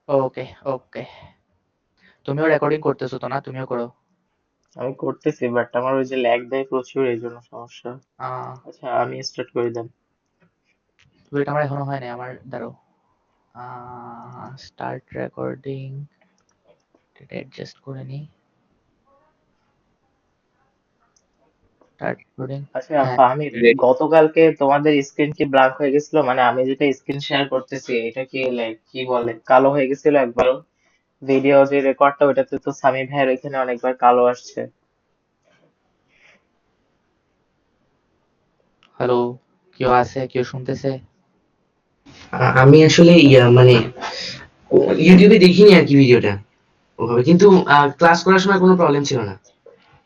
ওকে, ওকে। তুমিও রেকর্ডিং করতেছো তো না? তুমিও করো। আমি করতেছি, বাট আমার ওই যে ল্যাগ দেয় প্রচুর, এই জন্য সমস্যা। আহ আচ্ছা, আমি স্টার্ট করে দেন। ওয়েট, আমার এখনো হয় নাই। আমার দাঁড়াও। Start recording. এটা অ্যাডজাস্ট করে নিই। Start recording. আচ্ছা হ্যাঁ, ফাহমিদ, রেডি। গতকালকে তোমাদের স্ক্রিন কি ব্ল্যাঙ্ক হয়ে গেছিল? মানে আমি যেটা স্ক্রিন শেয়ার করতেছি এটা কি লাইক কি বলে কালো হয়ে গেছিল একবারও? ভিডিও যে রেকর্ডটা ওইটাতে তো সামি ভাইয়ের এখানে অনেকবার কালো আসছে। হ্যালো, কেউ আছে? কেউ শুনতেছে? আমি আসলে মানে ইউটিউবে দেখিনি আর কি ভিডিওটা ওভাবে, কিন্তু ক্লাস করার সময় কোনো প্রবলেম ছিল না,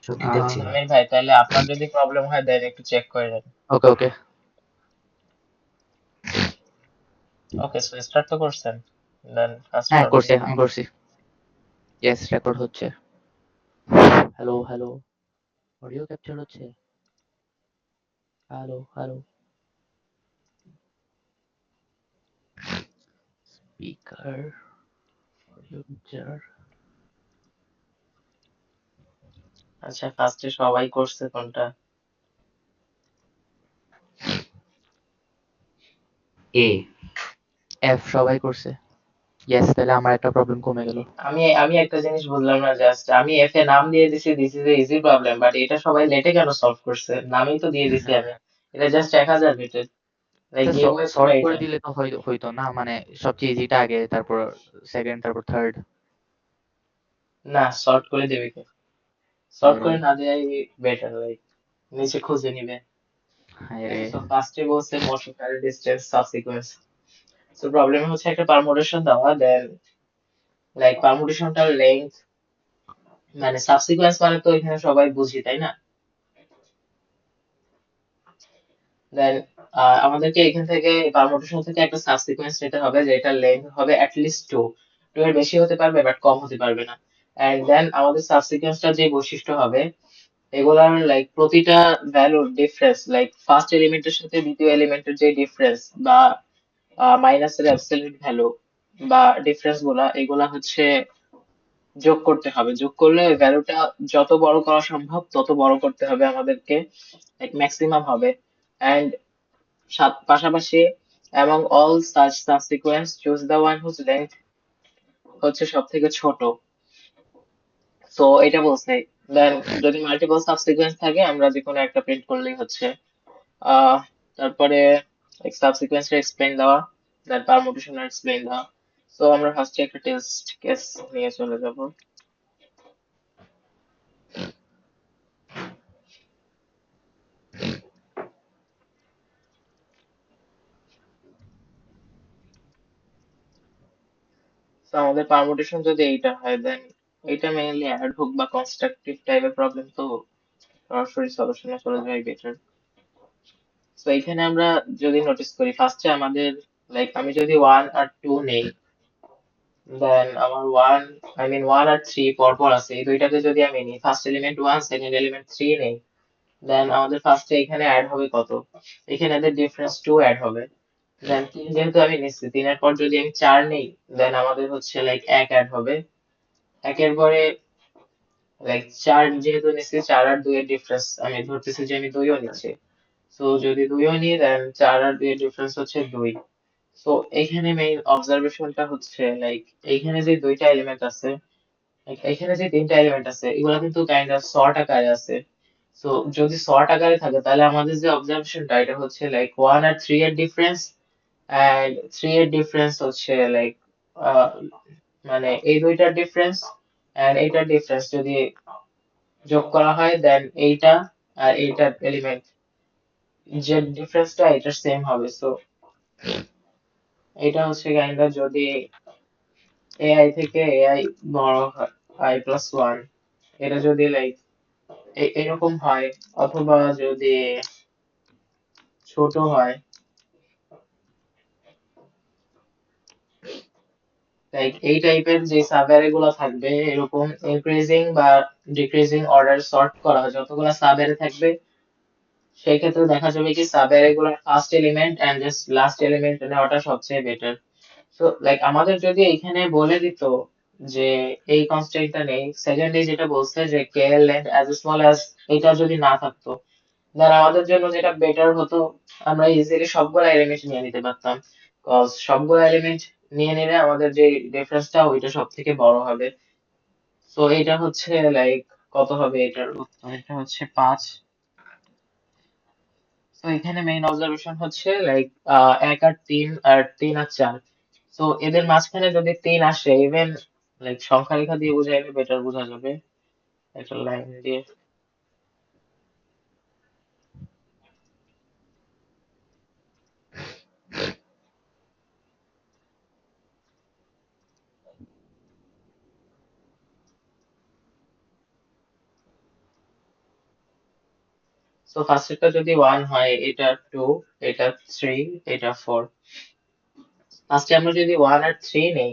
সব ঠিকঠাক ছিল। সামির ভাই, তাহলে আপনার যদি প্রবলেম হয় দেন একটু চেক করে নেন। ওকে, ওকে। ওকে, সো স্টার্ট তো করছেন, দেন ফার্স্ট হ্যাঁ, ওয়ার্ড। করছি, আমি করছি। ইয়েস, রেকর্ড হচ্ছে। Hello, hello. অডিও ক্যাপচার হচ্ছে। Hello, hello. Speaker, audio capture. আচ্ছা, ফার্স্টে সবাই করছে কোনটা? এ। এফ সবাই করছে। ইয়েস, তাহলে আমার একটা প্রবলেম কমে গেল। আমি আমি একটা জিনিস বুঝলাম না, জাস্ট আমি এফ এ নাম দিয়ে দিছি this is a easy problem, but এটা সবাই লেটে কেন সলভ করছে? নামই তো দিয়ে দিছি আমি। এটা জাস্ট 1000 লেটে, লাইক আচ্ছা, গেম ওয়ে পুরো সর্ট করে এটা। দিলে তো হইতো না, মানে সবচেয়ে ইজিটা আগে, তারপর সেকেন্ড, তারপর থার্ড। না, শর্ট করে দেবে কে? শর্ট হায় রে, করে না দেয়াই বেটার, লাইক নিচে খুঁজে নিবে। হায় রে। সো ফার্স্টে বলছে motion carry distance সাবসিকোয়েন্স। So problem হচ্ছে একটা পারমুটেশন দেওয়া, দেন লাইক পারমুটেশনটার লেন্থ, মানে সাবসিকোয়েন্স মানে তো এখানে সবাই বুঝি, তাই না? দেন আমাদেরকে এখান থেকে পারমুটেশন থেকে একটা সাবসিকোয়েন্স নিতে হবে যেটার লেন্থ হবে অ্যাটলিস্ট টু। টু এর বেশি হতে পারবে বাট কম হতে পারবে না। এন্ড দেন আমাদের সাবসিকোয়েন্সটার যে বৈশিষ্ট্য হবে, এগুলার লাইক প্রতিটা ভ্যালুর ডিফারেন্স, লাইক ফার্স্ট এলিমেন্টের সাথে দ্বিতীয় এলিমেন্টের যে ডিফারেন্স বা মাইনাসের অ্যাবসলিউট ভ্যালু বা ডিফারেন্স গুলা, এগুলা হচ্ছে যোগ করতে হবে। যোগ করলে ওই ভ্যালুটা যত বড় করা সম্ভব তত বড় করতে হবে আমাদেরকে, লাইক ম্যাক্সিমাম হবে। এন্ড পাশাপাশি among all such subsequence choose the one whose length হচ্ছে সব থেকে ছোট। তো এটা বলছে। দেন যদি মাল্টিপল সাবসিকুয়েন্স থাকে আমরা যে কোনো একটা প্রিন্ট করলেই হচ্ছে। আহ তারপরে সাবসিকুয়েন্সটা এক্সপ্লেইন দেওয়া, দেন পারমুটেশন এক্সপ্লেইন দেওয়া। তো আমরা ফার্স্টে একটা টেস্ট কেস নিয়ে চলে যাব। তো আমাদের পারমুটেশন যদি এইটা হয়, দেন এটা মেইনলি অ্যাড হোক বা কনস্ট্রাকটিভ টাইপের প্রবলেম, তো সরাসরি সলিউশনে চলে যাওয়াই বেটার। তো এখানে আমরা যদি নোটিস করি ফার্স্টে আমাদের, লাইক আমি যদি ওয়ান আর টু নেই, দেন আমার ওয়ান, আই মিন ওয়ান আর থ্রি পরপর আছে, এই দুইটাকে যদি আমি নিই, first element one second element three নেই, দেন আমাদের ফার্স্টে এখানে অ্যাড হবে কত? এখানে এদের ডিফারেন্স টু অ্যাড হবে। দেন তিন যেহেতু আমি নিচ্ছি, তিনের পর যদি আমি চার নেই, দেন আমাদের হচ্ছে লাইক এক অ্যাড হবে। একের পরে লাইক চার যেহেতু নিচ্ছি, চার আর দুই এর ডিফারেন্স আমি ধরতেছি যে আমি দুইও নিচ্ছি। তো যদি দুইও নিই, দেন চার আর দুই এর ডিফারেন্স হচ্ছে দুই। তো এইখানে মেইন অবজারভেশনটা হচ্ছে লাইক এইখানে যে দুইটা এলিমেন্ট আছে, like এইখানে যে তিনটা এলিমেন্ট আছে, এগুলা কিন্তু কাইন্ড অফ শর্ট আকারে আছে। তো যদি শর্ট আকারে থাকে তাহলে আমাদের যে অবজারভেশনটা এটা হচ্ছে লাইক ওয়ান আর থ্রি এর ডিফারেন্স, এন্ড থ্রি এর ডিফারেন্স হচ্ছে লাইক মানে এই দুইটার ডিফারেন্স এন্ড এইটার ডিফারেন্স যদি যোগ করা হয়, দেন এইটা আর এইটার এলিমেন্ট যে ডিফারেন্সটা এটা সেম হবে। সো এটা হচ্ছে কাইন্ড অফ যদি এআই থেকে এআই বড় হয়, আই প্লাস ওয়ান, এটা যদি লাইক এরকম হয়, অথবা যদি ছোট হয়, লাইক এই টাইপের যে সাবঅ্যারে গুলো থাকবে, এরকম ইনক্রিজিং বা ডিক্রিজিং অর্ডার সর্ট করা যতগুলো সাবঅ্যারে থাকবে, সেই ক্ষেত্রে দেখা যাবে কি সাবঅ্যারে গুলোর first element and just last element নেওয়াটা সবচেয়ে বেটার। সো লাইক আমাদের যদি এইখানে বলে দিত যে এই কনস্ট্যান্টটা নেই, সেকেন্ডলি যেটা বলছে যে কে এর লেন্থ অ্যাজ স্মল অ্যাজ, এটা যদি না থাকতো দেন আমাদের জন্য যেটা বেটার হতো, আমরা ইজিলি সবগুলো এলিমেন্ট নিয়ে নিতে পারতাম। কজ সবগুলো এলিমেন্ট নিয়ে নিলে আমাদের যে ডিফারেন্সটা ওইটা সব থেকে বড় হবে। তো এটা হচ্ছে লাইক কত হবে এটার উত্তর, এটা হচ্ছে 5। তো এখানে মেইন অবজারভেশন হচ্ছে লাইক 1 আর 3 আর 3 আর 4। তো এদের মাঝখানে যদি 3 আসে, ইভেন লাইক সংখ্যা রেখা দিয়ে বোঝাইলে বেটার বোঝা যাবে একটা লাইন দিয়ে। তো ফার্স্টেরটা যদি 1 হয়, এটা 2, এটা 3, এটা 4। ফার্স্টে আমরা যদি 1 আর 3 নেই,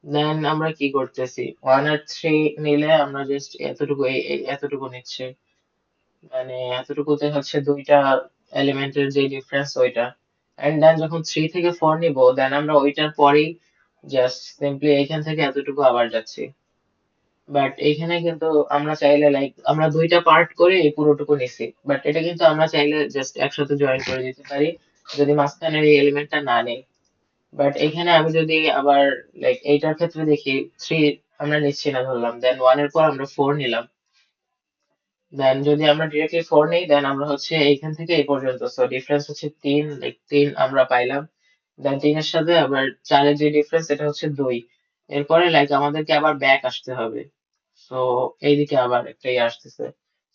দেন আমরা কি করতেছি, 1 আর 3 নিলে আমরা জাস্ট এতটুকু এতটুকু নিচ্ছি, মানে এতটুকুতে হচ্ছে দুইটা এলিমেন্টের যে ডিফারেন্স ওইটা। এন্ড দেন যখন 3 থেকে 4 নিব, দেন আমরা ওইটার পরেই জাস্ট সিম্পলি এইখান থেকে এতটুকু আবার যাচ্ছি। বাট এইখানে কিন্তু আমরা চাইলে লাইক আমরা দুইটা পার্ট করে এই পুরোটুকু নিছি, বাট এটা কিন্তু আমরা চাইলে জাস্ট একসাথে জয়েন করে দিতে পারি যদি মাঝখানের এই এলিমেন্টটা না নেই। বাট এখানে আমি যদি আবার লাইক এইটার ক্ষেত্রে দেখি, 3 আমরা নিচ্ছি না ধরলাম, দেন 1 এর পর আমরা 4 নিলাম, দেন যদি আমরা ডিরেক্টলি 4 নেই, দেন আমরা হচ্ছে এইখান থেকে এই পর্যন্ত, সো ডিফারেন্স হচ্ছে 3, লাইক 3 আমরা পাইলাম। দেন 3 এর সাথে আবার 4 এর যে ডিফারেন্স এটা হচ্ছে 2। এরপরে লাইক আমাদেরকে আবার ব্যাক আসতে হবে, সো এইদিকে আবার একটা আসতেছে,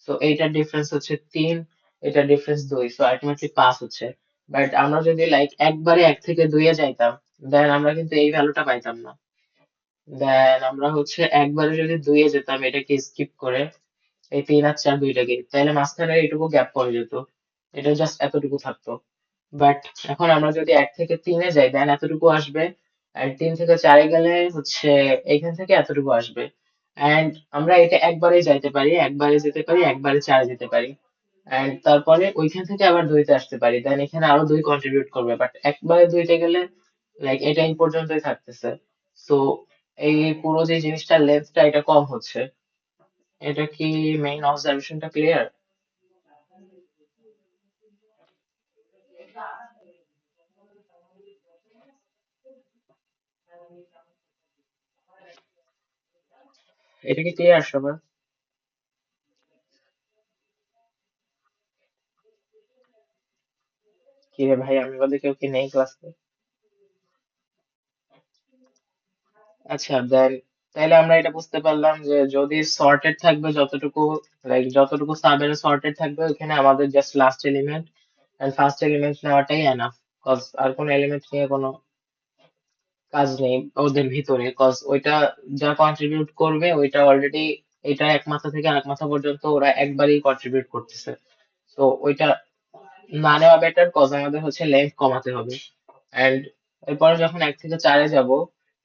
সো এইটার ডিফারেন্স হচ্ছে 3, এটার ডিফারেন্স 2, সো আলটিমেটলি 5 হচ্ছে। বাট আমরা যদি লাইক একবারে 1 থেকে 2 এ যাইতাম, দেন আমরা কিন্তু এই ভ্যালুটা পাইতাম না। দেন আমরা হচ্ছে একবারে যদি 2 এ যেতাম এটাকে স্কিপ করে, এই 3 আর 4 দুইটাকে, তাহলে মাঝখানে এইটুকু গ্যাপ পড়ে যেত, এটা জাস্ট এতটুকু থাকতো। বাট এখন আমরা যদি 1 থেকে 3 এ যাই, দেন এতটুকু আসবে। আর 3 থেকে 4 এ গেলে হচ্ছে এইখান থেকে এতটুকু আসবে। এন্ড আমরা এটা একবারে যাইতে পারি, একবারে যেতে পারি, একবারে 4 এ যেতে পারি। এন্ড তারপরে ওইখান থেকে আবার 2 তে আসতে পারি, দেন এখানে আরো 2 কন্ট্রিবিউট করবে। বাট একবারে 2 তে গেলে লাইক এটা এই পর্যন্তই থাকতেছে। সো এই পুরো যে জিনিসটার লেন্থটা এটা কম হচ্ছে। এটা কি মেইন অবজারভেশনটা ক্লিয়ার? এটা কি ক্লিয়ার সবার? কি রে ভাই, আমি বলতে কেউ কি নেই ক্লাসে? আচ্ছা দেন, তাইলে আমরা এটা বুঝতে পারলাম যে যদি সর্টেড থাকবে যতটুকু, লাইক যতটুকু সাবের সর্টেড থাকবে ওখানে আমাদের just last element and first element নেওয়াটাই এনাফ। কজ আর কোনো এলিমেন্ট নিয়ে কোনো কাজ নেই ওদের ভিতরে, কজ ওইটা যা কন্ট্রিবিউট করবে ওইটা অলরেডি এটা এক মাথা থেকে আরেক মাথা পর্যন্ত ওরা একবারই কন্ট্রিবিউট করতেছে। তো ওইটা না নেওয়া বেটার, কজ আমাদের হচ্ছে লেন্থ কমাতে হবে। এন্ড এরপরে যখন 1 থেকে 4 এ যাব,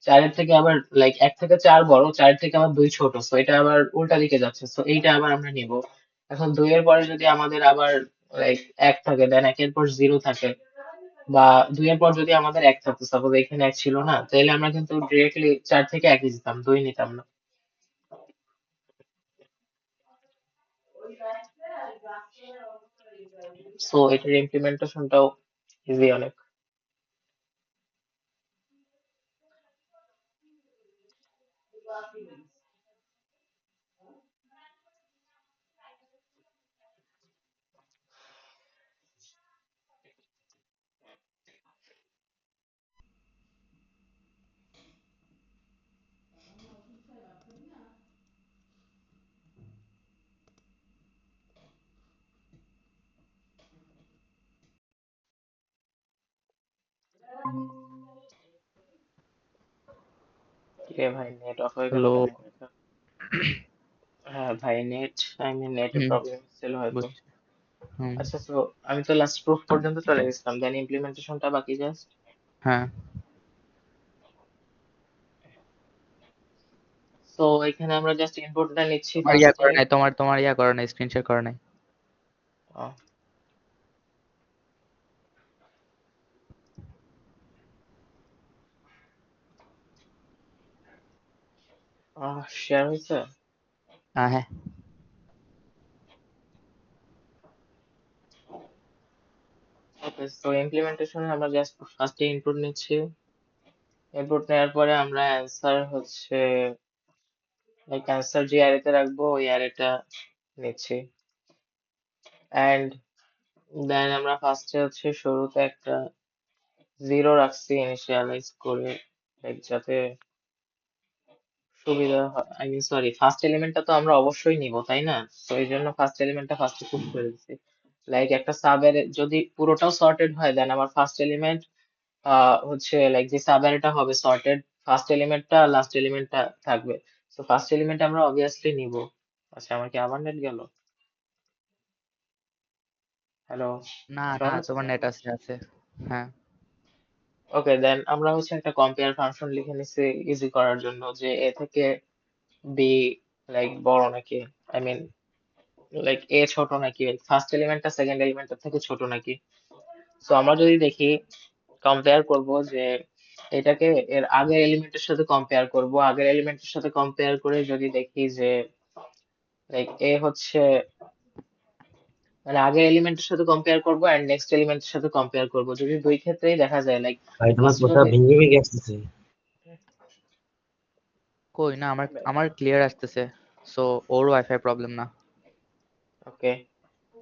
4 এর থেকে আবার লাইক 1 থেকে 4 বড়, 4 থেকে আবার 2 ছোট, সো এটা আবার উল্টা দিকে যাচ্ছে, সো এইটা আবার আমরা নিব। এখন 2 এর পরে যদি আমাদের আবার লাইক 1 থাকে, দেন 1 এর পর 0 থাকে, বা 2 এর পর যদি আমাদের 1 থাকতো, সাপোজ এখানে 1 ছিল না, তাহলে আমরা কিন্তু ডিরেক্টলি 4 থেকে 1 এ যেতাম, 2 নিতাম না। সো এটার ইমপ্লিমেন্টেশনটাও ইজি অনেক। এ ভাই, নেট অফ হয়ে গেল হ্যালো। কেন? হ্যাঁ ভাই, নেটের হুম, প্রবলেম ছিল হয়তো। বুঝছি। হুম, আচ্ছা, তো আমি তো লাস্ট প্রুফ পর্যন্ত চলে গেছিলাম, দেন ইমপ্লিমেন্টেশনটা বাকি জাস্ট। হ্যাঁ। তো এখানে আমরা জাস্ট ইনপুটটা নিচ্ছি তোমার ইয়া ফার্স্টে। করে নাই, তোমার ইয়া করে নাই, স্ক্রিন শেয়ার করে নাই। শেয়ার হয়েছে। হ্যাঁ। ওকে, তো ইমপ্লিমেন্টেশনে আমরা জাস্ট ফার্স্টে ইনপুট নিচ্ছি। ইনপুট নেওয়ার পরে আমরা অ্যান্সার হচ্ছে লাইক অ্যান্সার যে অ্যারেতে রাখবো ওই অ্যারেটা নিচ্ছি। অ্যান্ড দেন আমরা ফার্স্টে হচ্ছে শুরুতে একটা জিরো রাখছি ইনিশিয়ালাইজ করে, লাইক যাতে সুবিধা হয়। আই মিন সরি, ফার্স্ট এলিমেন্টটা তো আমরা অবশ্যই নিব, তাই না? তো এই জন্য ফার্স্ট এলিমেন্টটা ফার্স্টে পুশ করে দিচ্ছি। লাইক একটা সাবের যদি পুরোটাও সর্টেড হয় দেন আমার ফার্স্ট এলিমেন্ট হচ্ছে লাইক যে সাব অ্যারেটা হবে সর্টেড, ফার্স্ট এলিমেন্টটা লাস্ট এলিমেন্টটা থাকবে। তো ফার্স্ট এলিমেন্ট আমরা অবভিয়াসলি নিব। আচ্ছা, আমার কি আবার নেট গেল? হ্যালো, না না, শোনা যাচ্ছে? তোমার নেট আছে। হ্যাঁ। ওকে, দেন আমরা হচ্ছে একটা কম্পেয়ার ফাংশন লিখে নিছি ইজি করার জন্য, যে এ থেকে বি লাইক বড় নাকি, আই মিন লাইক এ ছোট নাকি, ফার্স্ট এলিমেন্টটা সেকেন্ড এলিমেন্টের থেকে ছোট নাকি। তো আমরা যদি দেখি, কম্পেয়ার করব যে এটাকে এর আগের এলিমেন্টের সাথে কম্পেয়ার করব, আগের এলিমেন্টের সাথে কম্পেয়ার করে যদি দেখি যে লাইক এ হচ্ছে, মানে আগের এলিমেন্টের সাথে কম্পেয়ার করব এন্ড নেক্সট এলিমেন্টের সাথে কম্পেয়ার করব, যদি দুই ক্ষেত্রেই দেখা যায় লাইক ভাই তোমার ফার্স্টে কথা যদি ভেঙে ভেঙে আসতেছে। কই না, আমার আমার ক্লিয়ার আসতেছে। সো ওর ওয়াইফাই প্রবলেম না। ওকে,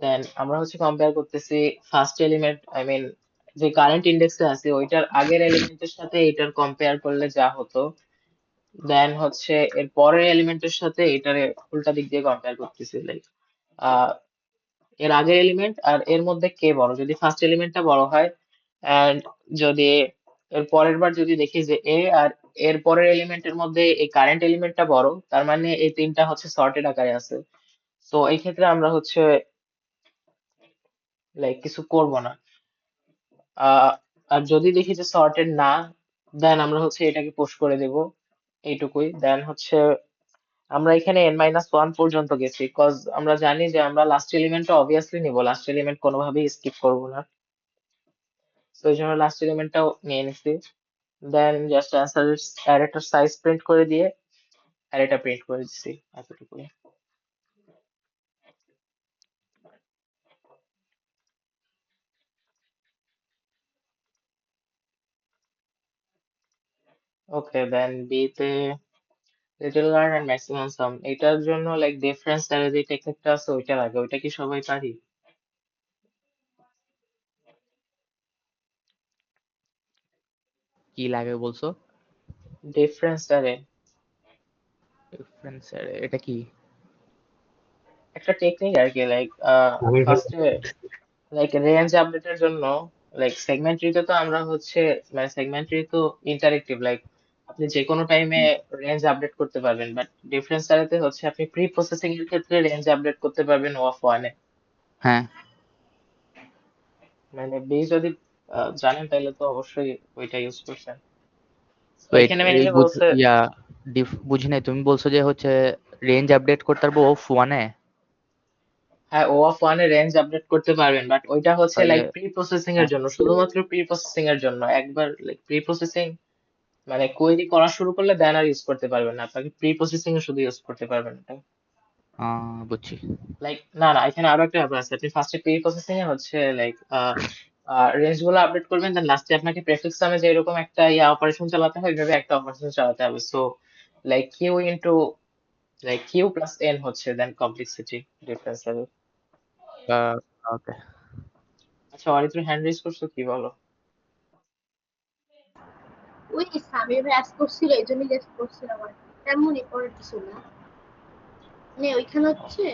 দেন আমরা হচ্ছে কম্পেয়ার করতেছি ফার্স্ট এলিমেন্ট, আই মিন যে কারেন্ট ইন্ডেক্সে আছে ওইটার আগের এলিমেন্টের সাথে এটার কম্পেয়ার করলে যা হতো, দেন হচ্ছে এর পরের এলিমেন্টের সাথে এটারে উল্টা দিক দিয়ে কম্পেয়ার করতেছি, লাইক এর আগের এলিমেন্ট আর এর মধ্যে কে বড়, যদি ফার্স্ট এলিমেন্টটা বড় হয় এন্ড যদি এর পরের বার যদি দেখি যে এ আর এর পরের এলিমেন্টের মধ্যে এই কারেন্ট এলিমেন্টটা বড়, তার মানে এই তিনটা হচ্ছে সর্টেড আকারে আছে। তো এই ক্ষেত্রে আমরা হচ্ছে লাইক কিছু করব না। আহ আর যদি দেখি যে সর্টেড না, দেন আমরা হচ্ছে এটাকে পুশ করে দেব, এইটুকুই। দেন হচ্ছে আমরা এখানে n-1 পর্যন্ত গেছি, কজ আমরা জানি যে আমরা লাস্ট এলিমেন্টটা অবভিয়াসলি নিব, লাস্ট এলিমেন্ট কোনোভাবেই স্কিপ করব না। তো এই জন্য লাস্ট এলিমেন্টটাও নিয়ে নিছি। দেন জাস্ট অ্যান্সার অ্যারেটার সাইজ প্রিন্ট করে দিয়ে অ্যারেটা প্রিন্ট করে দিচ্ছি, এতটুকুই। ওকে, দেন বি তে লিটল লার্ন এন্ড ম্যাক্সিমাম সাম, এটার জন্য লাইক ডিফারেন্স দ্বারা যে টেকনিকটা আছে ওইটা লাগে, ওইটা কি সবাই পারি? কি লাগে বলছো? ডিফারেন্স দ্বারা ডিফারেন্স, এটা কি? একটা টেকনিক আর কি, লাইক আমি ভাই ফার্স্টে লাইক রেঞ্জ আপডেটের জন্য, লাইক সেগমেন্ট ট্রিতে তো আমরা হচ্ছে, মানে সেগমেন্ট ট্রি তো ইন্টারেক্টিভ, লাইক আপনি যে কোনো টাইমে রেঞ্জ আপডেট করতে পারবেন, বাট ডিফারেন্স সারিতে হচ্ছে আপনি প্রি প্রসেসিং এর ক্ষেত্রে রেঞ্জ আপডেট করতে পারবেন ও অফ ওয়ানে। হ্যাঁ। মানে বি যদি জানেন তাহলে তো অবশ্যই ওইটা ইউজ করছেন। তো ওয়েট, এখানে এই মেইনলি বলছে, ইয়া বুঝি নাই, তুমি বলছো যে হচ্ছে রেঞ্জ আপডেট করতে পারবো অফ ওয়ানে? হ্যাঁ ও অফ ওয়ানে রেঞ্জ আপডেট করতে পারবেন, বাট ওইটা হচ্ছে তাহলে লাইক প্রি প্রসেসিং এর হ্যাঁ। জন্য, শুধুমাত্র প্রি প্রসেসিং এর জন্য। একবার লাইক প্রি প্রসেসিং মানে কোয়েরি করা শুরু করলে দেন আর ইউজ করতে পারবেন না, আপনাকে প্রি প্রসেসিং এ শুধু ইউজ করতে পারবেন এটা। বুঝছি। লাইক না না, এখানে আরো একটা ব্যাপার আছে, আপনি ফার্স্টে প্রি প্রসেসিং এ হচ্ছে লাইক রেঞ্জ গুলো আপডেট করবেন, দেন লাস্টে আপনাকে প্রেফিক্স নামে যে এরকম একটা অপারেশন চালাতে হয়, এইভাবে একটা অপারেশন চালাতে হবে। So like Q into like Q plus N হচ্ছে দেন কমপ্লেক্সিটি ডিফারেন্স হবে। ওকে। আচ্ছা, অরিত্র হ্যান্ড রেজ করছো, কি বলো? ওই সামির ভাই আজ করছিল এই জন্যই জাস্ট করছিলাম আর কি। তেমনই পড়ার কিছু না, মানে ওইখানে হচ্ছে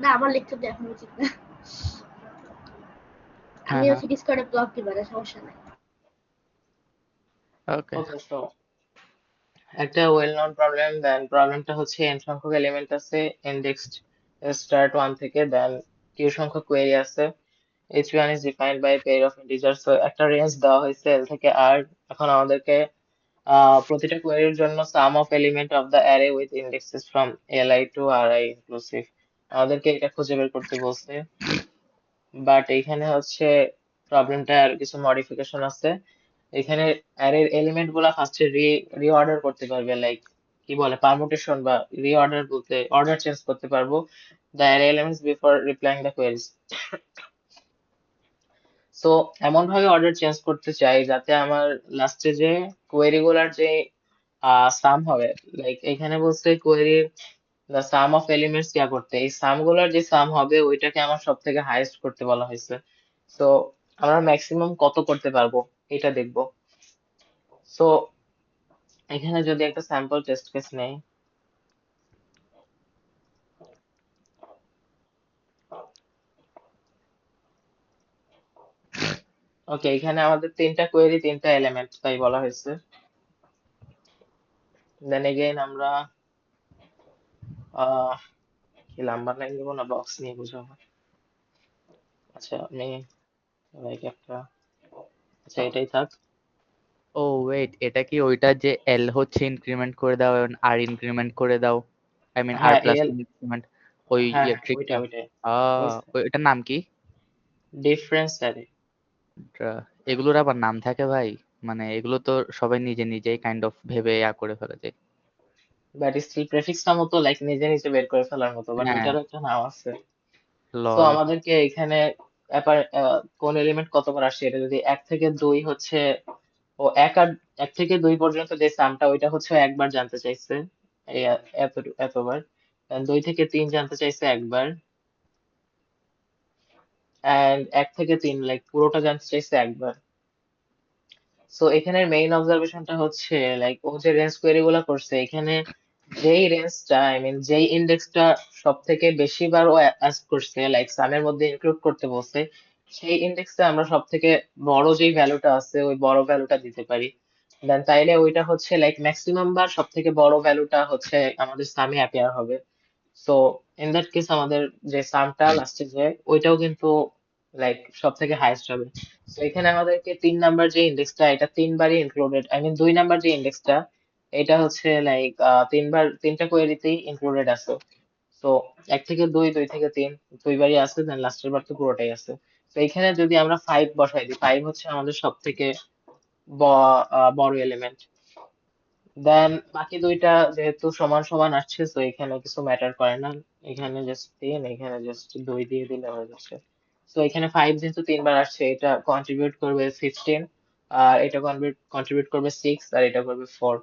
না আমার লেকচার এখন উচিত না। হ্যাঁ আমি হ্যাঁ। হচ্ছে ডিসকার্ডে ব্লক দিবার, সমস্যা নাই। ওকে। ওকে, সো একটা ওয়েল নোন প্রবলেম, দেন প্রবলেমটা হচ্ছে n সংখ্যক এলিমেন্ট আছে ইন্ডেক্সড স্টার্ট 1 থেকে, দেন কিউ সংখ্যক কোয়েরি আছে, h1 is defined by a pair of integers। so একটা রেঞ্জ দেওয়া হয়েছে l থেকে r। এখন আমাদেরকে প্রতিটা কোয়েরির জন্য sum of element of the array with indexes from li to ri inclusive, আমাদেরকে এটা খুঁজে বের করতে বলছে। বাট এইখানে হচ্ছে প্রবলেমটার কিছু মডিফিকেশন আছে। এখানে অ্যারের এলিমেন্ট গুলা ফার্স্টে রিঅর্ডার করতে পারবে, লাইক কি বলে পারমুটেশন বা রিঅর্ডার বলতে অর্ডার চেঞ্জ করতে পারবো the array elements before replying the queries. So এমন ভাবে অর্ডার চেঞ্জ করতে চাই যাতে আমার লাস্টে যে কোয়েরি গুলার যে সাম হবে, লাইক এখানে বলছে কোয়েরির দ্য সাম অফ এলিমেন্টস ইয়া করতে, এই সাম গুলার যে সাম হবে ওইটাকে আমার সব থেকে হাইয়েস্ট করতে বলা হয়েছে। সো আমরা ম্যাক্সিমাম কত করতে পারবো এটা দেখবো। সো এখানে যদি একটা স্যাম্পল টেস্ট কেস নেই, ওকে এখানে আমাদের তিনটা কোয়েরি তিনটা এলিমেন্ট তাই বলা হয়েছে। দেন এগেইন আমরা আহ কি নাম্বার লাইন দেবো না বক্স নিয়ে বুঝাবো। আচ্ছা আমি লাইক একটা, আচ্ছা এটাই থাক। ও ওয়েট, এটা কি ওইটা যে এল হচ্ছে ইনক্রিমেন্ট করে দাও এবং আর ইনক্রিমেন্ট করে দাও, আই মিন আর হ্যাঁ প্লাস এল, ইনক্রিমেন্ট, ওই হ্যাঁ হ্যাঁ ট্রিকটা? ওইটাই ওইটাই আহ, হয়েছে এটার নাম কি? Difference array. এগুলোর আবার নাম থাকে ভাই? মানে এগুলো তো সবাই নিজে নিজেই কাইন্ড অফ ভেবে করে ফেলে যায়। বাট স্টিল প্রেফিক্সটা মতো লাইক নিজে নিজে বের করে ফেলার মতো, বাট হ্যাঁ, ওইটারও একটা নাম আছে। তো লল। আমাদেরকে এখানে কোন এলিমেন্ট কতবার আসছে এটা যদি 1 থেকে 2 হচ্ছে, ও এক থেকে 2 পর্যন্ত যে সামটা ওইটা হচ্ছে ও একবার জানতে চাইছে, এই এতবার। 2 থেকে 3 জানতে চাইছে একবার, এন্ড 1 থেকে 3 লাইক পুরোটা জানতে চাইছে একবার। সো এখানের মেইন অবজারভেশনটা হচ্ছে লাইক ও যে রেঞ্জ কোয়েরি গুলা করছে এখানে যেই রেঞ্জটা আই মিন যেই ইন্ডেক্সটা সব থেকে বেশি বার ও আস্ক করছে লাইক সামের মধ্যে ইনক্লুড করতে বলছে, সেই ইন্ডেক্সে আমরা সব থেকে বড় যেই ভ্যালুটা আছে ওই বড় ভ্যালুটা দিতে পারি। দেন তাইলে ওইটা হচ্ছে লাইক ম্যাক্সিমাম বার সব থেকে বড় ভ্যালুটা হচ্ছে আমাদের সামে অ্যাপিয়ার হবে। সো ইন দ্যাট কেস আমাদের যে সামটা লাস্টে যে ওইটাও কিন্তু লাইক সব থেকে হাইয়েস্ট হবে। তো এখানে আমাদেরকে 3 নাম্বার যে ইন্ডেক্সটা এটা তিনবারই ইনক্লুডেড, আই মিন 2 নাম্বার যে ইন্ডেক্সটা এটা হচ্ছে লাইক তিনবার তিনটা কোয়েরিতেই ইনক্লুডেড আছে। তো 1 থেকে 2, 2 থেকে 3 দুইবারই আছে, দেন লাস্টের বার তো পুরোটাই আছে। তো এখানে যদি আমরা 5 বসাই দিই, 5 হচ্ছে আমাদের সব থেকে বড় এলিমেন্ট। দেন বাকি দুইটা যেহেতু সমান সমান আসছে তো এখানে কিছু ম্যাটার করে না, এখানে জাস্ট 3 এখানে জাস্ট 2 দিয়ে দিলে হয়ে যাচ্ছে। তো এখানে 5 যেহেতু তিনবার আসছে এটা কন্ট্রিবিউট করবে 15, আর এটা কন্ট্রিবিউট করবে 6, আর এটা করবে 4।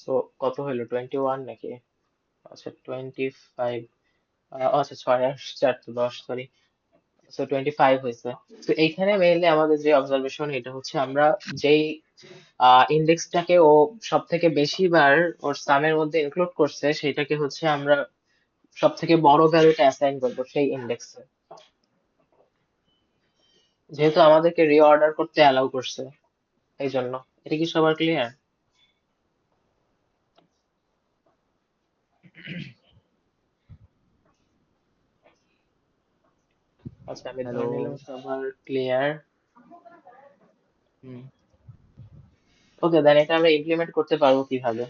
সো কত হলো 21 নাকি? আচ্ছা 25, আচ্ছা 6 আর 4 তো 10, সরি। সো 25 হয়েছে। তো এইখানে মেইনলি আমাদের যে অবজারভেশন এটা হচ্ছে আমরা যেই ইন্ডেক্সটাকে ও সব থেকে বেশি বার ওর সামের মধ্যে ইনক্লুড করছে সেটাকে হচ্ছে আমরা সব থেকে বড় ভ্যালুটা অ্যাসাইন করবো সেই ইন্ডেক্সে, যেহেতু আমাদেরকে রিঅর্ডার করতে অ্যালাউ করছে এই জন্য। এটা কি সবার ক্লিয়ার? আচ্ছা আমি হ্যালো। ধরে নিলাম সবার ক্লিয়ার। হুম। ওকে দেন এটা আমরা ইমপ্লিমেন্ট করতে পারবো কিভাবে?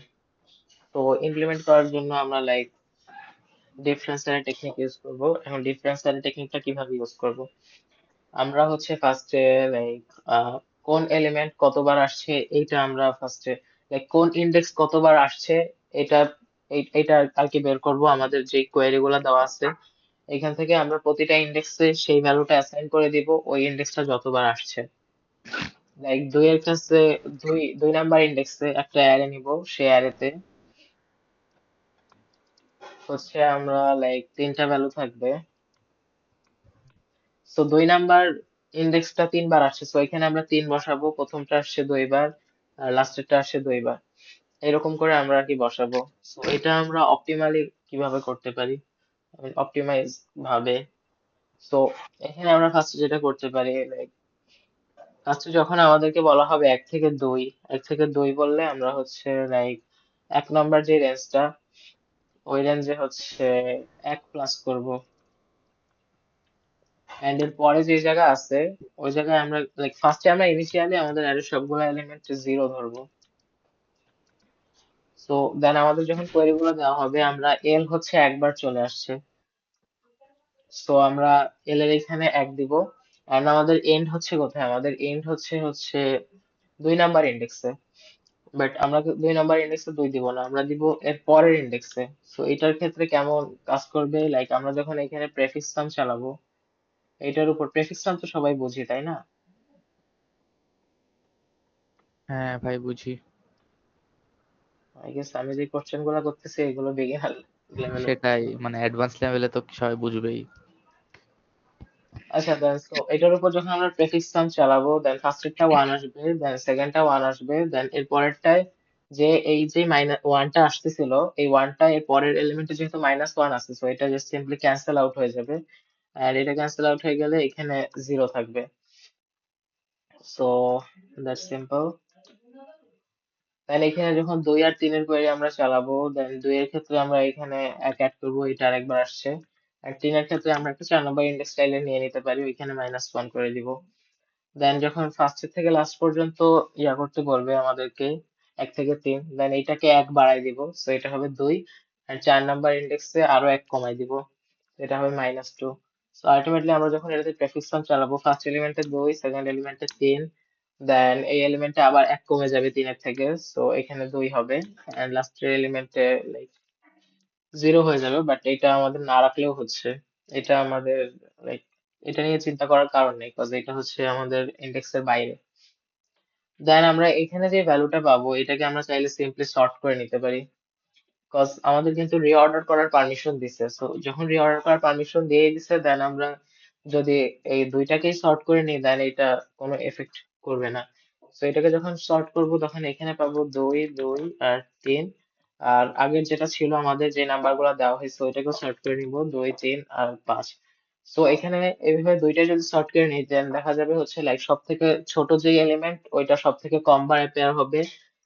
তো ইমপ্লিমেন্ট করার জন্য আমরা like difference array technique use করবো। এখন ডিফারেন্স অ্যারে টেকনিকটা কিভাবে ইউজ করব? আমরা হচ্ছে ফার্স্টে লাইক কোন এলিমেন্ট কতবার আসছে এইটা আমরা ফার্স্টে লাইক কোন ইন্ডেক্স কতবার আসছে এটা এটা আর কি বের করব আমাদের যে কোয়েরি গুলা দেওয়া আছে। এখান থেকে আমরা প্রতিটা ইন্ডেক্সে সেই ভ্যালুটা অ্যাসাইন করে দিব ওই ইন্ডেক্সটা যতবার আসছে। লাইক 2 এর কাছে 2 নাম্বার ইন্ডেক্সে একটা অ্যারে নিব, সেই অ্যারেতে হচ্ছে আমরা লাইক তিনটা ভ্যালু থাকবে। তো 2 নাম্বার ইন্ডেক্সটা তিনবার আসছে, তো এখানে আমরা 3 বসাবো, প্রথমটা আসছে 2 বার আর লাস্টেরটা আসছে 2 বার, এরকম করে আমরা আর কি বসাবো। তো এটা আমরা অপটিমালি কিভাবে করতে পারি, অপটিমাইজ ভাবে। তো এখানে আমরা ফার্স্ট যেটা করতে পারি লাইক ফার্স্টে যখন আমাদেরকে বলা হবে 1 থেকে 2, 1 থেকে 2 বললে আমরা হচ্ছে লাইক 1 নম্বর যে রেঞ্জটা ওই রেঞ্জে হচ্ছে 1 প্লাস করব, এন্ড এর পরে যে জায়গা আছে ওই জায়গায় আমরা লাইক ফার্স্টে আমরা ইনিশিয়ালি আমাদের অ্যারে সবগুলো এলিমেন্ট 0 ধরবো। সো দেন আমাদের যখন কোয়েরি গুলো দেওয়া হবে আমরা এল হচ্ছে একবার চলে আসছে, সো আমরা এল এর এখানে 1 দিব। এন্ড আমাদের এন্ড হচ্ছে কোথায়? আমাদের এন্ড হচ্ছে 2 নাম্বার ইন্ডেক্সে। বাট আমরা 2 নম্বর ইন্ডেক্সে 2 দিব না, আমরা দিব এর পরের ইন্ডেক্সে। সো এটার ক্ষেত্রে কেমন কাজ করবে, লাইক আমরা যখন এখানে প্রেফিক্স সাম চালাবো, এটার উপর প্রেফিক্স সাম তো সবাই বুঝি, তাই না? হ্যাঁ ভাই বুঝি। আই গেস আমি যে কোশ্চেন গুলো করতেছি এগুলো বিগিনার লেভেলের সেটাই, কোশ্চেন। মানে অ্যাডভান্স লেভেলে তো সবাই বুঝবেই। আচ্ছা দেন, তো এটার উপর যখন আমরা প্রেফিক্স সাম চালাবো, দেন ফার্স্টেরটা 1 আসবে, দেন সেকেন্ডটা 1 আসবে, দেন এর পরেরটায় যে এই যে মাইনাস 1টা আসতেছিল, এই 1টা এর পরের এলিমেন্টে যেহেতু -1 আছে, সো এটা জাস্ট সিম্পলি ক্যান্সেল আউট হয়ে যাবে। আর এটা ক্যান্সেল আউট হয়ে গেলে এখানে 0 থাকবে। So that's simple. দেন এখানে যখন 2 আর 3 এর কোয়েরি আমরা চালাবো, দেন 2 এর ক্ষেত্রে আমরা এখানে 1 অ্যাড করবো, এটা আরেকবার আসছে। আর 3 এর ক্ষেত্রে আমরা একটা 4 নম্বর ইন্ডেক্স স্টাইলে নিয়ে নিতে পারি, ওইখানে -1 করে দিব। দেন যখন ফার্স্ট থেকে লাস্ট পর্যন্ত ইয়া করতে বলবে আমাদেরকে 1 থেকে 3, দেন এইটাকে 1 বাড়াই দিব, সো এটা হবে 2। আর 4 নম্বর ইন্ডেক্সে আরো 1 কমাই দিব, এটা হবে -2। সো আলটিমেটলি আমরা যখন এটাতে প্রেফিক্স সাম চালাবো, ফার্স্ট এলিমেন্টে 2, সেকেন্ড এলিমেন্টে 3, দেন এই এলিমেন্টে আবার 1 কমে যাবে 3 এর থেকে, সো এখানে 2 হবে। এন্ড লাস্টের এলিমেন্টে লাইক 0 হয়ে যাবে, বাট এটা আমাদের না রাখলেও হচ্ছে। এটা আমাদের লাইক এটা নিয়ে চিন্তা করার কারণ নেই, কজ এটা হচ্ছে আমাদের ইন্ডেক্সের বাইরে। দেন আমরা এখানে যে ভ্যালুটা পাবো, এটাকে আমরা চাইলে সিম্পলি সর্ট করে নিতে পারি, কজ আমাদের কিন্তু রিঅর্ডার করার পারমিশন দিছে। সো যখন রিঅর্ডার করার পারমিশন দিয়ে দিছে, দেন আমরা যদি এই দুইটাকেই সর্ট করে নিই, দেন এটা কোনো এফেক্ট করবে না। সো এটাকে যখন সর্ট করব, তখন এখানে পাবো 2, 2 আর 3। আর আগের যেটা ছিল আমাদের যে নাম্বার গুলো দেওয়া হয়েছে, ওইটাকেও সর্ট করে নিব, 2, 3 আর 5। সো এখানে এইভাবে দুইটা যদি সর্ট করে নিই, দেন দেখা যাবে হচ্ছে লাইক সব থেকে ছোট যে এলিমেন্ট ওইটা সব থেকে কম বারে পেয়ার হবে,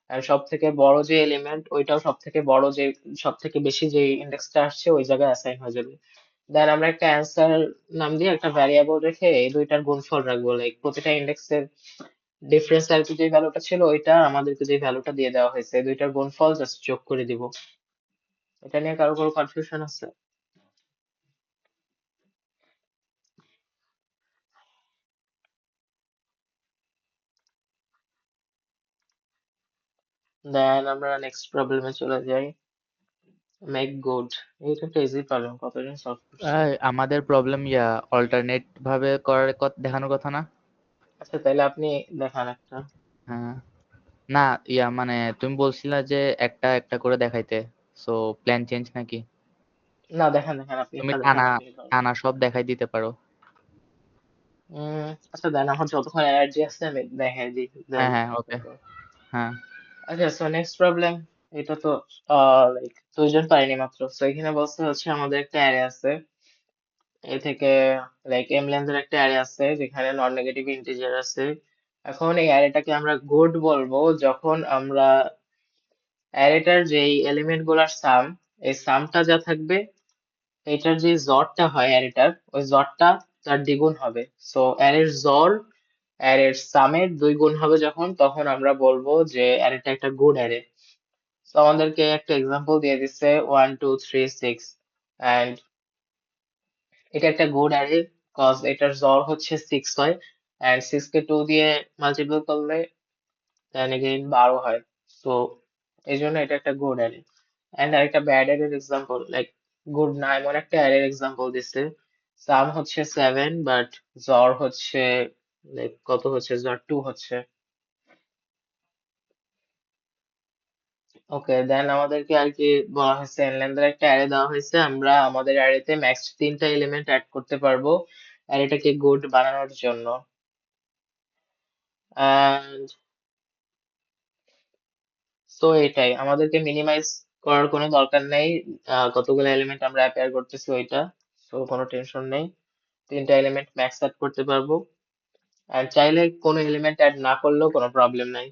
আর সব থেকে বড় যে এলিমেন্ট ওইটাও সব থেকে বড় যে সব থেকে বেশি যে ইন্ডেক্সটা আসছে ওই জায়গায় অ্যাসাইন হয়ে যাবে। দেন আমরা একটা অ্যান্সার নাম দিয়ে একটা ভ্যারিয়েবল রেখে এই দুইটার গুণফল রাখবো, লাইক প্রতিটা ইন্ডেক্সের ডিফারেন্স আর কি, যে ভ্যালুটা ছিল ওইটা আমাদেরকে যে ভ্যালুটা দিয়ে দেওয়া হয়েছে, এই দুইটার গুণফল জাস্ট যোগ করে দিব। এটা নিয়ে কারো কোনো কনফিউশন আছে? দেন আমরা নেক্সট প্রবলেমে চলে যাই। মেক গুড, এইটা একটা ইজি প্রবলেম, কতজন সলভ করছে? আমাদের প্রবলেম অল্টারনেট ভাবে করার দেখানোর কথা না? আচ্ছা তাহলে আপনি দেখান একটা। হ্যাঁ। না, মানে তুমি বলছিলা যে একটা একটা করে দেখাইতে, সো প্ল্যান চেঞ্জ নাকি? না, দেখান দেখান, আপনি তুমি একটা দেখান, টানা আমি বলবো। টানা সব দেখাই দিতে পারো। আচ্ছা দেন, আমার যতক্ষণ এনার্জি আছে আমি দেখাই দিই, দেন হ্যাঁ হ্যাঁ, ওকে। তারপর। হ্যাঁ। আচ্ছা, সো নেক্সট প্রবলেম। এটা তো লাইক দুইজন পারিনি মাত্র। সো এখানে বলতে হচ্ছে আমাদের একটা অ্যারে আছে, এ থেকে লাইক এম লেন্থের একটা অ্যারে আছে যেখানে নন নেগেটিভ ইন্টিজার আছে। এখন এই অ্যারেটাকে আমরা গুড বলবো যখন আমরা অ্যারেটার যেই এলিমেন্ট গুলার সাম, এই সামটা যা থাকবে, এটার যে জড়টা হয় অ্যারেটার, ওই জড়টা তার দ্বিগুণ হবে। সো অ্যারের জড় অ্যারের সামের 2 গুণ হবে যখন, তখন আমরা বলবো যে অ্যারেটা একটা গুড অ্যারে। তো আমাদেরকে একটা এক্সাম্পল দিয়ে দিচ্ছে 1, 2, 3, 6, অ্যান্ড এটা একটা গুড অ্যারে কজ এটার জ্বর হচ্ছে 6 হয়, অ্যান্ড 6 কে 2 দিয়ে মাল্টিপ্লাই করলে দেন এগেইন 12 হয়। সো এই জন্য এটা একটা গুড অ্যারে। অ্যান্ড আরেকটা ব্যাড অ্যারের এক্সাম্পল, লাইক গুড না এমন একটা অ্যারের এক্সাম্পল দিচ্ছে, সাম হচ্ছে 7 বাট জ্বর হচ্ছে লাইক কত হচ্ছে, জ্বর 2 হচ্ছে। ওকে, দেন আমাদেরকে আর কি বলা হয়েছে, এনল্যান্ডের একটা অ্যারে দেওয়া হয়েছে, আমরা আমাদের অ্যারেতে ম্যাক্স 3টা এলিমেন্ট অ্যাড করতে পারবো অ্যারেটাকে গুড বানানোর জন্য। অ্যান্ড সো এটাই, আমাদেরকে মিনিমাইজ করার কোনো দরকার নেই। কতগুলো এলিমেন্ট আমরা অ্যাপেয়ার করতেছি ওইটা, সো কোনো টেনশন নেই। 3টা এলিমেন্ট ম্যাক্স অ্যাড করতে পারবো, আর চাইলে কোনো এলিমেন্ট অ্যাড না করলেও কোনো প্রবলেম নাই।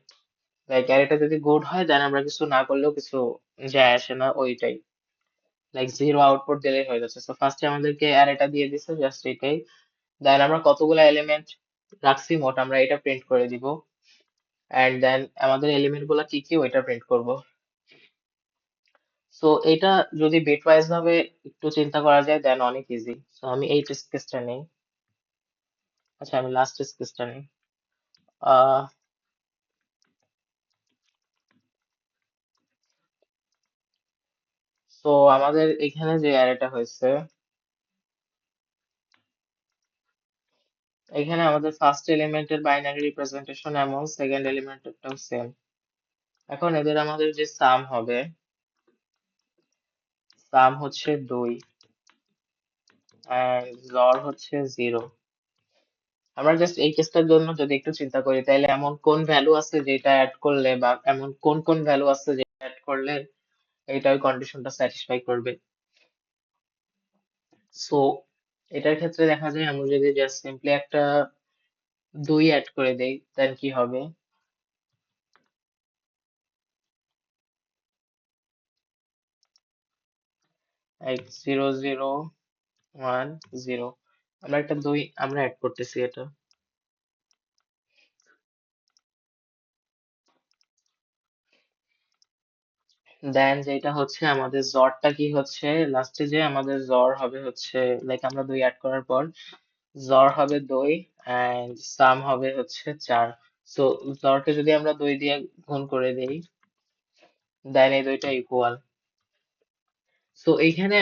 লাইক অ্যারেটা যদি গুড হয়, দেন আমরা কিছু না করলেও কিছু যায় আসে না, ওইটাই লাইক জিরো আউটপুট দিলেই হয়ে যাচ্ছে। সো ফার্স্টে আমাদেরকে অ্যারেটা দিয়ে দিছে, জাস্ট এটাই। দেন আমরা কতগুলো এলিমেন্ট রাখছি মোট, আমরা এটা প্রিন্ট করে দিব, এন্ড দেন আমাদের এলিমেন্ট গুলা কি কি ওইটা প্রিন্ট করব। সো এটা যদি বিট ওয়াইজ ভাবে একটু চিন্তা করা যায়, দেন অনেক ইজি। সো আমি এই টেস্ট কেসটা নেই। আচ্ছা আমি লাস্ট টেস্ট কেসটা নেই। আহ তো আমাদের এখানে যে অ্যারেটা হয়েছে, এখানে আমাদের ফার্স্ট এলিমেন্টের বাইনারি রিপ্রেজেন্টেশন এমন, সেকেন্ড এলিমেন্টেরটাও সেম। এখন এদের আমাদের যে সাম হবে, সাম হচ্ছে 2 and লর হচ্ছে 0। আমরা জাস্ট এই কেসটার জন্য যদি একটু চিন্তা করি, তাহলে এমন কোন ভ্যালু আছে যেটা অ্যাড করলে, বা এমন কোন কোন ভ্যালু আছে যেটা অ্যাড করলে এটা ওই কন্ডিশনটা স্যাটিসফাই করবে। সো এটার ক্ষেত্রে দেখা যায় আমরা যদি জাস্ট সিম্পলি একটা 2 অ্যাড করে দেই, দেন কি হবে? লাইক 0 0 1 0, আমরা একটা 2 আমরা অ্যাড করতেছি এটা। দেন যেটা হচ্ছে আমাদের জ্বরটা কি হচ্ছে, লাস্টে যে আমাদের জ্বর হবে হচ্ছে, লাইক আমরা 2 অ্যাড করার পর জ্বর হবে 2 and সাম হবে হচ্ছে 4। সো জ্বরকে যদি আমরা 2 দিয়ে গুণ করে দেই, দেন এই দুইটা ইকুয়াল। সো এইখানে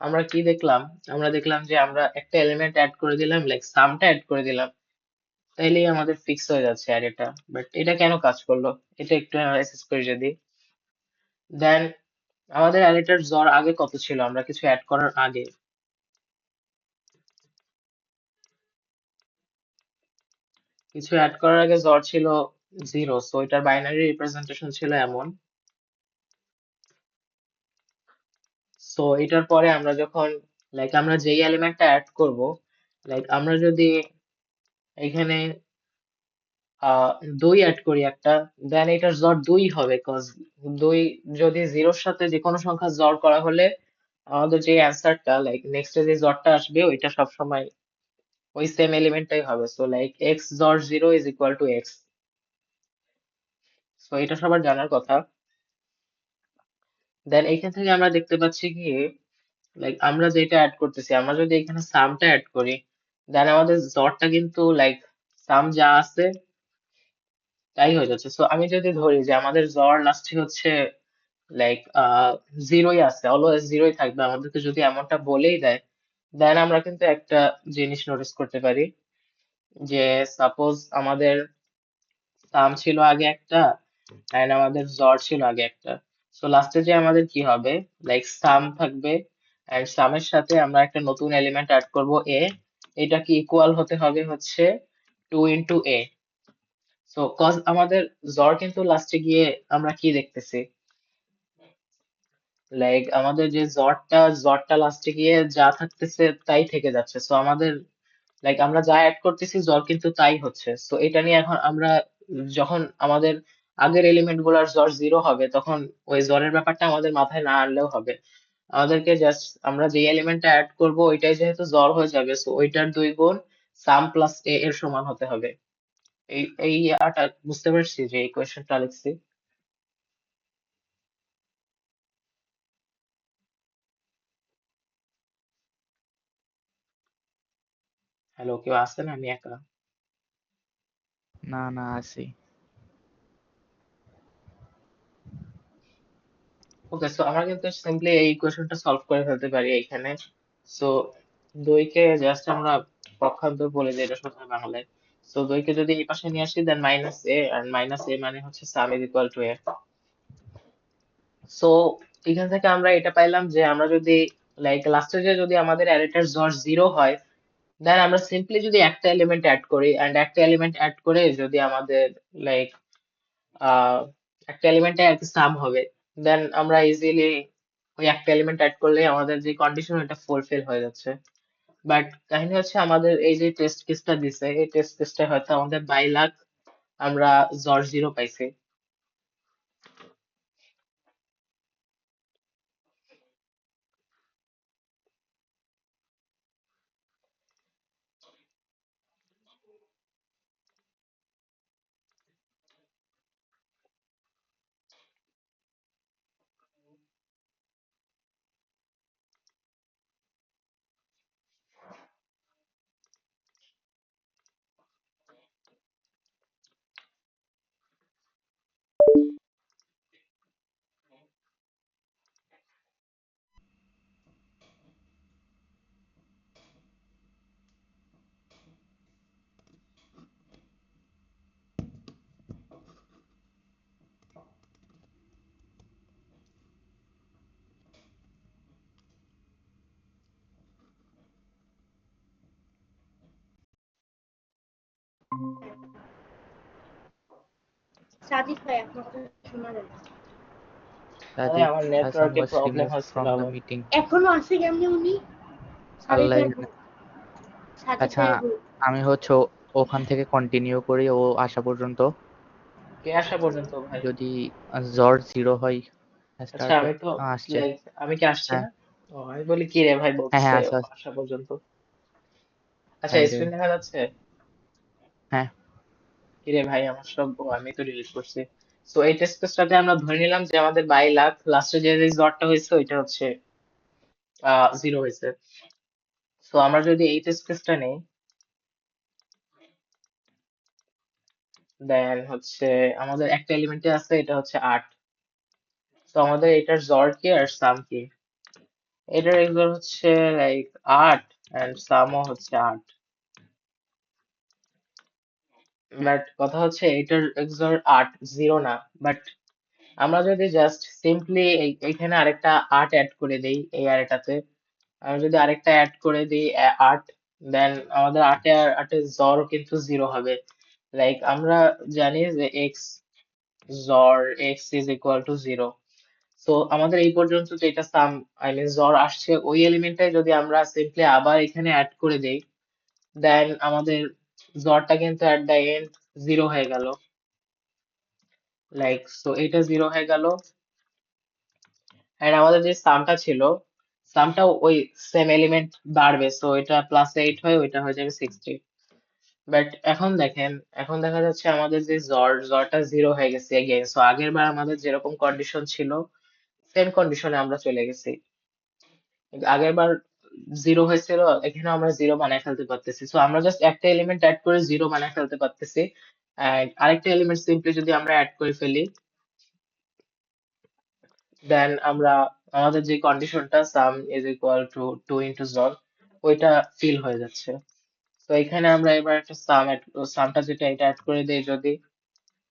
আমরা কি দেখলাম? আমরা দেখলাম যে আমরা একটা এলিমেন্ট অ্যাড করে দিলাম, লাইক সামটা অ্যাড করে দিলাম, তাইলেই আমাদের ফিক্স হয়ে যাচ্ছে অ্যারেটা। বাট এটা কেন কাজ করলো, এটা একটু অ্যানালাইসিস করি যদি। দেন আমাদের অ্যারেটার জ্বর আগে কত ছিল, আমরা কিছু অ্যাড করার আগে? কিছু অ্যাড করার আগে জ্বর ছিল 0, সো এটার বাইনারি রিপ্রেজেন্টেশন ছিল এমন। সো এটার পরে আমরা যখন, লাইক আমরা যেই এলিমেন্টটা অ্যাড করব, লাইক আমরা যদি এখানে 2 অ্যাড করি একটা, দেন এটার জ্বর 2 হবে, কজ 2 যদি 0-র সাথে যে কোনো সংখ্যা জ্বর করা হলে আমাদের যে অ্যান্সারটা, লাইক নেক্সটে যে জ্বরটা আসবে ওইটা সবসময় ওই সেম এলিমেন্টটাই হবে। সো লাইক x জ্বর 0 is equal to x। So এটা সবার জানার কথা। দেন এইখান থেকে আমরা দেখতে পাচ্ছি কি, লাইক আমরা যেটা অ্যাড করতেছি, আমরা যদি এখানে সামটা অ্যাড করি, দেন আমাদের জ্বরটা কিন্তু লাইক সাম যা আছে তাই হয়ে যাচ্ছে। সো আমি যদি ধরি যে আমাদের জ্বর লাস্টে হচ্ছে লাইক 0ই আছে, অলওয়েজ 0ই থাকবে, আমাদেরকে যদি এমনটা বলেই দেয়, দেন আমরা কিন্তু একটা জিনিস নোটিস করতে পারি যে সাপোজ আমাদের সাম ছিল আগে একটা এন্ড আমাদের জ্বর ছিল আগে একটা। সো লাস্টে যে আমাদের কি হবে, লাইক সাম থাকবে এন্ড সামের সাথে আমরা একটা নতুন এলিমেন্ট অ্যাড করব a, এটা কি ইকুয়াল হতে হবে হচ্ছে 2 ইন্টু a। সো কজ আমাদের জ্বর কিন্তু লাস্টে গিয়ে আমরা কি দেখতেছি, লাইক আমাদের যে জ্বরটা লাস্টে গিয়ে যা থাকতেছে তাই থেকে যাচ্ছে। সো আমাদের লাইক আমরা যা অ্যাড করতেছি জ্বর কিন্তু তাই হচ্ছে। সো এটা নিয়ে এখন আমরা যখন আমাদের আগের এলিমেন্ট গুলার জ্বর 0 হবে, তখন ওই জ্বরের ব্যাপারটা আমাদের মাথায় না আনলেও হবে। আমাদেরকে জাস্ট আমরা যে এলিমেন্টটা অ্যাড করব ওইটাই যেহেতু জ্বর হয়ে যাবে, সো ওইটার 2 গুণ সাম প্লাস এ এর সমান হতে হবে। এই ইয়াটা বুঝতে পারছি যে ইকুয়েশনটা লিখছি। হ্যালো, কেউ আছেন? আমি একা। না না আসি। ওকে, সো আমরা কিন্তু সিম্পলি এই ইকুয়েশনটা সলভ করে ফেলতে পারি এইখানে। সো 2 কে জাস্ট আমরা পক্ষান্তর বলে দিই এটা সোজা বাংলায়। সো 2 কে যদি এই পাশে নিয়ে আসি, than minus A, R minus A মানে হচ্ছে সাম is equal to A. So এখান থেকে আমরা এটা পাইলাম যে আমরা যদি লাইক লাস্টে যে যদি আমাদের অ্যারেটার জ্বর 0 হয়, দেন আমরা সিম্পলি যদি একটা এলিমেন্ট অ্যাড করি, এন্ড একটা এলিমেন্ট অ্যাড করে যদি আমাদের লাইক আহ একটা এলিমেন্টে আর কি সাম হবে, দেন আমরা ইজিলি ওই একটা এলিমেন্ট অ্যাড করলে আমাদের যে কন্ডিশন ওটা ফুলফিল হয়ে যাচ্ছে। বাট কাহিনী হচ্ছে আমাদের এই যে টেস্ট কেসটা দিছে, এই টেস্ট কেসটা হয়তো আমাদের বাই লাখ আমরা জ্বর 0 পাইছি। সাজিদ ভাই আপনার কথা শোনা যায় না। আরে Sajid আমার Hassan নেটওয়ার্কে was প্রবলেম removed হচ্ছিল from the আবার। meeting. এখনো আছে কেমনে উনি? সাজিদ আল্লাহ ভাই জানে। সাজিদ আচ্ছা, ভাই আমি হচ্ছে ওখান থেকে কন্টিনিউ করি ও আসা পর্যন্ত। কে আসা পর্যন্ত ভাই? যদি জ্বর 0 হয় আচ্ছা স্টার্টে আমি তো আসছে। লাইক আমি কি আসছি হ্যাঁ, না? ও আমি বলি কি রে ভাই হ্যাঁ, বলতেছে হ্যাঁ, আছে, আছে। আসা পর্যন্ত। আচ্ছা তাই রে। স্ক্রিন দেখা যাচ্ছে? হ্যাঁ, কি রে ভাই আমার সব আমি তো ডিলিট করছি। সো এই টেস্ট কেসটাতে আমরা ধরে নিলাম যে আমাদের বাই লাখ লাস্টে যে রিজল্টটা হয়েছে ওইটা হচ্ছে 0 হয়েছে। সো আমরা যদি এই টেস্ট কেসটা নেই দেন হচ্ছে আমাদের একটা এলিমেন্টে আছে এটা হচ্ছে 8। তো আমাদের এটার জ্বর কি আর সাম কি? এটার এক্সার হচ্ছে লাইক 8 এন্ড সামও হচ্ছে 8। বাট কথা হচ্ছে এটার এক্সার 8 0 না। বাট আমরা যদি জাস্ট সিম্পলি এইখানে আরেকটা 8 অ্যাড করে দেই এই আরেকটাতে, আমরা যদি আরেকটা অ্যাড করে দিই 8, দেন আমাদের 8 আর 8 এর জ্বর কিন্তু 0 হবে। লাইক আমরা জানি যে এক্স জ্বর এক্স ইজ ইকুয়াল টু 0। তো আমাদের এই পর্যন্ত যেটা সাম আই মিন জ্বর আসছে ওই এলিমেন্টটাই যদি আমরা সিম্পলি আবার এখানে অ্যাড করে দেই দেন আমাদের জ্বরটা কিন্তু অ্যাট দ্য এন্ড 0 হয়ে গেল। লাইক সো এটা 0 হয়ে গেল এন্ড আমাদের যে সামটা ছিল সামটাও ওই সেম এলিমেন্ট বাড়বে, সো এটা +8 হয়ে ওইটা হয়ে যাবে 60। বাট এখন দেখেন এখন দেখা যাচ্ছে আমাদের যে জ্বরটা 0 হয়ে গেছে এগেইন। সো আগের বার আমাদের যেরকম কন্ডিশন ছিল সেম কন্ডিশনে আমরা চলে গেছি। আগের বার 0 হয়েছিল এখানে আমরা 0 বানায় ফেলতে পারতেছি। সো আমরা জাস্ট একটা এলিমেন্ট অ্যাড করে 0 বানায় ফেলতে পারতেছি। এন্ড আরেকটা এলিমেন্ট সিম্পলি যদি আমরা অ্যাড করে ফেলি দেন আমরা আমাদের যে কন্ডিশনটা সাম ইজ ইকুয়াল টু 2 ইনটু জ্বর ওইটা ফিল হয়ে যাচ্ছে। তো এখানে আমরা এবার একটা সামটা যেটা এটা অ্যাড করে দেই যদি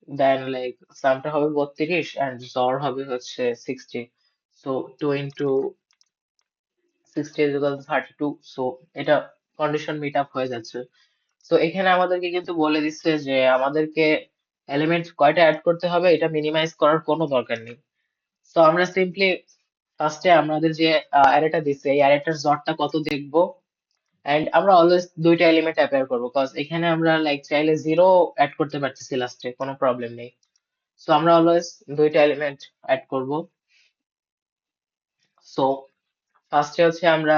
দেন লাইক সামটা হবে 32 এন্ড জ্বর হবে হচ্ছে 60। So 2 into 60 is equal to 32। So এটা কন্ডিশন মিট আপ হয়ে যাচ্ছে। তো এখানে আমাদেরকে কিন্তু বলে দিচ্ছে যে আমাদেরকে এলিমেন্ট কয়টা অ্যাড করতে হবে এটা মিনিমাইজ করার কোনো দরকার নেই। তো আমরা সিম্পলি ফার্স্টে আমাদের যে অ্যারেটা দিচ্ছে এই অ্যারেটার জটটা কত দেখবো এন্ড আমরা অলওয়েজ দুইটা এলিমেন্ট অ্যাপেয়ার করবো কজ এখানে আমরা লাইক চাইলে 0 অ্যাড করতে পারতেছি লাস্টে কোনো প্রবলেম নেই। সো আমরা অলওয়েজ দুইটা এলিমেন্ট অ্যাড করব। সো ফার্স্টে হচ্ছে আমরা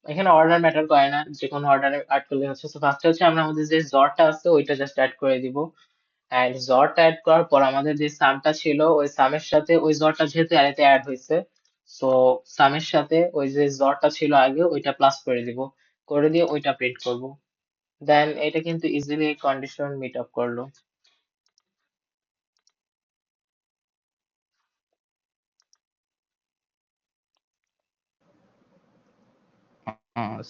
এখানে অর্ডার ম্যাটার করে না যে কোনো অর্ডারে অ্যাড করলে হচ্ছে। সো ফার্স্টে হচ্ছে আমরা আমাদের যে জ্বরটা আছে ওইটা জাস্ট অ্যাড করে দিব এন্ড জ্বরটা অ্যাড করার পর আমাদের যে সামটা ছিল ওই সামের সাথে ওই জ্বরটা যেহেতু অ্যারেতে অ্যাড হয়েছে সো সামের সাথে ওই যে জ্বরটা ছিল আগে ওইটা প্লাস করে দিব, করে দিয়ে ওইটা প্রিন্ট করব। দেন এটা কিন্তু ইজিলি কন্ডিশন মিট আপ করলো।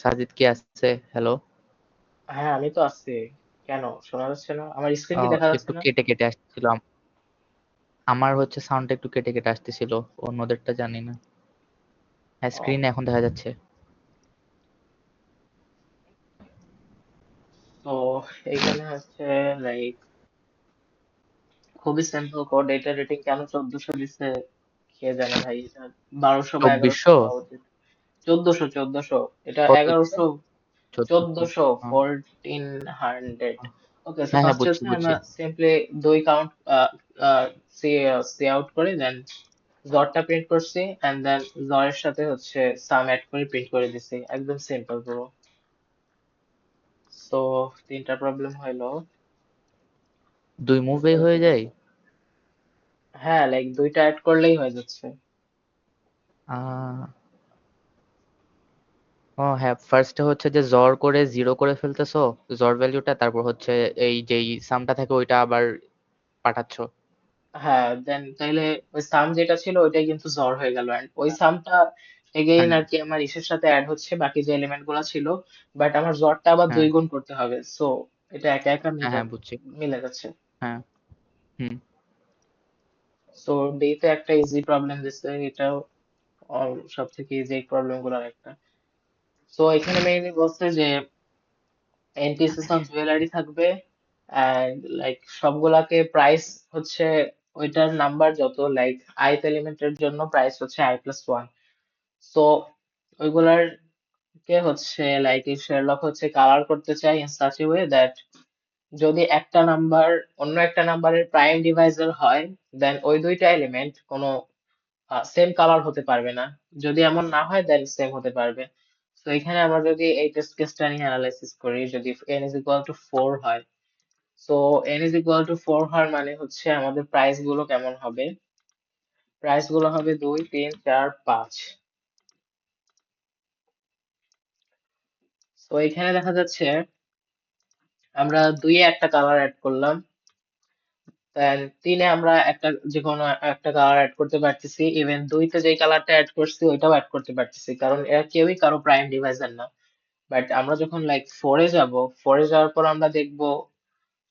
সাজিদ কি আসছে? হ্যালো। হ্যাঁ আমি তো আছি। কেন শোনা যাচ্ছে না? আমার স্ক্রিন কি দেখা যাচ্ছে একটু না? কেটে কেটে আসছিল। আমার হচ্ছে সাউন্ডটা একটু কেটে কেটে আসতেছিল, অন্যদেরটা জানি না। হ্যাঁ, ও, স্ক্রিনে এখন দেখা যাচ্ছে। তো এইখানে হচ্ছে লাইক খুবই সিম্পল কোড। এটা রেটিং কেন 1400 দিচ্ছে কে জানে ভাই, এটা 1200 বা 1100 2400? হওয়া উচিত। 1400 এটা কত দিছে? 1100 1400? 1400 1400। ওকে সো হ্যাঁ, হ্যাঁ, ফার্স্ট বুঝছি, হচ্ছে বুঝছি। আমরা সিম্পলি দুই কাউন্ট সি সি আউট করে দেন জরটা প্রিন্ট করছি এন্ড দেন জরের সাথে হচ্ছে সাম অ্যাড করে প্রিন্ট করে দিছি, একদম সিম্পল পুরো। সো তিনটা প্রবলেম হইলো। 2 মুভেই হয়ে যায়? হ্যাঁ লাইক দুইটা অ্যাড করলেই হয়ে যাচ্ছে। আহ ও হ্যাঁ, ফার্স্টে হচ্ছে যে জ্বর করে 0 করে ফেলতেছো, জ্বর ভ্যালুটা, তারপর হচ্ছে এই যেই সামটা থাকে ওইটা আবার পাঠাচ্ছ। হ্যাঁ দেন তাইলে ওই সাম যেটা ছিল ওইটাই কিন্তু জ্বর হয়ে গেল এন্ড ওই সামটা এগেইন হ্যাঁ, আর কি আমার ইসের সাথে অ্যাড হচ্ছে বাকি যে এলিমেন্ট গুলো ছিল, বাট আমার জ্বরটা আবার হ্যাঁ, 2 গুণ করতে হবে। সো এটা একা একা হ্যাঁ, হ্যাঁ, বুঝছি। মিলে যাচ্ছে। হ্যাঁ, হুম। সো ডি তে একটা ইজি প্রবলেম দিচ্ছে, এটাও সব থেকে ইজি প্রবলেম গুলোর একটা। সো এখানে মেইনলি বলছে যে এনটিসিস অফ জুয়েলারি থাকবে অ্যান্ড লাইক সবগুলাকে প্রাইস হচ্ছে ওইটার নাম্বার যত, লাইক ith এলিমেন্টের জন্য প্রাইস হচ্ছে i+1। সো ওইগুলার কে হচ্ছে লাইক এই শেরলক হচ্ছে কালার করতে চাই in such a way that যদি একটা নাম্বার অন্য একটা নাম্বারের প্রাইম ডিভাইজার হয়, দেন ওই দুইটা এলিমেন্ট কোনো সেম কালার হতে পারবে না। যদি এমন না হয় দেন সেম হতে পারবে। তো এখানে আমরা যদি এই টেস্ট কেসটা নিয়ে অ্যানালাইসিস করি, যদি n is equal to 4 হয়, so n is equal to 4 হওয়ার মানে হচ্ছে আমাদের প্রাইস গুলো কেমন হবে, প্রাইস গুলো হবে 2 3 4 5। তো এখানে দেখা যাচ্ছে আমরা 2 এ একটা কালার অ্যাড করলাম, দেন 3 এ আমরা একটা যে কোনো একটা কালার অ্যাড করতে পারতেছি, ইভেন 2 তে যেই কালারটা অ্যাড করছি ওইটাও অ্যাড করতে পারতেছি, কারণ এরা কেউই কারো প্রাইম ডিভাইজার না। বাট আমরা যখন লাইক 4 এ যাব, 4 এ যাওয়ার পর আমরা দেখব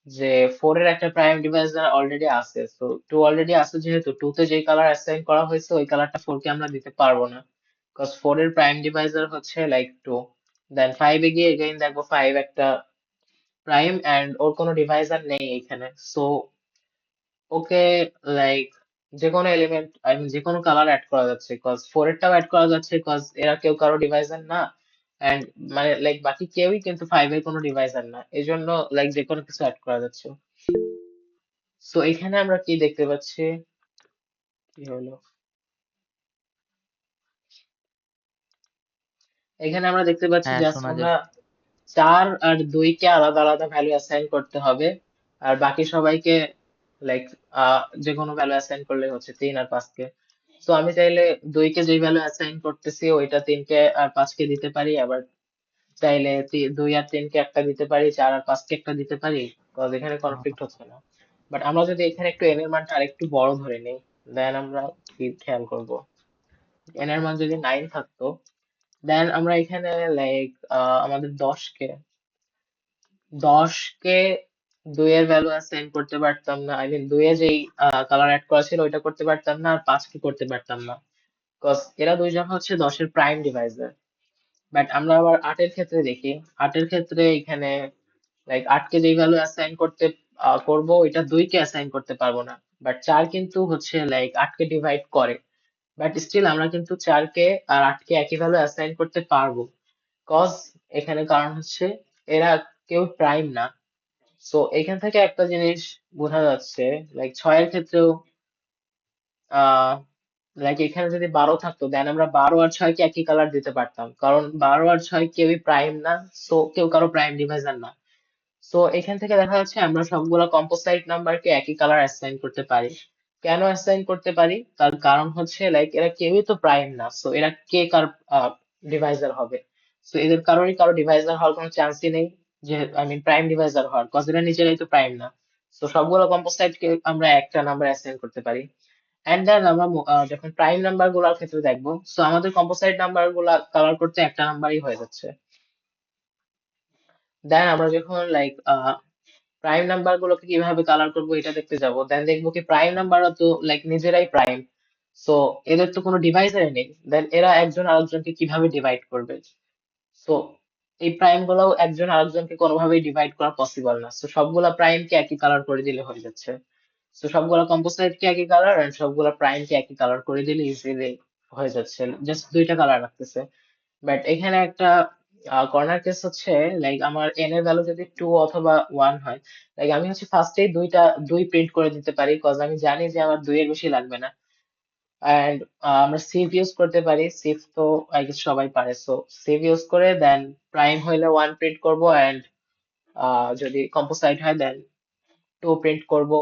যে 4 এর একটা প্রাইম ডিভাইজার অলরেডি আছে। তো 2 অলরেডি আছে, যেহেতু 2 তে যেই কালার অ্যাসাইন করা হয়েছে ওই কালারটা 4 কে আমরা দিতে পারবো না, বিকজ 4 এর প্রাইম ডিভাইজার হচ্ছে লাইক 2। দেন 5 এ গিয়ে এগেইন দেখবো 5 একটা প্রাইম এন্ড ওর কোনো ডিভাইজার নেই এখানে। সো ওকে লাইক যে কোনো এলিমেন্ট, আই মিন যে কোনো কালার অ্যাড করা যাচ্ছে, কজ 4 এরটাও অ্যাড করা যাচ্ছে, কজ এরা কেউ কারো ডিভাইজার না। এন্ড মানে লাইক বাকি কেউই কিন্তু 5 এর কোনো ডিভাইজার না, এই জন্য লাইক যে কোনো কিছু অ্যাড করা যাচ্ছে। সো এখানে আমরা কি দেখতে পাচ্ছি, কি হলো, এখানে আমরা দেখতে পাচ্ছি হ্যাঁ, জাস্ট শোনা আমরা যাচ্ছে। 4 আর 2 কে আলাদা আলাদা ভ্যালু অ্যাসাইন করতে হবে, আর বাকি সবাইকে লাইক যে কোনো ভ্যালু অ্যাসাইন করলে হচ্ছে 3 আর 5 কে। তো আমি চাইলে 2 কে যে ভ্যালু অ্যাসাইন করতেছি ওইটা 3 কে আর 5 কে দিতে পারি, আবার চাইলে 2 আর 3 কে একটা দিতে পারি, 4 আর 5 কে একটা দিতে পারি, কজ এখানে কনফ্লিক্ট হচ্ছে না। বাট আমরা যদি এখানে একটু n এর মানটা আরেকটু বড় ধরে নিই, দেন আমরা কি খেয়াল করব, n এর মান যদি 9 থাকতো, দেন আমরা এখানে লাইক আমাদের 10 কে 2 এর ভ্যালু অ্যাসাইন করতে পারতাম না, আই মিন 2 এ যেই কালার অ্যাড করা ছিল ওইটা করতে পারতাম না, আর 5 কে করতে পারতাম না, বিকজ এরা দুইজন হচ্ছে 10 এর প্রাইম ডিভাইজার। বাট আমরা আবার 8 এর ক্ষেত্রে দেখি, 8 এর ক্ষেত্রে এখানে লাইক 8 কে যেই ভ্যালু অ্যাসাইন করতে করব ওইটা 2 কে অ্যাসাইন করতে পারবো না। বাট 4 কিন্তু হচ্ছে লাইক 8 কে ডিভাইড করে, বাট স্টিল আমরা কিন্তু 4 কে আর 8 কে একই ভ্যালু অ্যাসাইন করতে পারবো, কজ এখানে কারণ হচ্ছে এরা কেউ প্রাইম না। সো এখান থেকে একটা জিনিস বোঝা যাচ্ছে, লাইক 6 এর ক্ষেত্রেও আহ লাইক এখানে যদি 12 থাকতো, দেন আমরা 12 আর 6 কে একই কালার দিতে পারতাম, কারণ 12 আর 6 কেউই প্রাইম না, সো কেউ কারো প্রাইম ডিভাইজার না। সো এখান থেকে দেখা যাচ্ছে আমরা সবগুলা কম্পোসাইট নাম্বারকে একই কালার অ্যাসাইন করতে পারি। কেন অ্যাসাইন করতে পারি, তার কারণ হচ্ছে লাইক এরা কেউই তো প্রাইম না, সো এরা কে কার ডিভাইজার হবে। সো এদের কারোরই কারো ডিভাইজার হওয়ার কোনো চান্সই নেই, যে আই মিন প্রাইম ডিভাইজার হওয়ার, কজ এরা নিজেরাই তো প্রাইম না। সো সবগুলো কম্পোসাইট কে আমরা একটা নাম্বার অ্যাসাইন করতে পারি। এন্ড দেন আমরা যখন প্রাইম নাম্বার গুলার ক্ষেত্রে দেখবো, সো আমাদের কম্পোসাইট নাম্বার গুলা কালার করতে একটা নাম্বারই হয়ে যাচ্ছে। দেন আমরা যখন লাইক প্রাইম নাম্বার গুলোকে কিভাবে কালার করবো এটা দেখতে যাব, দেন দেখবো কি প্রাইম নাম্বাররা তো লাইক নিজেরাই প্রাইম, সো এদের তো কোনো ডিভাইজারই নেই, দেন এরা একজন আরেকজনকে কিভাবে ডিভাইড করবে। সো এই প্রাইম গুলোও একজন আরেকজনকে কোনোভাবেই ডিভাইড করা পসিবল না, সো সবগুলা প্রাইমকে একই কালার করে দিলে হয়ে যাচ্ছে। তো সবগুলা কম্পোসাইট কে একই কালার এন্ড সবগুলা প্রাইম কে একই কালার করে দিলে ইজিলি হয়ে যাচ্ছে, জাস্ট দুইটা কালার রাখতেছে। বাট এখানে একটা কর্নার কেস হচ্ছে, লাইক আমার n এর ভ্যালু যদি 2 অথবা 1 হয়, লাইক আমি হচ্ছে ফার্স্টেই 2 প্রিন্ট করে দিতে পারি, কজ আমি জানি যে আমার 2 এর বেশি লাগবে না। এন্ড আমরা সিভ ইউজ করতে পারি, সিভ তো আই গেস সবাই পারে, সো সিভ ইউজ করে দেন প্রাইম হইলে 1 প্রিন্ট করব, এন্ড যদি কম্পোসাইট হয় দেন 2 প্রিন্ট করব,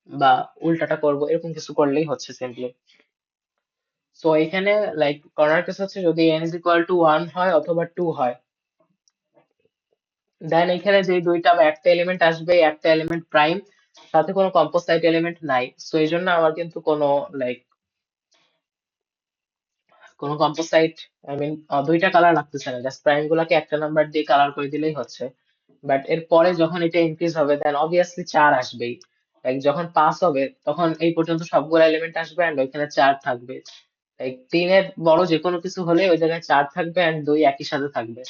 বা উল্টাটা করব, এরকম কিছু করলেই হচ্ছে সিম্পলি। সো এখানে লাইক কর্নার কেস হচ্ছে যদি n is equal to 1 হয় অথবা 2 হয়, দেন এখানে যে দুইটা বা একটা এলিমেন্ট আসবে, এই একটা এলিমেন্ট প্রাইম, সাথে কোনো কম্পোসাইট এলিমেন্ট নাই, সো এই জন্য আমার কিন্তু কোনো লাইক কোনো কম্পোসাইট, আই মিন দুইটা কালার লাগতেছে না, জাস্ট প্রাইম গুলাকে একটা নাম্বার দিয়ে কালার করে দিলেই হচ্ছে। বাট এর পরে যখন এটা ইনক্রিজ হবে দেন অবভিয়াসলি 4 আসবেই, লাইক যখন 5 হবে তখন এই পর্যন্ত সবগুলো এলিমেন্ট আসবে এন্ড ওইখানে 4 থাকবে, লাইক 3 এর বড় যে কোনো কিছু হলে ওই জায়গায় 4 থাকবে এন্ড 2 একই সাথে থাকবে।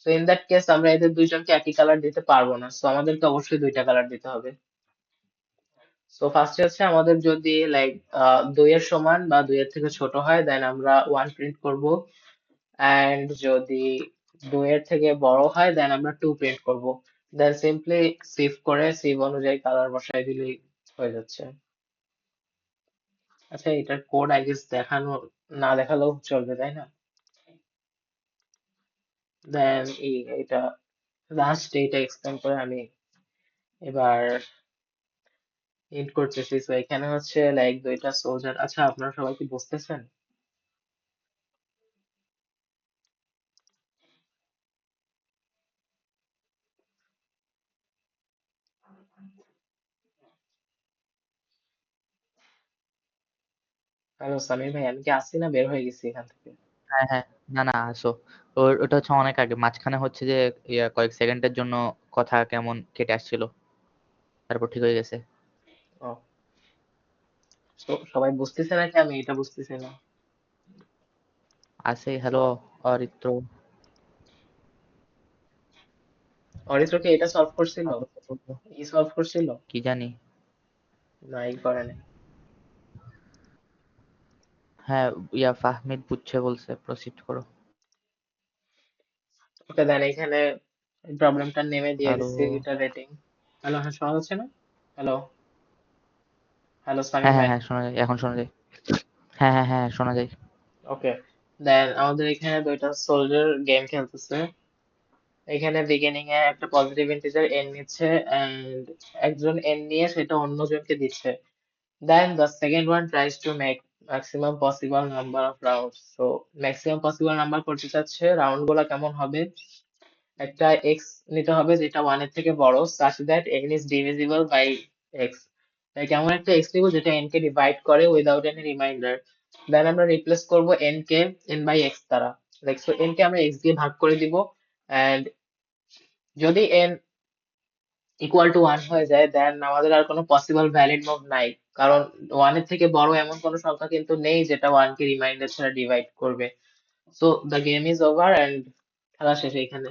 তো ইন দ্যাট কেস আমরা এদের দুইজনকে একই কালার দিতে পারবো না, সো আমাদেরকে অবশ্যই দুইটা কালার দিতে হবে। সো ফার্স্টে হচ্ছে আমাদের যদি লাইক 2 এর সমান বা 2 এর থেকে ছোট হয় দেন আমরা 1 প্রিন্ট করব, এন্ড যদি 2 এর থেকে বড় হয় দেন আমরা 2 প্রিন্ট করব। দেন সিম্পলি সিভ করে সিভ অনুযায়ী কালার বসাই দিলেই হয়ে যাচ্ছে। আচ্ছা, এটার কোড আই গেস দেখানো না দেখালেও চলবে, তাই না? দেন এটা লাস্ট এটা এক্সপ্লেন করে আমি এবার এন্ড করতেছি। তো এখানে হচ্ছে লাইক দুইটা সোলজার। আচ্ছা, আপনারা সবাই কি বুঝতেছেন? হ্যালো সামির ভাই, আমি কি আসছি না বের হয়ে গেছি এখান থেকে? হ্যাঁ হ্যাঁ, না না আসো। ওটা হচ্ছে অনেক আগে, মাঝখানে হচ্ছে যে কয়েক সেকেন্ডের জন্য কথা কেমন কেটে আসছিল, তারপর ঠিক হয়ে গেছে। ও, তো সবাই বুঝতেছে নাকি আমি এটা বুঝতেছি না? আছে। হ্যালো অরিত্র। অরিত্র কি এটা সলভ করছিল? ই সলভ করছিল? কি জানি। না, ই করে নাই। হ্যাঁ, ফাহমিদ বুঝছে বলছে, প্রসিড করো। ওকে, দেন এখানে প্রবলেমটা নেমে দিয়ে হ্যালো। দিচ্ছি এটা রেটিং। হ্যালো, হ্যাঁ শোনা যাচ্ছে না? হ্যালো, হ্যালো সামির হ্যাঁ হ্যাঁ ভাই। হ্যাঁ, শোনা যায়, এখন শোনা যায়। হ্যাঁ হ্যাঁ হ্যাঁ, শোনা যায়। ওকে, দেন আমাদের এখানে দুইটা সোলজার গেম খেলতেছে। এখানে বিগিনিং এ একটা পজিটিভ ইন্টিজার n নিচ্ছে, এন্ড একজন n নিয়ে সেটা অন্যজনকে দিচ্ছে। Then the second one tries to make maximum possible number of rounds. So maximum possible number করতে চাচ্ছে রাউন্ড গুলা কেমন হবে, একটা x নিতে হবে যেটা 1 এর থেকে বড়, such that n is divisible by x. তাই এমন একটা x নিব যেটা n কে ডিভাইড করে উইদাউট এনি রিমাইন্ডার। দেন আমরা রিপ্লেস করব n কে n বাই x দ্বারা। লাইক সো n কে আমরা x দিয়ে ভাগ করে দিব, এন্ড যদি n ইকুয়াল টু 1 হয়ে যায় দেন আমাদের আর কোনো পসিবল ভ্যালিড মুভ নাই, কারণ 1 এর থেকে বড় এমন কোনো সংখ্যা কিন্তু নেই যেটা 1 কে রিমাইন্ডার ছাড়া ডিভাইড করবে। So the game is over and খেলা শেষ এখানে।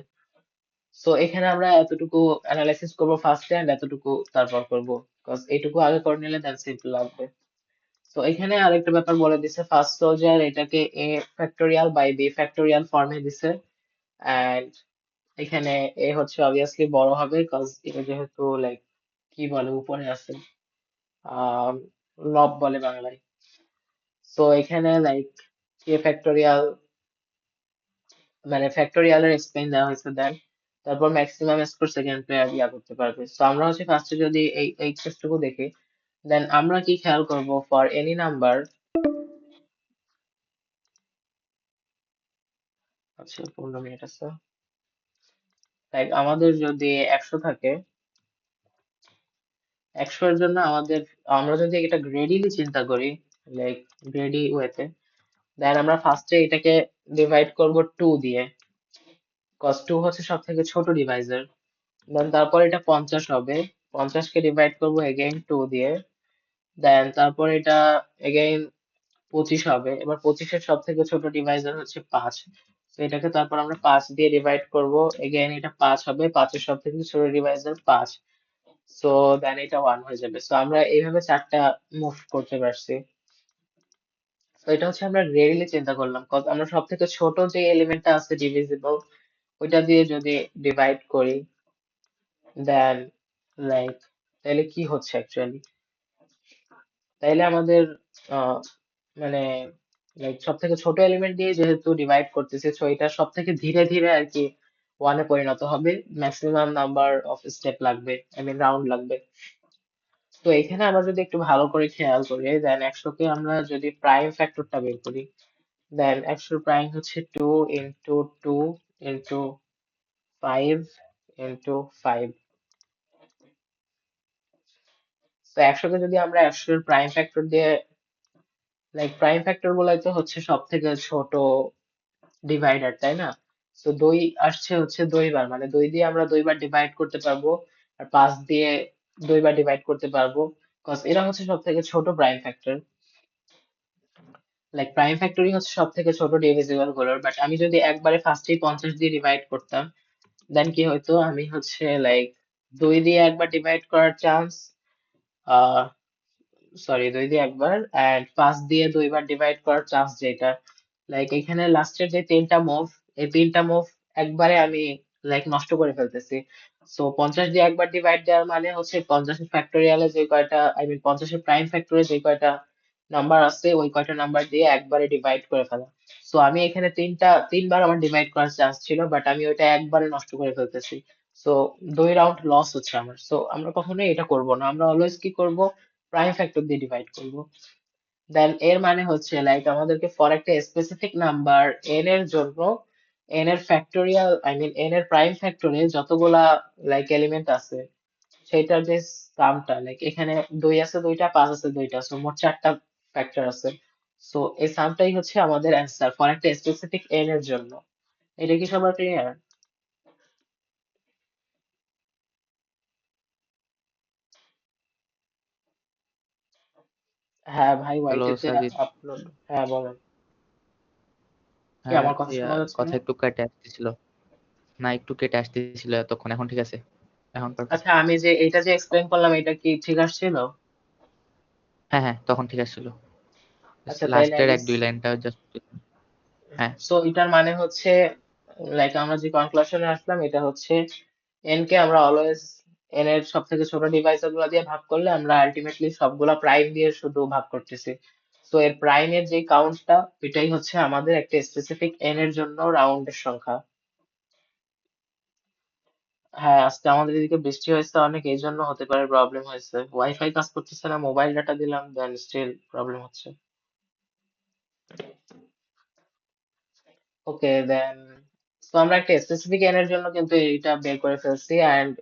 সো এখানে আমরা এতটুকু অ্যানালাইসিস করব ফার্স্টে, এন্ড এতটুকু তারপর করব, বিকজ এইটুকু আগে করে নিলে দেন সিম্পল লাগবে। তো এখানে আরেকটা ব্যাপার বলে দিছে, ফার্স্ট সোলজার এটাকে a factorial by b factorial ফর্মে দিছে, এন্ড এখানে এ হচ্ছে অবভিয়াসলি বড় হবে কজ এটা যেহেতু লাইক কি বলে উপরে আছে, আহ লব বলে বাংলায়। তো এখানে লাইক কে ফ্যাক্টোরিয়াল মানে ফ্যাক্টোরিয়াল এর এক্সপ্লেইন দেওয়া হয়েছে, দেন তারপর ম্যাক্সিমাম স্কোর সেকেন্ড প্লেয়ার ইয়া করতে পারবে। তো আমরা হচ্ছে ফার্স্টে যদি এই কেসটুকু দেখি, দেন আমরা কি খেয়াল করব, ফর এনি নাম্বার, আচ্ছা 15 মিনিট আছে, লাইক আমাদের যদি 100 থাকে, 100 এর জন্য আমাদের, আমরা যদি এটা গ্রেডিলি চিন্তা করি, লাইক গ্রেডি ওয়েতে, দেন আমরা ফার্স্টে এটাকে ডিভাইড করব 2 দিয়ে, কজ 2 হচ্ছে সব থেকে ছোট ডিভাইজার। দেন তারপর এটা 50 হবে, 50 কে ডিভাইড করব এগেইন 2 দিয়ে। দেন তারপর এটা এগেইন 25 হবে, এবার 25 এর সব থেকে ছোট ডিভাইজার হচ্ছে 5। তো এটাকে তারপর আমরা 5 দিয়ে ডিভাইড করব, এগেইন এটা 5 হবে, 5 এর সব থেকে ছোট ডিভাইজার 5। সো দেন এটা 1 হয়ে যাবে। সো আমরা এইভাবে চারটা মুভ করতে পারছি। তো এটা হচ্ছে আমরা রেয়ারলি চিন্তা করলাম, কজ আমরা সব থেকে ছোট যে এলিমেন্টটা আছে ডিভিজিবল, ওইটা দিয়ে যদি ডিভাইড করি দেন লাইক তাহলে কি হচ্ছে অ্যাকচুয়ালি, তাইলে আমাদের আহ, মানে লাইক সব থেকে ছোট এলিমেন্ট দিয়ে যেহেতু ডিভাইড করতেছে, সো এটা সব থেকে ধীরে ধীরে আর কি ওয়ানে পরিণত হবে, ম্যাক্সিমাম নাম্বার অফ স্টেপ লাগবে, আই মিন রাউন্ড লাগবে। তো এখানে আমরা যদি একটু ভালো করে খেয়াল করি, দেন 100 কে আমরা যদি প্রাইম ফ্যাক্টরটা বের করি, দেন 100 প্রাইম হচ্ছে 2 ইন্টু 2 ইন্টু 5 ইন্টু 5। তো 100 কে যদি আমরা 100 এর প্রাইম ফ্যাক্টর দিয়ে, লাইক প্রাইম ফ্যাক্টর গুলাই তো হচ্ছে সব থেকে ছোট ডিভাইডার, তাই না? তো 2 আসছে হচ্ছে 2 বার, মানে 2 দিয়ে আমরা 2 বার ডিভাইড করতে পারবো, আর 5 দিয়ে 2 বার ডিভাইড করতে পারবো, কজ এরা হচ্ছে সব থেকে ছোট প্রাইম ফ্যাক্টর। লাইক প্রাইম ফ্যাক্টরই হচ্ছে সব থেকে ছোট ডিভিজিবল গুলোর, বাট আমি যদি একবারে ফার্স্টেই 50 দিয়ে ডিভাইড করতাম, দেন কি হইতো, আমি হচ্ছে লাইক 2 দিয়ে একবার ডিভাইড করার চান্স, সরি 2 দিয়ে একবার এন্ড 5 দিয়ে 2 বার ডিভাইড করার চান্স যেটা, লাইক এখানে লাস্টের যে 3টা মুভ, এই 3টা মুভ একবারে আমি লাইক নষ্ট করে ফেলতেছি। সো 50 দিয়ে একবার ডিভাইড দেওয়ার মানে হচ্ছে 50 এর ফ্যাক্টোরিয়ালে যে কয়টা, আই মিন 50 এর প্রাইম ফ্যাক্টরে যে কয়টা নাম্বার আছে ওই কয়টা নাম্বার দিয়ে একবারে ডিভাইড করে ফেলা। সো আমি এখানে 3বার আমার ডিভাইড করার চান্স ছিল, বাট আমি ওইটা একবারে নষ্ট করে ফেলতেছি। সো 2 রাউন্ড লস হচ্ছে আমার। সো আমরা কখনোই এটা করব না, আমরা অলওয়েজ কি করব, প্রাইম ফ্যাক্টর দিয়ে ডিভাইড করব। দেন এর মানে হচ্ছে লাইক আমাদেরকে ফর একটা স্পেসিফিক নাম্বার এন এর জন্য এন এর ফ্যাক্টোরিয়াল, আই মিন এন এর প্রাইম ফ্যাক্টরে যতগুলা লাইক এলিমেন্ট আছে সেটার যে সামটা, লাইক এখানে 2 আছে 2টা, 5 আছে 2টা, সো মোট 4টা ফ্যাক্টর আছে। সো এই সামটাই হচ্ছে আমাদের অ্যান্সার ফর একটা স্পেসিফিক এন এর জন্য। এটা কি সবার ক্লিয়ার? হ্যাঁ ভাই, হ্যালো ওয়াইটিতে সাজিদ। আপলোড, হ্যাঁ বলেন। কি হ্যাঁ, আমার কথা শোনা যাচ্ছে কথা না? একটু কেটে আসতেছিল। না, একটু কেটে আসতেছিল এতক্ষণ, এখন ঠিক আছে, এখন পারফেক্ট। আচ্ছা, আমি যে এটা যে এক্সপ্লেন করলাম এটা কি ঠিক আসছিল? হ্যাঁ হ্যাঁ, তখন ঠিক আসছিল, আচ্ছা তাইলে লাস্টের আমি, 1-2 লাইনটা জাস্ট। হ্যাঁ। সো এটার মানে হচ্ছে লাইক আমরা যে কনক্লুশনে আসলাম এটা হচ্ছে এন কে আমরা অলওয়েজ এন এর সব থেকে ছোট ডিভাইস গুলো দিয়ে ভাগ করলে আমরা আলটিমেটলি সবগুলা প্রাইম দিয়ে শুধু ভাগ করতেছি। তো এর প্রাইমের যে কাউন্টটা, এটাই হচ্ছে আমাদের একটা স্পেসিফিক এন এর জন্য রাউন্ডের সংখ্যা। হ্যাঁ, আজকে আমাদের এদিকে বৃষ্টি হয়েছে অনেক, এই জন্য হতে পারে প্রবলেম হয়েছে, ওয়াইফাই কাজ করতেছে না, মোবাইল ডাটা দিলাম দেন স্টিল প্রবলেম হচ্ছে। ওকে দেন, তো আমরা একটা স্পেসিফিক এন এর জন্য কিন্তু এটা বের করে ফেলছি, এন্ড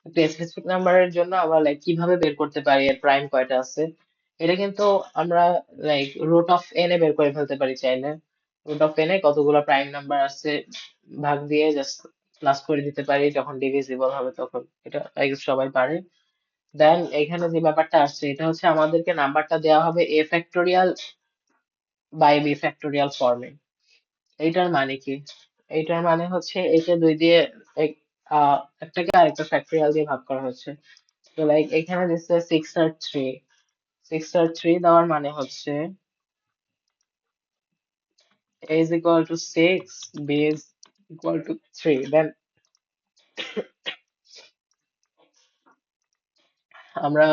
একটা স্পেসিফিক নাম্বারের জন্য আমরা লাইক কিভাবে বের করতে পারি এর প্রাইম কয়টা আছে, এটা কিন্তু আমরা লাইক রুট অফ এন এ বের করে ফেলতে পারি চাইলে। রুট অফ এন এ কতগুলো প্রাইম নাম্বার আছে ভাগ দিয়ে জাস্ট প্লাস করে দিতে পারি, যখন ডিভিজিবল হবে তখন। এটা আই গেস সবাই পারে। দেন এখানে যে ব্যাপারটা আসছে এটা হচ্ছে আমাদেরকে নাম্বারটা দেওয়া হবে এ ফ্যাক্টোরিয়াল বাই বি ফ্যাক্টোরিয়াল ফর্মে। এইটার মানে কি? এইটার মানে হচ্ছে একে 2 দিয়ে এক- একটাকে আরেকটা ফ্যাক্টোরিয়াল দিয়ে ভাগ করা হচ্ছে। তো লাইক এখানে দিচ্ছে 6 আর 3, 6 আর 3 দেওয়ার মানে হচ্ছে a is equal to 6, b is equal to 3, দেন আমরা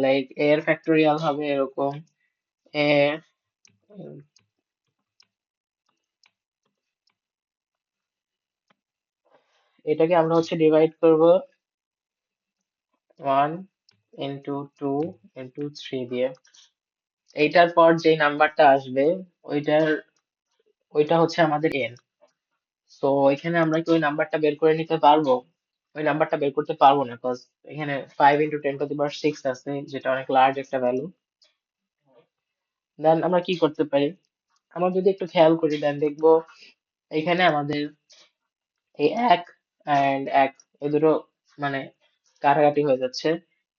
লাইক a এর ফ্যাক্টোরিয়াল হবে এরকম a, এটাকে আমরা হচ্ছে ডিভাইড করব 1 ইন্টু 2 ইন্টু 3 দিয়ে। এইটার পর যে নাম্বারটা আসবে ওইটার, ওইটা হচ্ছে আমাদের n। সো এখানে আমরা কি ওই নাম্বারটা বের করে নিতে পারবো? ওই নাম্বারটা বের করতে পারবো না, কজ এখানে 5 × 10⁻⁶ আছে, যেটা অনেক লার্জ একটা ভ্যালু। দেন আমরা কি করতে পারি, আমরা যদি একটু খেয়াল করি দেন দেখবো এখানে আমাদের এই 1 এন্ড 1 এই দুটো মানে কাটাকাটি হয়ে যাচ্ছে।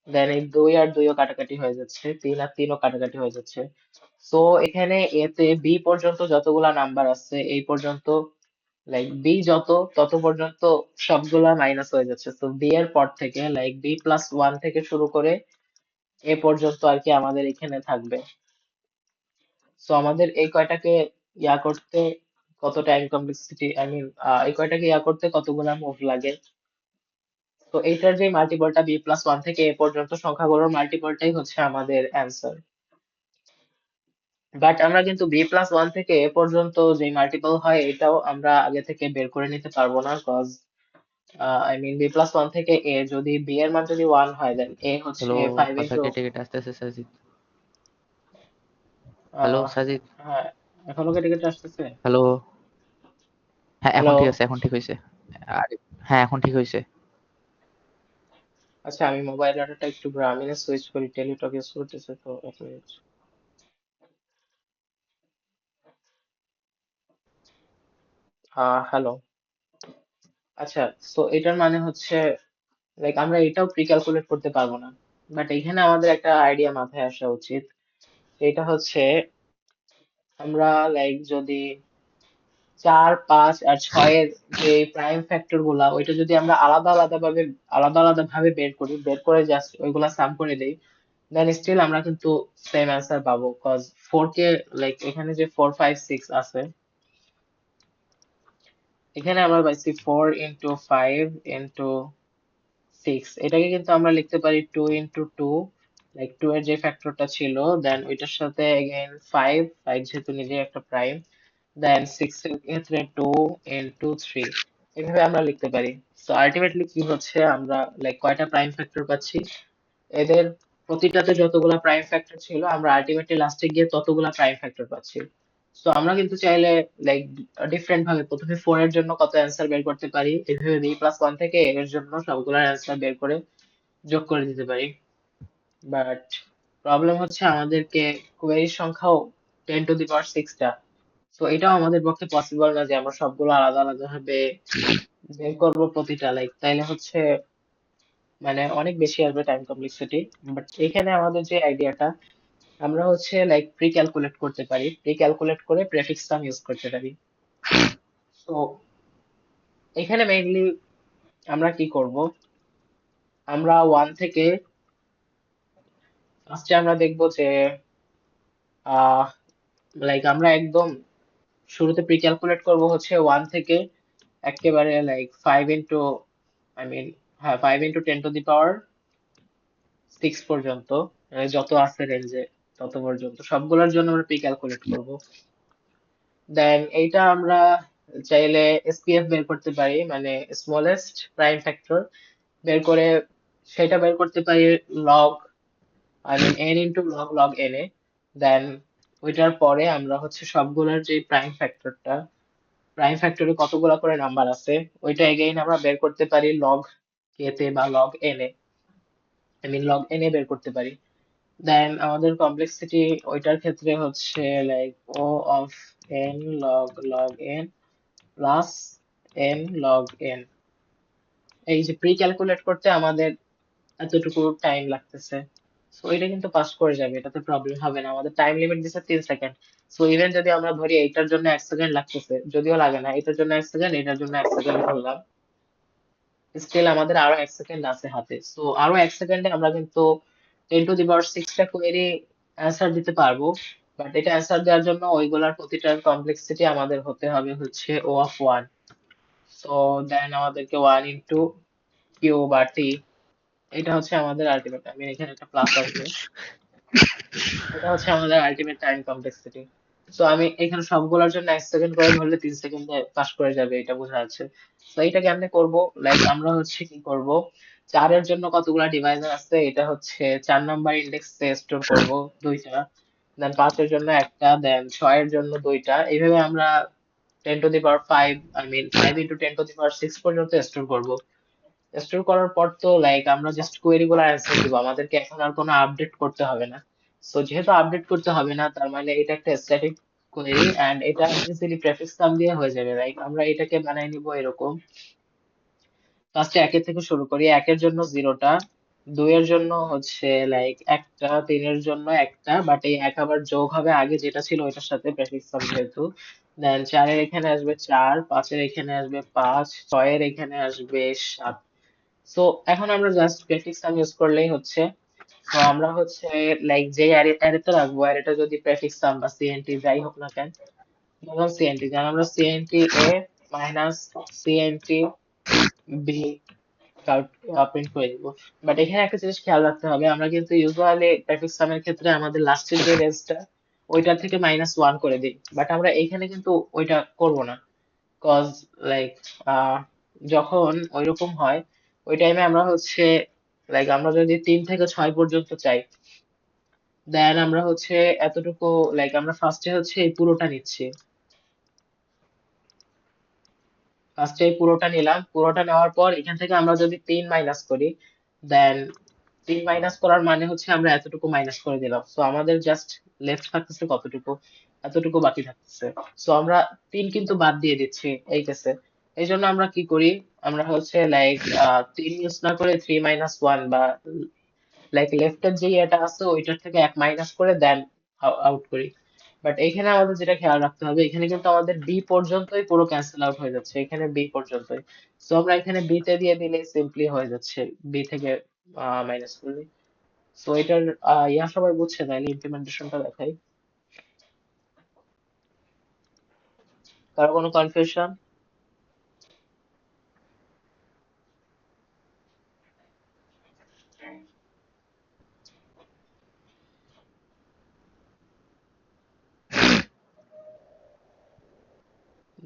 দেন এই 2 আর 2 ও কাটাকাটি হয়ে যাচ্ছে, 3 আর 3 ও কাটাকাটি হয়ে যাচ্ছে। সো এখানে এতে বি পর্যন্ত যতগুলা নাম্বার আছে এই পর্যন্ত, লাইক বি যত তত পর্যন্ত সবগুলা মাইনাস হয়ে যাচ্ছে। তো বি এর পর থেকে লাইক b+1 থেকে শুরু করে এ পর্যন্ত আর কি আমাদের এখানে থাকবে। সো আমাদের এই কয়টাকে ইয়া করতে কত টাইম কমপ্লেক্সিটি, আই মিন এই কয়টাকে ইয়া করতে কতগুলা মুভ লাগে। তো এইটার যে মাল্টিপলটা b+1 থেকে এ পর্যন্ত সংখ্যাগুলোর মাল্টিপলটাই হচ্ছে আমাদের অ্যান্সার। বাট আমরা কিন্তু b+1 থেকে এ পর্যন্ত যে মাল্টিপল হয় এটাও আমরা আগে থেকে বের করে নিতে পারবো না, কজ আই মিন b+1 থেকে এ যদি বি এর মান যদি 1 হয় দেন এ হচ্ছে হ্যালো, 5 কথা ইন্টু, কেটে কেটে আসতেছে সাজিদ। হ্যালো সাজিদ। হ্যাঁ এখনো কেটে কেটে আসতেছে। হ্যালো। হ্যাঁ, এখন হ্যালো, ঠিক আছে, এখন ঠিক হয়েছে। আর হ্যাঁ, এখন ঠিক হয়েছে। আচ্ছা আমি মোবাইল ডাটাটা একটু গ্রামীণে সুইচ করি, টেলিটক ইউজ করতেছে তো এক মিনিট। হ্যালো, আচ্ছা, তো এটার মানে হচ্ছে লাইক আমরা এটাও প্রি ক্যালকুলেট করতে পারবো না, বাট এখানে আমাদের একটা আইডিয়া মাথায় আসা উচিত। এটা হচ্ছে আমরা লাইক যদি 4, 5 আর 6 এর যে প্রাইম ফ্যাক্টর গুলা ওইটা যদি আমরা আলাদা ভাবে বের করে জাস্ট ওইগুলা সাম করে দেই, দেন স্টিল আমরা কিন্তু সেম অ্যান্সার পাবো, কজ 4 কে লাইক এখানে যে 4, 5, 6 আছে, এখানে আমরা পাইছি 4 ইন্টু 5 ইন্টু 6, এটাকে কিন্তু আমরা লিখতে পারি 2 ইন্টু 2, লাইক 2 এর যে ফ্যাক্টরটা ছিল, দেন ওইটার সাথে এগেইন 5 যেহেতু নিজে একটা প্রাইম, দেন 6 এর ক্ষেত্রে 2 ইন্টু 3, এভাবে আমরা লিখতে পারি। সো আলটিমেটলি কি হচ্ছে, আমরা লাইক কয়টা প্রাইম ফ্যাক্টর পাচ্ছি, এদের প্রতিটাতে যতগুলা প্রাইম ফ্যাক্টর ছিল আমরা আলটিমেটলি লাস্টে গিয়ে ততগুলা প্রাইম ফ্যাক্টর পাচ্ছি। তো আমরা কিন্তু চাইলে লাইক ডিফারেন্ট ভাবে প্রথমে 4 এর জন্য কত অ্যান্সার বের করতে পারি, এইভাবে b+1 থেকে এর জন্য সবগুলোর অ্যান্সার বের করে যোগ করে দিতে পারি। বাট প্রবলেম হচ্ছে আমাদেরকে কোয়েরির সংখ্যাও 10⁶ টা, তো এটাও আমাদের পক্ষে পসিবল না যে আমরা সবগুলো আলাদা ভাবে বের করবো প্রতিটা, লাইক তাইলে হচ্ছে মানে অনেক বেশি আসবে টাইম কমপ্লেক্সিটি। বাট এখানে আমাদের যে আইডিয়াটা, আমরা হচ্ছে লাইক প্রি ক্যালকুলেট করতে পারি, প্রি ক্যালকুলেট করে প্রেফিক্স সাম ইউজ করতে পারি। তো এখানে মেইনলি আমরা কি করব, আমরা 1 থেকে ফার্স্টে আমরা দেখব যে আহ লাইক আমরা একদম শুরুতে প্রি ক্যালকুলেট করব হচ্ছে 1 থেকে একেবারে লাইক 5 ইন্টু আই মিন হ্যাঁ 5 ইন্টু 10⁶ পর্যন্ত, যত আছে রেঞ্জে তত পর্যন্ত সবগুলোর জন্য আমরা প্রি ক্যালকুলেট করব। দেন এইটা আমরা চাইলে এসপিএফ বের করতে পারি, মানে স্মলেস্ট প্রাইম ফ্যাক্টর বের করে সেটা বের করতে পারি log I mean n into log N এ। দেন ওইটার পরে আমরা হচ্ছে সবগুলোর যে প্রাইম ফ্যাক্টরে কতগুলো করে নাম্বার আছে ওইটা এগেইন আমরা বের করতে পারি লগ কে তে বা লগ এন এ, আই মিন লগ এন এ বের করতে পারি। দেন আমাদের কমপ্লেক্সিটি ওইটার ক্ষেত্রে হচ্ছে like O of N log N plus N log N. এই যে প্রি ক্যালকুলেট করতে আমাদের এতটুকু টাইম লাগতেছে, সো এটা কিন্তু পাস করে যাবে, এটাতে প্রবলেম হবে না। আমাদের টাইম লিমিট দিছে 3 সেকেন্ড, সো ইভেন যদি আমরা ধরি এইটার জন্য 1 সেকেন্ড লাগতেছে, যদিও লাগে না, এটার জন্য 1 সেকেন্ড, এটার জন্য 1 সেকেন্ড ধরলাম, স্টিল আমাদের আরো 1 সেকেন্ড আছে হাতে। সো আরো 1 সেকেন্ডে আমরা কিন্তু 10⁶ টা কোয়েরি অ্যান্সার দিতে পারবো। বাট এটা অ্যান্সার দেওয়ার জন্য ওইগুলার প্রতিটার কমপ্লেক্সিটি আমাদের হতে হবে হচ্ছে ও অফ 1। সো দেন আমাদেরকে 1 ইন্টু কিউ বা টি, এটা হচ্ছে আমাদের আলটিমেট, আমি এখানে একটা প্লাস আসবে, এটা হচ্ছে আমাদের আলটিমেট টাইম কমপ্লেক্সিটি। তো আমি এখানে সবগুলোর জন্য 1 সেকেন্ড করে ধরলে 3 সেকেন্ডে পাস করে যাবে, এটা বোঝা যাচ্ছে। তো এটা কেমনে করব, লাইক আমরা হচ্ছে কি করব, 4 এর জন্য কতগুলা ডিভাইজার আছে, এটা হচ্ছে 4 নাম্বার ইন্ডেক্সে স্টোর করব 2টা, দেন 5 এর জন্য একটা, দেন 6 এর জন্য 2টা, এইভাবে আমরা 10⁵ আই মিন 5 ইন্টু 10⁶ পর্যন্ত স্টোর করব। স্টোর করার পর তো লাইক আমরা জাস্ট কোয়েরি গুলো অ্যান্সার দিব, আমাদেরকে এখন আর কোনো আপডেট করতে হবে না। সো যেহেতু আপডেট করতে হবে না, তার মানে এটা একটা স্ট্যাটিক কোয়েরি এন্ড এটা ইজিলি প্রেফিক্স সাম দিয়ে হয়ে যাবে। লাইক আমরা এটাকে বানাই নিব এরকম, ফার্স্টে 1 থেকে শুরু করি, 1 এর জন্য 0টা, 2 এর জন্য হচ্ছে লাইক একটা, 3 এর জন্য একটা, বাট এই 1 আবার যোগ হবে আগে যেটা ছিল ওইটার সাথে প্রেফিক্স সাম যেহেতু। দেন 4 এর এখানে আসবে 4, 5 এর এখানে আসবে 5, 6 এর এখানে আসবে 7। সো এখন আমরা জাস্ট প্রেফিক্স সাম ইউজ করলেই হচ্ছে। তো আমরা হচ্ছে লাইক যে অ্যারেতে রাখবো, অ্যারেটা যদি প্রেফিক্স সাম বা সিএনটি যাই হোক না কেন, ধরুন সিএনটি, যেন আমরা সিএনটি এ মাইনাস সিএনটি বি প্রিন্ট করে দিব। বাট এখানে একটা জিনিস খেয়াল রাখতে হবে, আমরা কিন্তু ইউজুয়ালি প্রেফিক্স সামের ক্ষেত্রে আমাদের লাস্টের যে রেঞ্জটা ওইটার থেকে -1 করে দিই, বাট আমরা এইখানে কিন্তু ওইটা করব না, কজ লাইক যখন ওইরকম হয় ওই টাইমে আমরা হচ্ছে লাইক আমরা যদি 3 থেকে 6 পর্যন্ত চাই, দেন আমরা হচ্ছে এতটুকু, লাইক আমরা ফার্স্টে হচ্ছে এই পুরোটা নিচ্ছি, ফার্স্টে এই পুরোটা নিলাম, পুরোটা নেওয়ার পর এখান থেকে আমরা যদি 3 মাইনাস করি, দেন 3 মাইনাস করার মানে হচ্ছে আমরা এতটুকু মাইনাস করে দিলাম, সো আমাদের জাস্ট লেফট থাকতেছে কতটুকু, এতটুকু বাকি থাকতেছে। সো আমরা 3 কিন্তু বাদ দিয়ে দিচ্ছি এই কেসে। এই জন্য আমরা কি করি, আমরা হচ্ছে লাইক 3 ইউজ না করে 3 - 1 বা লাইক লেফটের যে এটা আছে ওইটার থেকে 1 মাইনাস করে দেন আউট করি। বাট এখানে আমাদের যেটা খেয়াল রাখতে হবে, এখানে কিন্তু আমাদের বি পর্যন্তই পুরো ক্যান্সেল আউট হয়ে যাচ্ছে, এখানে বি পর্যন্তই। সো আমরা এখানে বি তে দিয়ে দিলে সিম্পলি হয়ে যাচ্ছে, বি থেকে মাইনাস করলে। সো এটার সবাই বুঝছে, তাইলে ইমপ্লিমেন্টেশনটা দেখাই। কারো কোনো কনফিউশন?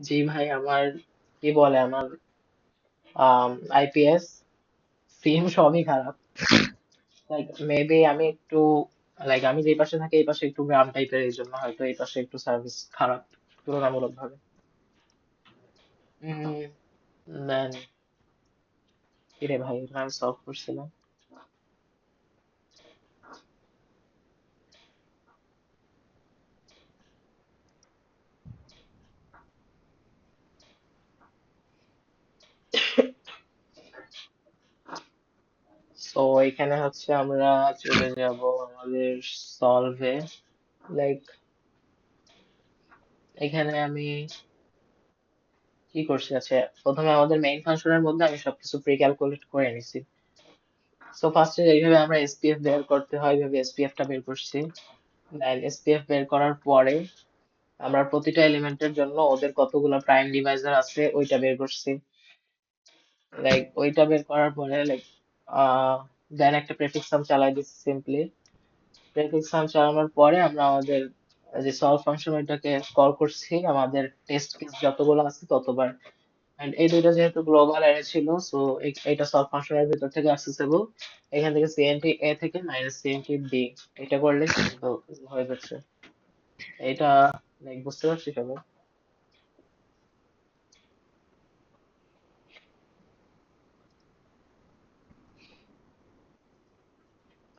জি ভাই, আমার কি বলে, আমার আইপিএস সিম সবই খারাপ। লাইক মেবি আমি একটু, লাইক আমি যে পাশে থাকি এই পাশে একটু গ্রাম টাইপের, এই জন্য হয়তো এই পাশে একটু সার্ভিস খারাপ তুলনামূলক ভাবে। দেন কিরে ভাই, এটা আমি সলভ করছিলাম। সো এখানে হচ্ছে আমরা চলে যাব আমাদের সলভে। লাইক এখানে আমি কি করছি, আচ্ছা প্রথমে আমাদের মেইন ফাংশনের মধ্যে আমি সবকিছু প্রি ক্যালকুলেট করে নিছি। সো ফার্স্টে এইভাবে আমরা এসপিএফ বের করতে হয়, এইভাবে এসপিএফ টা বের করছি। দেন এসপিএফ বের করার পরে আমরা প্রতিটা এলিমেন্টের জন্য ওদের কতগুলো প্রাইম ডিভাইজার আছে ওইটা বের করছি। লাইক ওইটা বের করার পরে লাইক দেন একটা প্রেফিক্স সাম চালাই দিচ্ছি সিম্পলি। প্রেফিক্স সাম চালানোর পরে আমরা আমাদের যে সলভ ফাংশন ওইটাকে কল করছি আমাদের টেস্ট কেস যতগুলো আছে ততবার। এন্ড এই দুইটা যেহেতু গ্লোবাল অ্যারে ছিল, সো এটা সব ফাংশনের ভিতর থেকে অ্যাক্সেসেবল। এখান থেকে সিএনটি এ থেকে মাইনাস সিএনটি বি, এটা করলে কিন্তু হয়ে যাচ্ছে। এটা লাইক বুঝতে পারছি সবাই?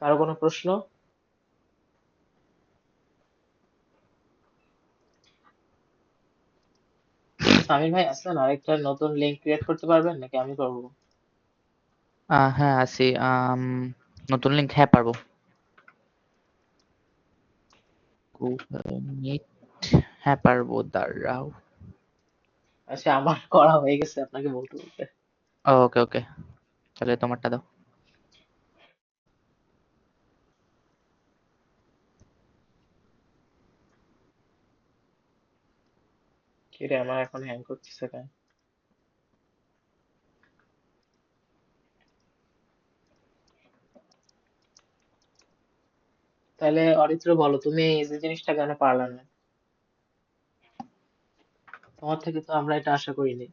কারো কোনো প্রশ্ন? সামির ভাই আসলেন, আরেকটা নতুন লিঙ্ক ক্রিয়েট করতে পারবেন নাকি আমি করবো? হ্যাঁ আছি। নতুন লিঙ্ক, হ্যাঁ পারবো। গুগল মিট, হ্যাঁ পারবো, দাঁড়াও। আচ্ছা আমার করা হয়ে গেছে আপনাকে বলতে বলতে। ওকে ওকে, তাহলে তোমারটা দাও। কি রে, আমার এখন হ্যাং করতেছে কেন? তাহলে অরিত্র বলো, তুমি এই যে জিনিসটা কেন পারলে না? তোমার থেকে তো আমরা এটা আশা করিনি।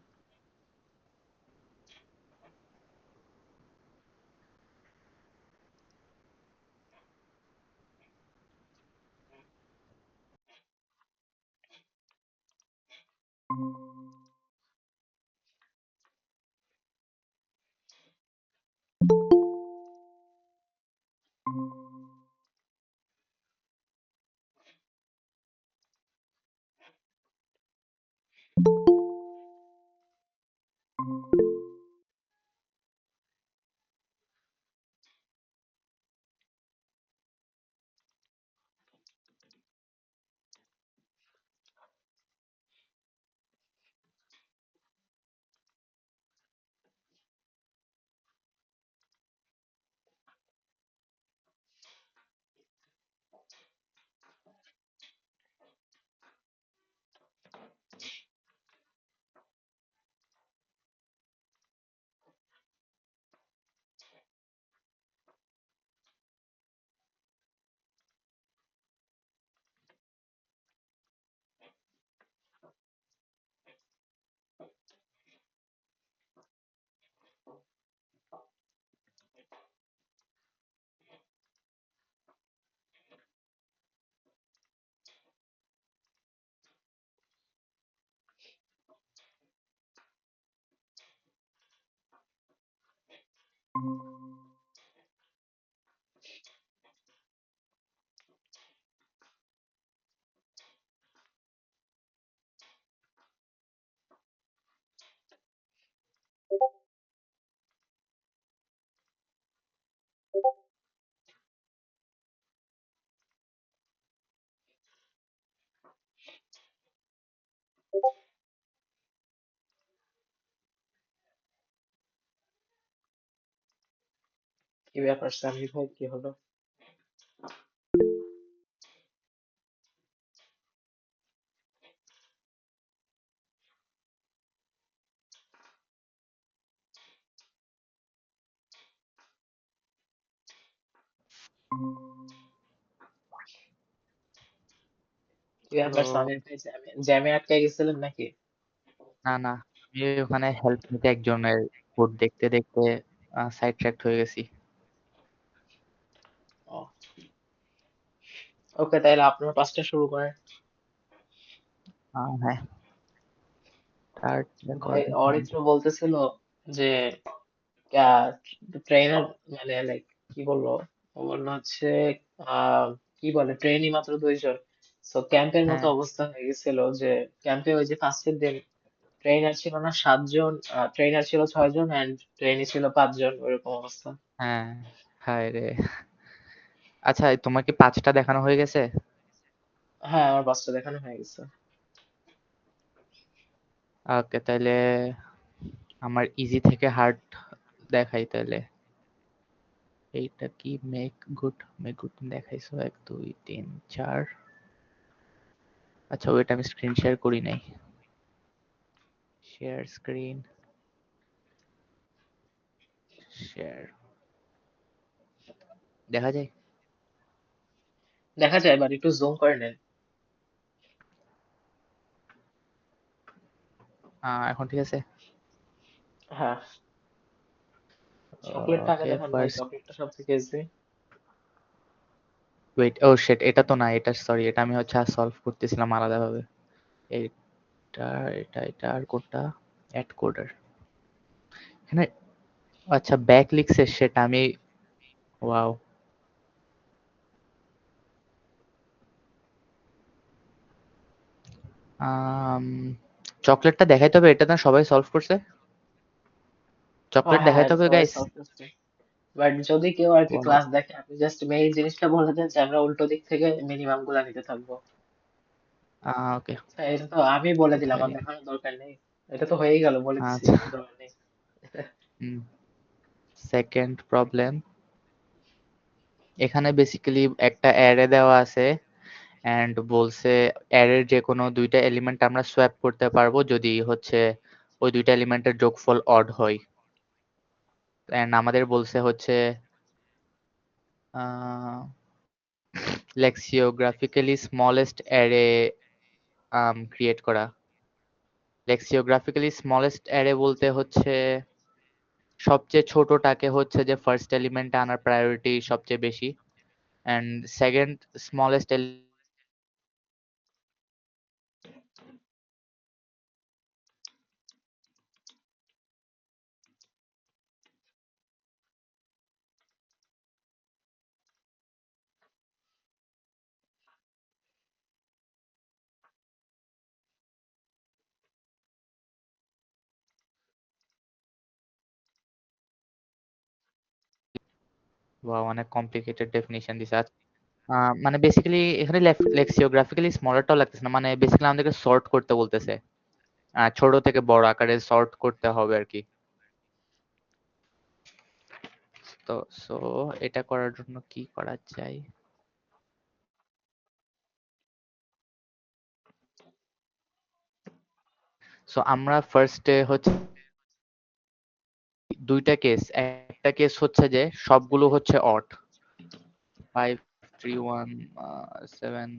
কি ব্যাপার সামির ভাই, কি হলো? কি ব্যাপার তো সামির ভাই, জ্যামে আটকে গেছিলেন নাকি? না না, আমি ওখানে হেল্প নিতে একজনের কোড দেখতে দেখতে সাইড ট্র্যাক্ট হয়ে গেছি। ওকে, তাহলে আপনার পাঁচটা শুরু করেন। হ্যাঁ, স্টার্ট ভাই রেকর্ডিং। অরিত্র বলতেছিল যে ট্রেনার মানে লাইক কি বললো, ও বললো হচ্ছে আহ কি বলে ট্রেনই মাত্র 2 জন, তো ক্যাম্পের মতো হ্যাঁ অবস্থা হয়ে গেছিল যে ক্যাম্পে ওই যে ফার্স্টের দিন ট্রেনার ছিল না 7 জন, ট্রেনার ছিল 6 জন এন্ড ট্রেনি ছিল 5 জন, ওইরকম অবস্থা। হ্যাঁ, হায় রে। আচ্ছা, তোমার কি 5টা দেখানো হয়ে গেছে? হ্যাঁ, আমার বাসটা দেখানো হয়ে গেছে। ওকে, তাহলে আমার ইজি থেকে হার্ড দেখাই তাহলে। এইটা কি মেক গুড দেখাইছো, 1 2 3 4। আচ্ছা, ওইটা আমি স্ক্রিন শেয়ার করি নাই। শেয়ার স্ক্রিন, শেয়ার, দেখা যায়? দেখা যায়, বাট একটু জুম করে নেন। এখন ঠিক আছে। হ্যাঁ, চকলেটটা আগে ওকে, দেখান ভাই, ফার্স্ট চকলেটটা সব থেকে ইজি। ওয়েট, ও শিট, এটা তো না, এটা সরি, এটা আমি হচ্ছে সলভ করতেছিলাম আলাদাভাবে। এটা এটা আর কোডটা অ্যাড কোডার এখানে। আচ্ছা, ব্যাক লিখছে, সেটা আমি, ওয়াও। আম, চকলেটটা দেখাইতে হবে, এটা না সবাই সলভ করছে। চকলেট হ্যাঁ হ্যাঁ, দেখাইতে হবে সবাই গাইস। সলভ করছে, বাট যদি কেউ আর কি ওয়াও। ক্লাস দেখে, আপনি জাস্ট মেইন জিনিসটা বলে দেন যে আমরা উল্টো দিক থেকে মিনিমাম গুলা নিতে থাকবো। ওকে, আচ্ছা, এটা তো আমি বলে দিলাম, কোথায় আর নিয়ে, দেখানোর দরকার নেই। এটা তো হয়েই গেল, বলে দিছি, আচ্ছা। দরকার নেই। সেকেন্ড প্রবলেম, এখানে বেসিক্যালি একটা অ্যারে দেওয়া আছে এন্ড বলছে অ্যারের যে কোনো দুইটা এলিমেন্ট আমরা সোয়াপ করতে পারবো যদি হচ্ছে ওই দুইটা এলিমেন্টের যোগফল অড হয়। এন্ড আমাদের বলছে হচ্ছে লেক্সিওগ্রাফিক্যালি স্মলেস্ট অ্যারে ক্রিয়েট করা। লেক্সিওগ্রাফিক্যালি স্মলেস্ট অ্যারে বলতে হচ্ছে সবচেয়ে ছোটটাকে হচ্ছে যে ফার্স্ট এলিমেন্টে আনার প্রায়োরিটি সবচেয়ে বেশি, এন্ড সেকেন্ড স্মলেস্ট। বা অনেক কমপ্লিকেটেড ডেফিনিশন দিছে। মানে বেসিক্যালি এখানে লেক্সিওগ্রাফিক্যালি স্মলারটাও লাগতেছে না, মানে বেসিক্যালি আমাদেরকে সর্ট করতে বলতেছে, ছোট থেকে বড় আকারে সর্ট করতে হবে আর কি। তো সো এটা করার জন্য কি করা যায়? সো আমরা ফার্স্টে হচ্ছে দুইটা কেস, একটা কেস হচ্ছে যে সবগুলো হচ্ছে অড, 5 3 1 7,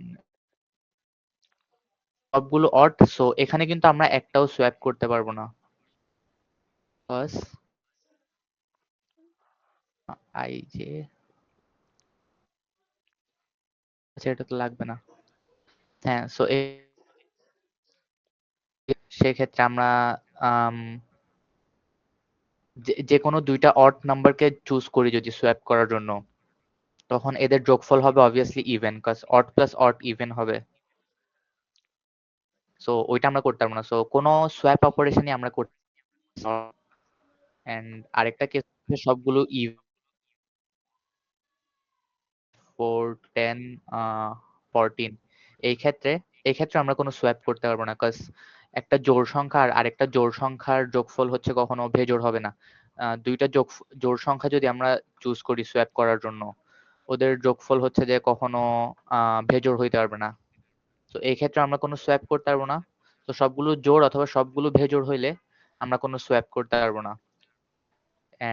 সবগুলো অড। সো এখানে কিন্তু আমরা একটাও সোয়াপ করতে পারবো না, বাস আই জে। আচ্ছা, এটা তো লাগবে না। হ্যাঁ, সো সেক্ষেত্রে আমরা আম, যে কোনো দুইটা অড নাম্বারকে চুজ করি যদি সোয়াপ করার জন্য, তখন এদের যোগফল হবে obviously even, cause odd plus odd even হবে। সো ওইটা আমরা করতে পারবো না, সো কোনো সোয়াপ অপারেশনই আমরা করতে এন্ড আরেকটা কেস হচ্ছে সবগুলো 4 10 14। এই ক্ষেত্রে আমরা কোনো সোয়াপ করতে পারবো না, কজ একটা জোড় সংখ্যা আর আরেকটা জোড় সংখ্যার যোগফল হচ্ছে কখনো বেজোড় হবে না। দুইটা জোড় সংখ্যা যদি আমরা চুজ করি সোয়াপ করার জন্য, ওদের যোগফল হচ্ছে যে কখনো বেজোড় হইতে পারবে না। তো এই ক্ষেত্রে আমরা কোনো সোয়াপ করতে পারবো না। তো সবগুলো জোড় অথবা সবগুলো বেজোড় হইলে আমরা কোনো সোয়াপ করতে পারবো না।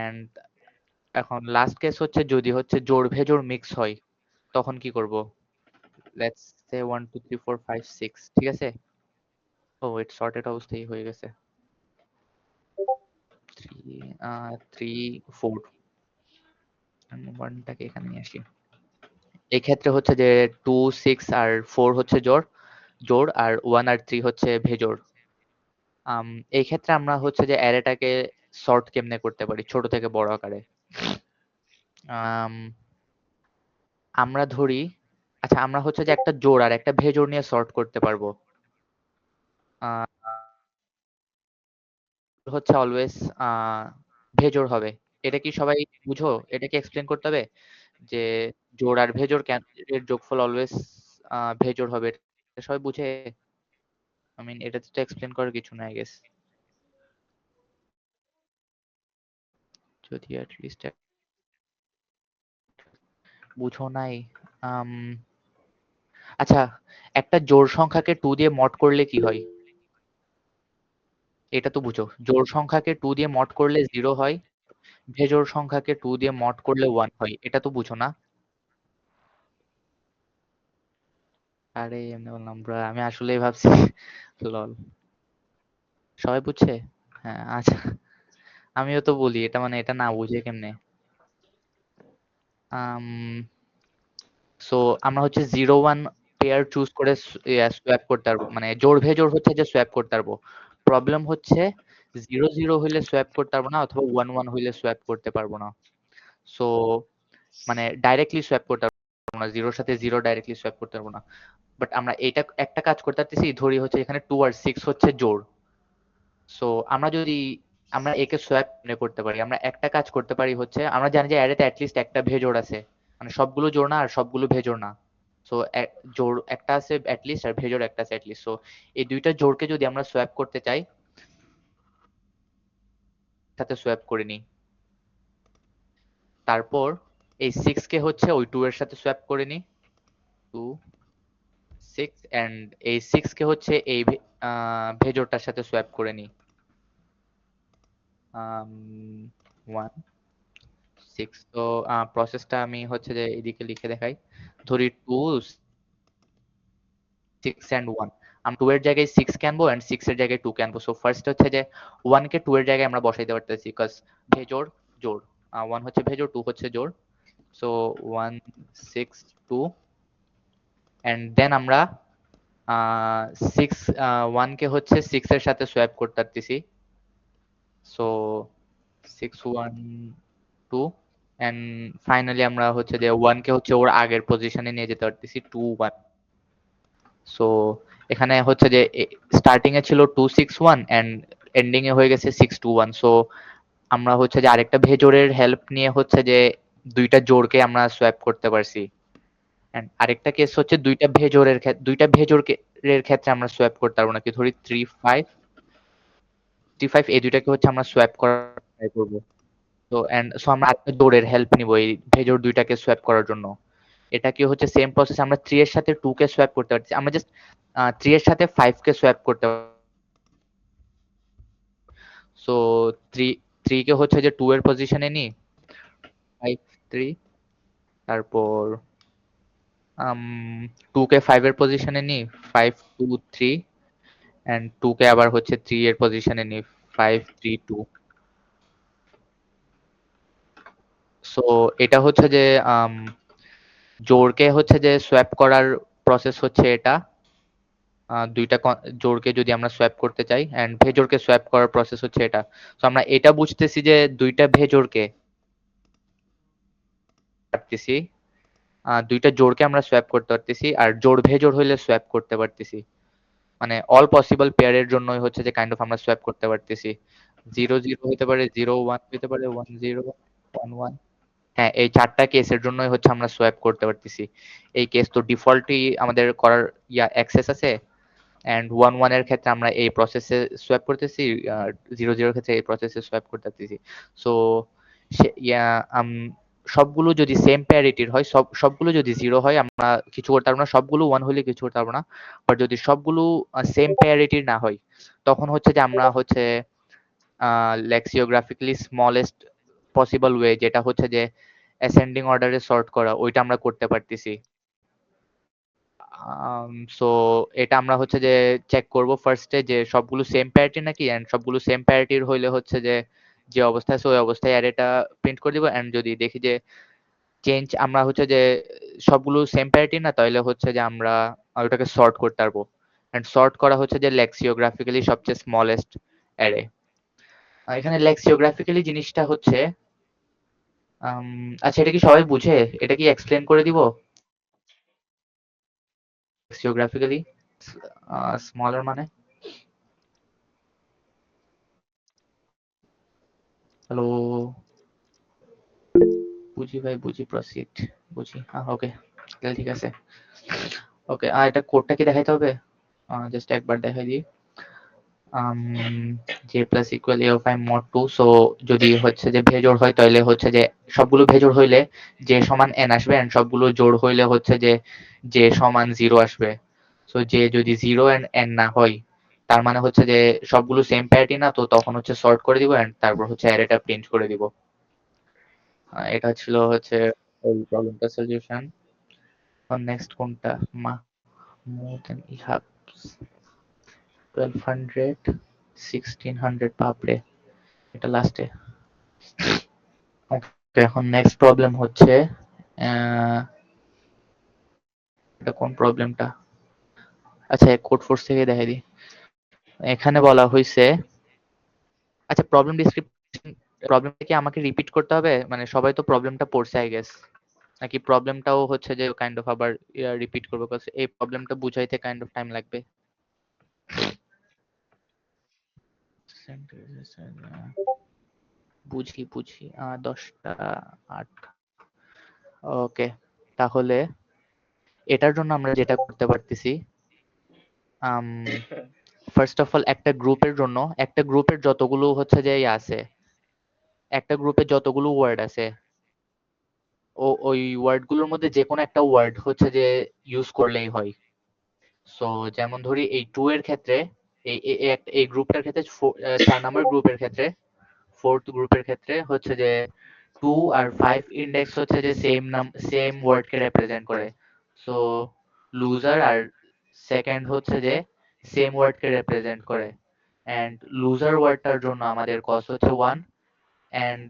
এন্ড এখন লাস্ট কেস হচ্ছে যদি হচ্ছে জোড় ভেজোড় মিক্স হয়, তখন কি করব? লেটস সে 1 2 3 4 5 6, ঠিক আছে? ও ইট সর্টেড অবস্থায় হয়ে গেছে। 3 4 1টাকে এখানে নিয়ে আসি। এই ক্ষেত্রে হচ্ছে যে 2 6 আর 4 হচ্ছে জোড় জোড়, আর 1 আর 3 হচ্ছে ভেজোড়। আম, এই ক্ষেত্রে আমরা হচ্ছে যে অ্যারেটাকে সর্ট কেমনে করতে পারি ছোট থেকে বড় আকারে। আম, আমরা ধরি, আচ্ছা আমরা হচ্ছে যে একটা জোড় আর একটা ভেজোড় নিয়ে সর্ট করতে পারবো। আহ, হচ্ছে অলওয়েজ ভেজোড় হবে। এটা কি সবাই বুঝো? এটা কি এক্সপ্লেন করতে হবে যে জোড় আর ভেজোড় এর যোগফল অলওয়েজ ভেজোড় হবে? এটা সবাই বুঝে? আই মিন এটাতে তো এক্সপ্লেন করার কিছু নাই, আই গেস। যদি অ্যাটলিস্ট বুঝো নাই। আম, আচ্ছা, একটা জোড় সংখ্যাকে 2 দিয়ে মড করলে কি হয়? এটা তো বুঝো। জোড় সংখ্যাকে 2 দিয়ে মড করলে 0 হয়, বেজোড় সংখ্যাকে 2 দিয়ে মড করলে 1 হয়। এটা তো বুঝো না? আরে এমনি বললাম ব্রো, আমি আসলেই ভাবছি লল। সবাই বুঝছে? হ্যাঁ, আচ্ছা। আমিও তো বলি এটা মানে এটা না বুঝে কেমনে। আম সো আমরা হচ্ছে 0 1 পেয়ার চুজ করে সোয়াপ করতে পারবো, মানে জোড় ভেজোড় হচ্ছে যে সোয়াপ করতে পারবো। প্রবলেম হচ্ছে 0 0 হইলে সোয়াপ করতে পারবো না, অথবা 1 1 হইলে সোয়াপ করতে পারবো না। সো মানে ডাইরেক্টলি সোয়াপ করতে পারবো না, জিরোর সাথে জিরো ডাইরেক্টলি সোয়াপ করতে পারবো না। বাট আমরা এটা একটা কাজ করতে পারতেছি, ধরি হচ্ছে এখানে 2 আর 6 হচ্ছে জোড়। সো আমরা যদি আমরা একে সোয়াপ করতে পারি, আমরা একটা কাজ করতে পারি হচ্ছে, আমরা জানি যে অ্যারেতে অ্যাটলিস্ট একটা ভেজোড় আছে, মানে সবগুলো জোড় না আর সবগুলো ভেজোড় না। সো জোড় একটা আছে অ্যাটলিস্ট আর ভেজোড় একটা আছে অ্যাটলিস্ট। সো এই দুইটা জোড়কে যদি আমরা সোয়াপ করতে চাই, সাথে সোয়াপ করে নিই। তারপর এই 6 কে হচ্ছে ওই 2 এর সাথে সোয়াপ করে নিই, 2 6, এন্ড এই 6 কে হচ্ছে এই ভেজোরটার সাথে সোয়াপ করে নিই, 1 6। তো প্রসেসটা আমি হচ্ছে যে এদিকে লিখে দেখাই। ধরি 2 6 and 1, আমি 2 এর জায়গায় 6 কে আনবো এন্ড 6 এর জায়গায় 2 কে আনবো। সো ফার্স্ট হচ্ছে যে 1 কে 2 এর জায়গায় আমরা বসাইতে পারতেছি, বিকজ ভেজোর জোড়। 1 হচ্ছে ভেজোর, 2 হচ্ছে জোড়। সো 1 6 2, এন্ড দেন আমরা 6 1 কে হচ্ছে 6 এর সাথে সোয়াপ করতে পারতেছি। সো 6 1 2, এন্ড ফাইনালি আমরা হচ্ছে যে 1 কে হচ্ছে ওর আগের পজিশনে নিয়ে যেতে পারতেছি, 2 1। সো এখানে হচ্ছে যে স্টার্টিং এ ছিল 2 6 1 এন্ড এন্ডিং এ হয়ে গেছে 6 2 1। সো আমরা হচ্ছে যে আরেকটা ভেজোরের হেল্প নিয়ে হচ্ছে যে দুইটা জোড়কে আমরা সোয়াপ করতে পারছি। এন্ড আরেকটা কেস হচ্ছে দুইটা ভেজোরের ক্ষেত্রে আমরা সোয়াপ করতে পারবো না, কি ধরি 3 5 3 5 এই দুইটাকে হচ্ছে আমরা সোয়াপ করার ট্রাই করবো। তো সো আমরা আরেকটা জোড়ের হেল্প নিবো এই ভেজোর দুইটাকে সোয়াপ করার জন্য। এটা কি হচ্ছে সেম প্রসেস, আমরা 3 এর সাথে 2 কে সোয়াপ করতে পারছি, আমরা জাস্ট 3 এর সাথে 5 কে সোয়াপ করতে পারছি। সো 3 3 কে হচ্ছে যে 2 এর পজিশনে নি, 5 3। তারপর 2 কে 5 এর পজিশনে নি, 5 2 3, এন্ড 2 কে আবার হচ্ছে 3 এর পজিশনে নি, 5 3 2। সো এটা হচ্ছে যে জোড়কে হচ্ছে যে সোয়াপ করার প্রসেস হচ্ছে এটা। দুইটা জোড়কে যদি আমরা সোয়াপ করতে চাই, এন্ড ভেজোরকে সোয়াপ করার প্রসেস হচ্ছে এটা। তো আমরা এটা বুঝতেছি যে দুইটা ভেজোরকে পারতেছি, দুইটা জোড়কে আমরা সোয়াপ করতে পারতেছি, আর জোড় ভেজোড় হইলে সোয়াপ করতে পারতেছি। মানে অল পসিবল পেয়ারের জন্যই হচ্ছে যে কাইন্ড অফ আমরা সোয়াপ করতে পারতেছি। 0 0 হতে পারে, 0 1 হতে পারে, 1 0 1 1। হ্যাঁ, এই চারটা কেসের জন্যই হচ্ছে আমরা সোয়াপ করতে পারতেছি। এই কেস তো ডিফল্টই আমাদের করার অ্যাক্সেস আছে। অ্যান্ড 1 1 এর ক্ষেত্রে আমরা এই প্রসেসে সোয়াপ করতেছি, 0 0 এর ক্ষেত্রে এই প্রসেসে সোয়াপ করতেছি। সো সবগুলো যদি সেম প্যারিটির হয়, সবগুলো যদি 0 হয় আমরা কিছু করতে পারবো না, সবগুলো 1 হলে কিছু করতে পারবো না। বাট যদি সবগুলো সেম প্যারিটির না হয়, তখন হচ্ছে যে আমরা হচ্ছে লেক্সিওগ্রাফিক্যালি স্মলেস্ট পসিবল ওয়ে, যেটা হচ্ছে যে অ্যাসেন্ডিং অর্ডারে সর্ট করা, ওইটা আমরা করতে পারতেছি। সো এটা আমরা হচ্ছে যে চেক করব ফার্স্টে যে সবগুলো সেম প্যারিটি নাকি, এন্ড সবগুলো সেম প্যারিটির হইলে হচ্ছে যে যে অবস্থায় আছে ওই অবস্থায় অ্যারেটা প্রিন্ট করে দিব। এন্ড যদি দেখি যে চেঞ্জ আমরা হচ্ছে যে সবগুলো সেম প্যারিটি না, তাহলে হচ্ছে যে আমরা ওটাকে সর্ট করতে পারবো। এন্ড সর্ট করা হচ্ছে যে লেক্সিওগ্রাফিক্যালি সবচেয়ে স্মলেস্ট অ্যারে। এখানে লেক্সিওগ্রাফিক্যালি জিনিসটা হচ্ছে আচ্ছা, এটা কি সবাই বুঝে? এটা কি এক্সপ্লেন করে দিব? লেক্সিওগ্রাফিক্যালি স্মলার মানে? হ্যালো, বুঝি ভাই, বুঝি, প্রসিড, বুঝি। ওকে, তাহলে ঠিক আছে। ওকে, এটা কোডটা কি দেখাইতে হবে? জাস্ট একবার দেখাই দিই। j plus equal a of i mod 2। So যদি হচ্ছে যে ভেজোড় হয় তাহলে হচ্ছে যে সবগুলো ভেজোড় হইলে j সমান n আসবে, এন্ড সবগুলো জোড় হইলে হচ্ছে যে j সমান 0 আসবে। সো j যদি 0 এন্ড n না হয়, তার মানে হচ্ছে যে সবগুলো সেম প্যারিটি না, তো তখন হচ্ছে সর্ট করে দিব এন্ড তারপর হচ্ছে অ্যারেটা প্রিন্ট করে দিব। এটা ছিল হচ্ছে ওই প্রবলেমটার সলিউশন। নেক্সট কোনটা? মা more than perhaps 1200 1600 বাপরে, এটা লাস্টে। ওকে, এখন নেক্সট প্রবলেম হচ্ছে এটা কোন প্রবলেমটা? আচ্ছা, কোড ফোর্স থেকে দেখাই দিই। এখানে বলা হয়েছে, আচ্ছা প্রবলেম ডিসক্রিপশন, প্রবলেমটা কি আমাকে রিপিট করতে হবে? মানে সবাই তো প্রবলেমটা পড়ছে আই গেস, নাকি প্রবলেমটাও হচ্ছে যে কাইন্ড অফ আবার রিপিট করবো? কারণ এই প্রবলেমটা বুঝাইতে কাইন্ড অফ টাইম লাগবে। বুঝি বুঝি, 10টা 8। ওকে, তাহলে এটার জন্য আমরা যেটা করতে পারতেছি, ফার্স্ট অফ অল একটা গ্রুপের যতগুলো হচ্ছে যে আছে, একটা গ্রুপে যতগুলো ওয়ার্ড আছে, ওই ওয়ার্ড গুলোর মধ্যে যে কোনো একটা ওয়ার্ড হচ্ছে যে ইউজ করলেই হয়। সো যেমন ধরি এই 2 এর ক্ষেত্রে, এই গ্রুপটার ক্ষেত্রে 4 নাম্বার গ্রুপের ক্ষেত্রে, ফোর্থ গ্রুপের ক্ষেত্রে হচ্ছে যে 2 আর 5 ইন্ডেক্স হচ্ছে যে সেম ওয়ার্ডকে রিপ্রেজেন্ট করে। সো লুজার আর সেকেন্ড হচ্ছে যে সেম ওয়ার্ডকে রিপ্রেজেন্ট করে। এন্ড লুজার ওয়ার্ডটার জন্য আমাদের কস্ট হচ্ছে 1, এন্ড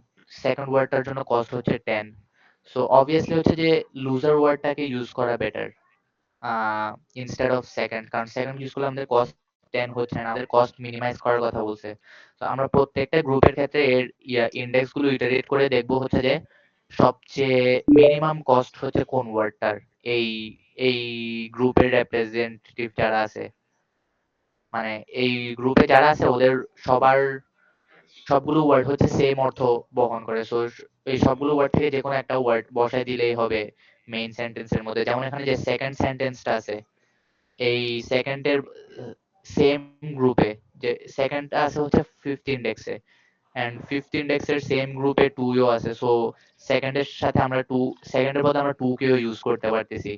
সেকেন্ড ওয়ার্ডটার জন্য কস্ট হচ্ছে 10। সো অবভিয়াসলি হচ্ছে যে লুজার ওয়ার্ডটাকে ইউজ করা বেটার ইনস্টেড অফ সেকেন্ড, কারণ সেকেন্ড ইউজ করলে আমাদের কস্ট 10 হচ্ছে না, আমাদের কস্ট মিনিমাইজ করার কথা বলছে। তো আমরা প্রত্যেকটা গ্রুপের ক্ষেত্রে এর ইন্ডেক্স গুলো ইটারেট করে দেখবো হচ্ছে যে সবচেয়ে মিনিমাম কস্ট হচ্ছে কোন ওয়ার্ডটার, এই এই গ্রুপের রিপ্রেজেন্টেটিভ যারা আছে, মানে এই গ্রুপে যারা আছে ওদের সবার সবগুলো ওয়ার্ড হচ্ছে সেম অর্থ বহন করে। সো এই সবগুলো ওয়ার্ড থেকে যে কোনো একটা ওয়ার্ড বসাই দিলেই হবে মেইন সেন্টেন্সের মধ্যে। যেমন এখানে যে সেকেন্ড সেন্টেন্সটা আছে, এই সেকেন্ডের সেম গ্রুপে যে সেকেন্ডটা আছে হচ্ছে 5th ইন্ডেক্সে, এন্ড 5th ইন্ডেক্সের সেম গ্রুপে 2 ও আছে। সো সেকেন্ডের সাথে আমরা 2, সেকেন্ডের বদলে আমরা 2 কেও ইউজ করতে পারতেছি।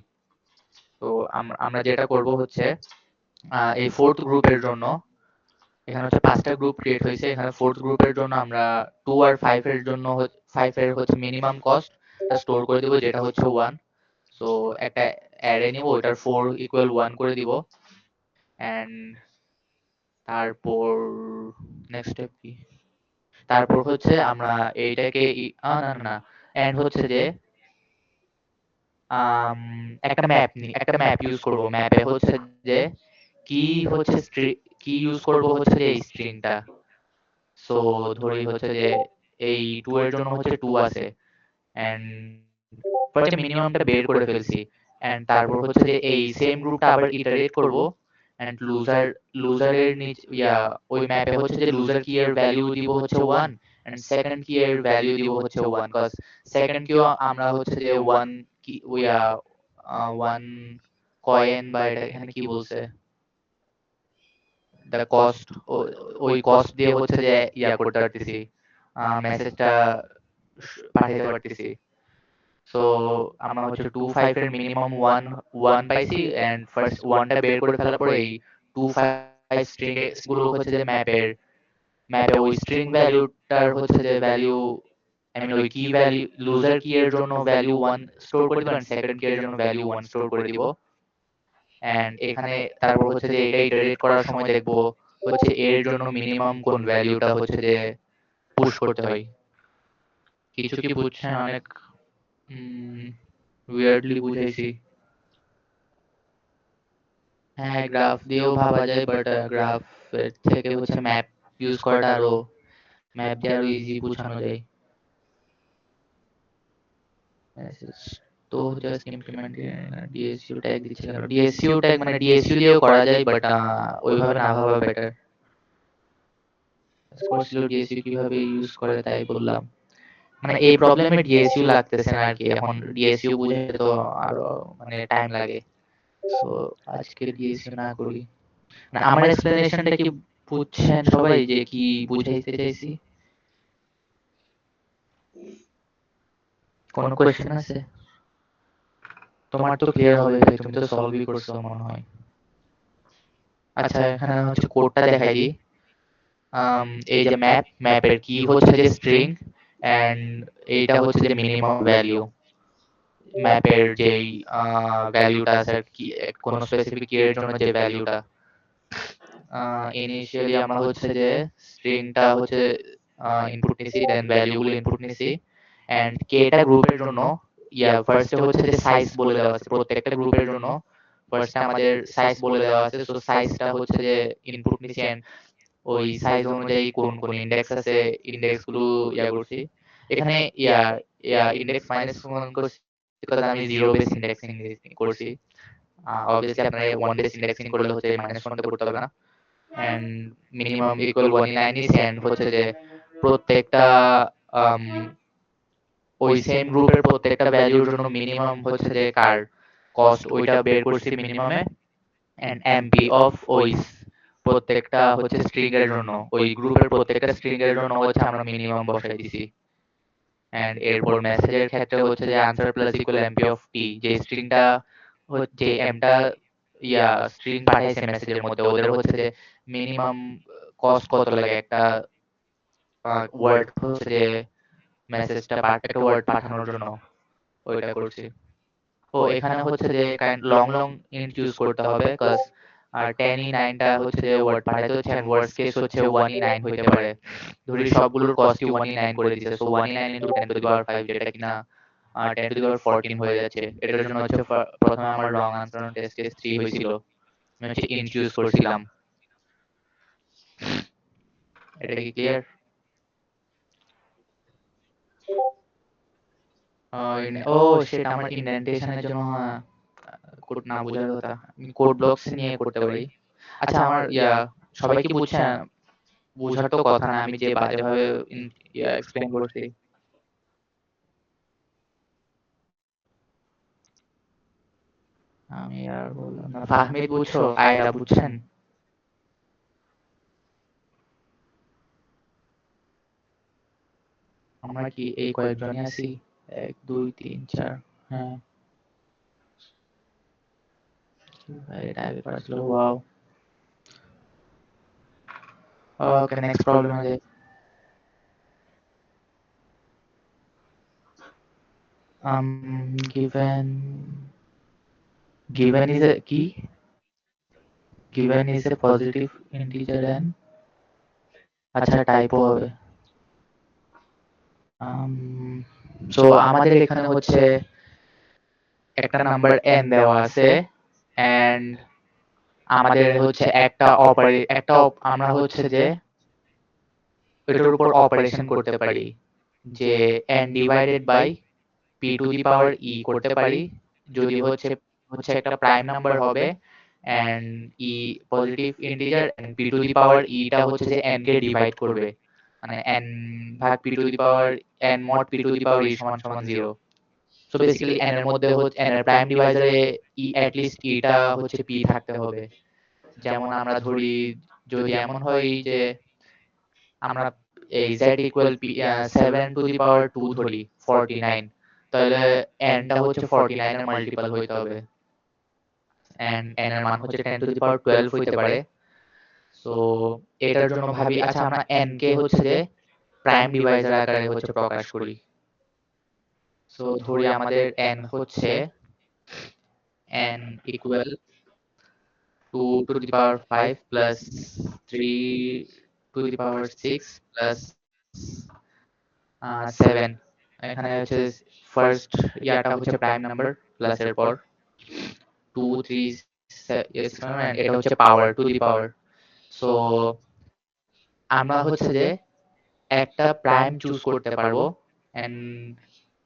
তো আমরা যেটা করব হচ্ছে এই ফোর্থ গ্রুপের জন্য, এখানে হচ্ছে 5টা গ্রুপ ক্রিয়েট হয়েছে, এখানে ফোর্থ গ্রুপের জন্য আমরা 2 আর 5 এর জন্য 5 এর হচ্ছে মিনিমাম কস্ট স্টোর করে দিব, যেটা হচ্ছে 1। সো একটা অ্যারে নিব, ওটার 4 ইকুয়াল 1 করে দিব। এন্ড তারপর নেক্সট স্টেপ কি? তারপর হচ্ছে আমরা এইটাকে না না না, এন্ড হচ্ছে যে আম, একটা ম্যাপ ইউজ করব। ম্যাপে হচ্ছে যে কি হচ্ছে কি ইউজ করব হচ্ছে যে এই স্ট্রিংটা। সো ধরি হচ্ছে যে এই 2 এর জন্য হচ্ছে 2 আছে, এন্ড ফার্স্টে মিনিমামটা বের করে ফেলছি। এন্ড তারপর হচ্ছে যে এই সেম গ্রুপটা আবার ইটারেট করব। এন্ড লুজারের নিচে ওই ম্যাপে হচ্ছে যে লুজার কি এর ভ্যালু দিব হচ্ছে 1, এন্ড সেকেন্ড কি এর ভ্যালু দিব হচ্ছে 1, কজ সেকেন্ড কিও আমরা হচ্ছে যে 1 কি 1 কয়েন, বা এটা এখানে কি বলছে, দ্য কস্ট, ওই কস্ট দিয়ে হচ্ছে যে ইয়া করতে পারতেছি, মেসেজটা পাঠাইতে পারতেছি। সো আমরা হচ্ছে 2.5 এর মিনিমাম ওয়ান ওয়ান পাইছি, এন্ড ফার্স্ট ওয়ানটা বের করে ফেলার পরে এই 2.5 স্ট্রিং গুলো হচ্ছে যে ম্যাপে ওই স্ট্রিং ভ্যালুটার হচ্ছে যে ভ্যালু, আই মিন ওই কি ভ্যালু, লুজার কি এর জন্য ভ্যালু 1 স্টোর করে দিব, এন্ড সেকেন্ড কি এর জন্য ভ্যালু 1 স্টোর করে দিব। এন্ড এখানে তারপর হচ্ছে যে এটা ইটারেট করার সময় দেখবো হচ্ছে এর জন্য মিনিমাম কোন ভ্যালুটা হচ্ছে যে পুশ করতে হয়। কিছু কি বুঝছেন? অনেক উইয়ার্ডলি বুঝাইছি। হ্যাঁ, গ্রাফ দিয়েও ভাবা যায়, বাট গ্রাফ এর থেকে হচ্ছে ম্যাপ ইউজ করাটা আরো, ম্যাপ দিয়ে আরো ইজি বোঝানো যায়। মেসেজ তো জাস্ট ইমপ্লিমেন্ট ডিএসইউ ট্যাগ দিচ্ছে কেন? ডিএসইউ ট্যাগ মানে ডিএসইউ দিয়েও করা যায়, বাট ওইভাবে না ভাবা বেটার। করছিল ডিএসইউ কিভাবে ইউজ করে তাই বললাম। মানে এই প্রবলেমে ডিএসইউ লাগতেছে না আর কি, এখন ডিএসইউ বুঝে তো আরো মানে টাইম লাগে। সো আজকে ডিএসইউ না করি। না, আমার এক্সপ্লেনেশনটা কি বুঝছেন সবাই যে কি বুঝাইতে চাইছি? কোনো কোয়েশ্চেন আছে? তোমার তো ক্লিয়ার হবে ভাই, তুমি তো সলভই করছো মনে হয়। আচ্ছা, এখানে হচ্ছে কোডটা দেখাই দিই। এই যে ম্যাপের কি হচ্ছে যে স্ট্রিং, এন্ড এইটা হচ্ছে যে মিনিমাম ভ্যালু। ম্যাপের যেই ভ্যালুটা আছে আর কি, কোনো স্পেসিফিক এর জন্য যে ভ্যালুটা, ইনিশিয়ালি আমরা হচ্ছে যে স্ট্রিংটা হচ্ছে ইনপুট নিছি, দেন ভ্যালুগুলো ইনপুট নিছি, এন্ড কেটা গ্রুপের জন্য ফার্স্টে হচ্ছে যে সাইজ বলে দেওয়া আছে প্রত্যেকটা গ্রুপের জন্য। ফার্স্টে আমাদের সাইজ বলে দেওয়া আছে, সো সাইজটা হচ্ছে যে ইনপুট নিছি, এন্ড ওই সাইজ অনুযায়ী কোন কোন ইন্ডেক্স আছে ইন্ডেক্স গুলো করছি। এখানে ইয়া ইয়া ইন্ডেক্স মাইনাস ওয়ান করছি because আমি জিরো বেস ইন্ডেক্সিং করছি। অবভিয়াসলি আপনারা ওয়ান বেস ইন্ডেক্সিং করলে হচ্ছে মাইনাস ওয়ান করতে হবে না। এন্ড মিনিমাম ইকুয়াল 1 নিছি, এন্ড হচ্ছে যে প্রত্যেকটা আম, ওই সেম গ্রুপের প্রত্যেকটা ভ্যালুর জন্য মিনিমাম হচ্ছে যে কার কস্ট ওইটা বের করছি মিনিমামে, এন্ড এমপি অফ ওই প্রত্যেকটা হচ্ছে স্ট্রিং এর জন্য, ওই গ্রুপের প্রত্যেকটা স্ট্রিং এর জন্য হচ্ছে আমরা মিনিমাম বসাই দিছি। এন্ড এরপর মেসেজের ক্ষেত্রে হচ্ছে যে answer plus equal MP of T, যে স্ট্রিংটা যে এমটা স্ট্রিং পাঠাইছে মেসেজের মধ্যে, ওদের হচ্ছে যে মিনিমাম কস্ট কত লাগে একটা ওয়ার্ড হচ্ছে যে মেসেজটা একটা ওয়ার্ড পাঠানোর জন্য, ওইটা করছি। ও এখানে হচ্ছে যে kind long long int use করতে হবে, কজ আর 10e9টা হচ্ছে যে ওয়ার্ড পাঠাইতে হচ্ছে, এন্ড ওয়ার্স্ট কেস হচ্ছে 1e9 হইতে পারে। ধরি সবগুলোর কস্টই 1e9 করে দিয়েছে, so 1e9 into 10 to the power 5, যেটা কিনা 10 টু দি পাওয়ার 14 হয়ে যাচ্ছে। এটার জন্য হচ্ছে প্রথমে আমার লং আনসার টেস্ট কেস 3 হয়েছিল, আমি হচ্ছে ইন্ট ইউজ করছিলাম। এটা কি ক্লিয়ার? ও সেটা আমার ইনডেন্টেশনের জন্য কোড না বোঝার কথা, আমি কোড ব্লকস নিয়ে করতে পারি। আচ্ছা, আমার সবাই কি বুঝছেন? বুঝার তো কথা না, আমি যে বাজেভাবে এক্সপ্লেন করছি। আমি আর বললাম না। ফাহমিদ বুঝছো? আয়রা বুঝছেন? আমরা কি এই কয়েকজনই আছি? 1 2 3 4। হ্যাঁ, এটা আগে করা ছিল। ওয়াও। ওকে, নেক্সট প্রবলেম আছে। Given given is a key. Given is a positive integer and আচ্ছা টাইপও হবে। সো আমাদের এখানে হচ্ছে একটা নাম্বার n দেওয়া আছে, এন্ড আমাদের হচ্ছে আমরা হচ্ছে যে এটার উপর অপারেশন করতে পারি, যে n divided by p to the power e করতে পারি, যদি হচ্ছে হচ্ছে একটা প্রাইম নাম্বার হবে, and e positive integer, and p to the power e টা হচ্ছে যে n কে ডিভাইড করবে, মানে n ভাগ p to the power n mod p to the power e সমান সমান 0। সো বেসিক্যালি n এর মধ্যে হচ্ছে n এর প্রাইম ডিভাইজারে e অ্যাট লিস্ট e টা হচ্ছে p থাকতে হবে। যেমন আমরা ধরি যদি এমন হয় যে আমরা এই z equal 7 two the power 2 ধরি 49, তাহলে n টা হচ্ছে 49 এর মাল্টিপল হইতে হবে, and n এর মান হচ্ছে 10 টু দি পাওয়ার 12 হইতে পারে। সো এটার জন্য ভাবি, আচ্ছা আমরা n কে হচ্ছে যে প্রাইম ডিভাইজার আকারে হচ্ছে প্রকাশ করি। সো ধরি আমাদের n হচ্ছে n equal 2 to the power 5 plus 3 to the power 6 plus 7। এখানে হচ্ছে ফার্স্ট ইয়াটা হচ্ছে প্রাইম নাম্বার প্লাস এর পর 2 3 7 এটা হচ্ছে পাওয়ার টু দি পাওয়ার। সো আমরা হচ্ছে যে একটা প্রাইম চুজ করতে পারবো, এন্ড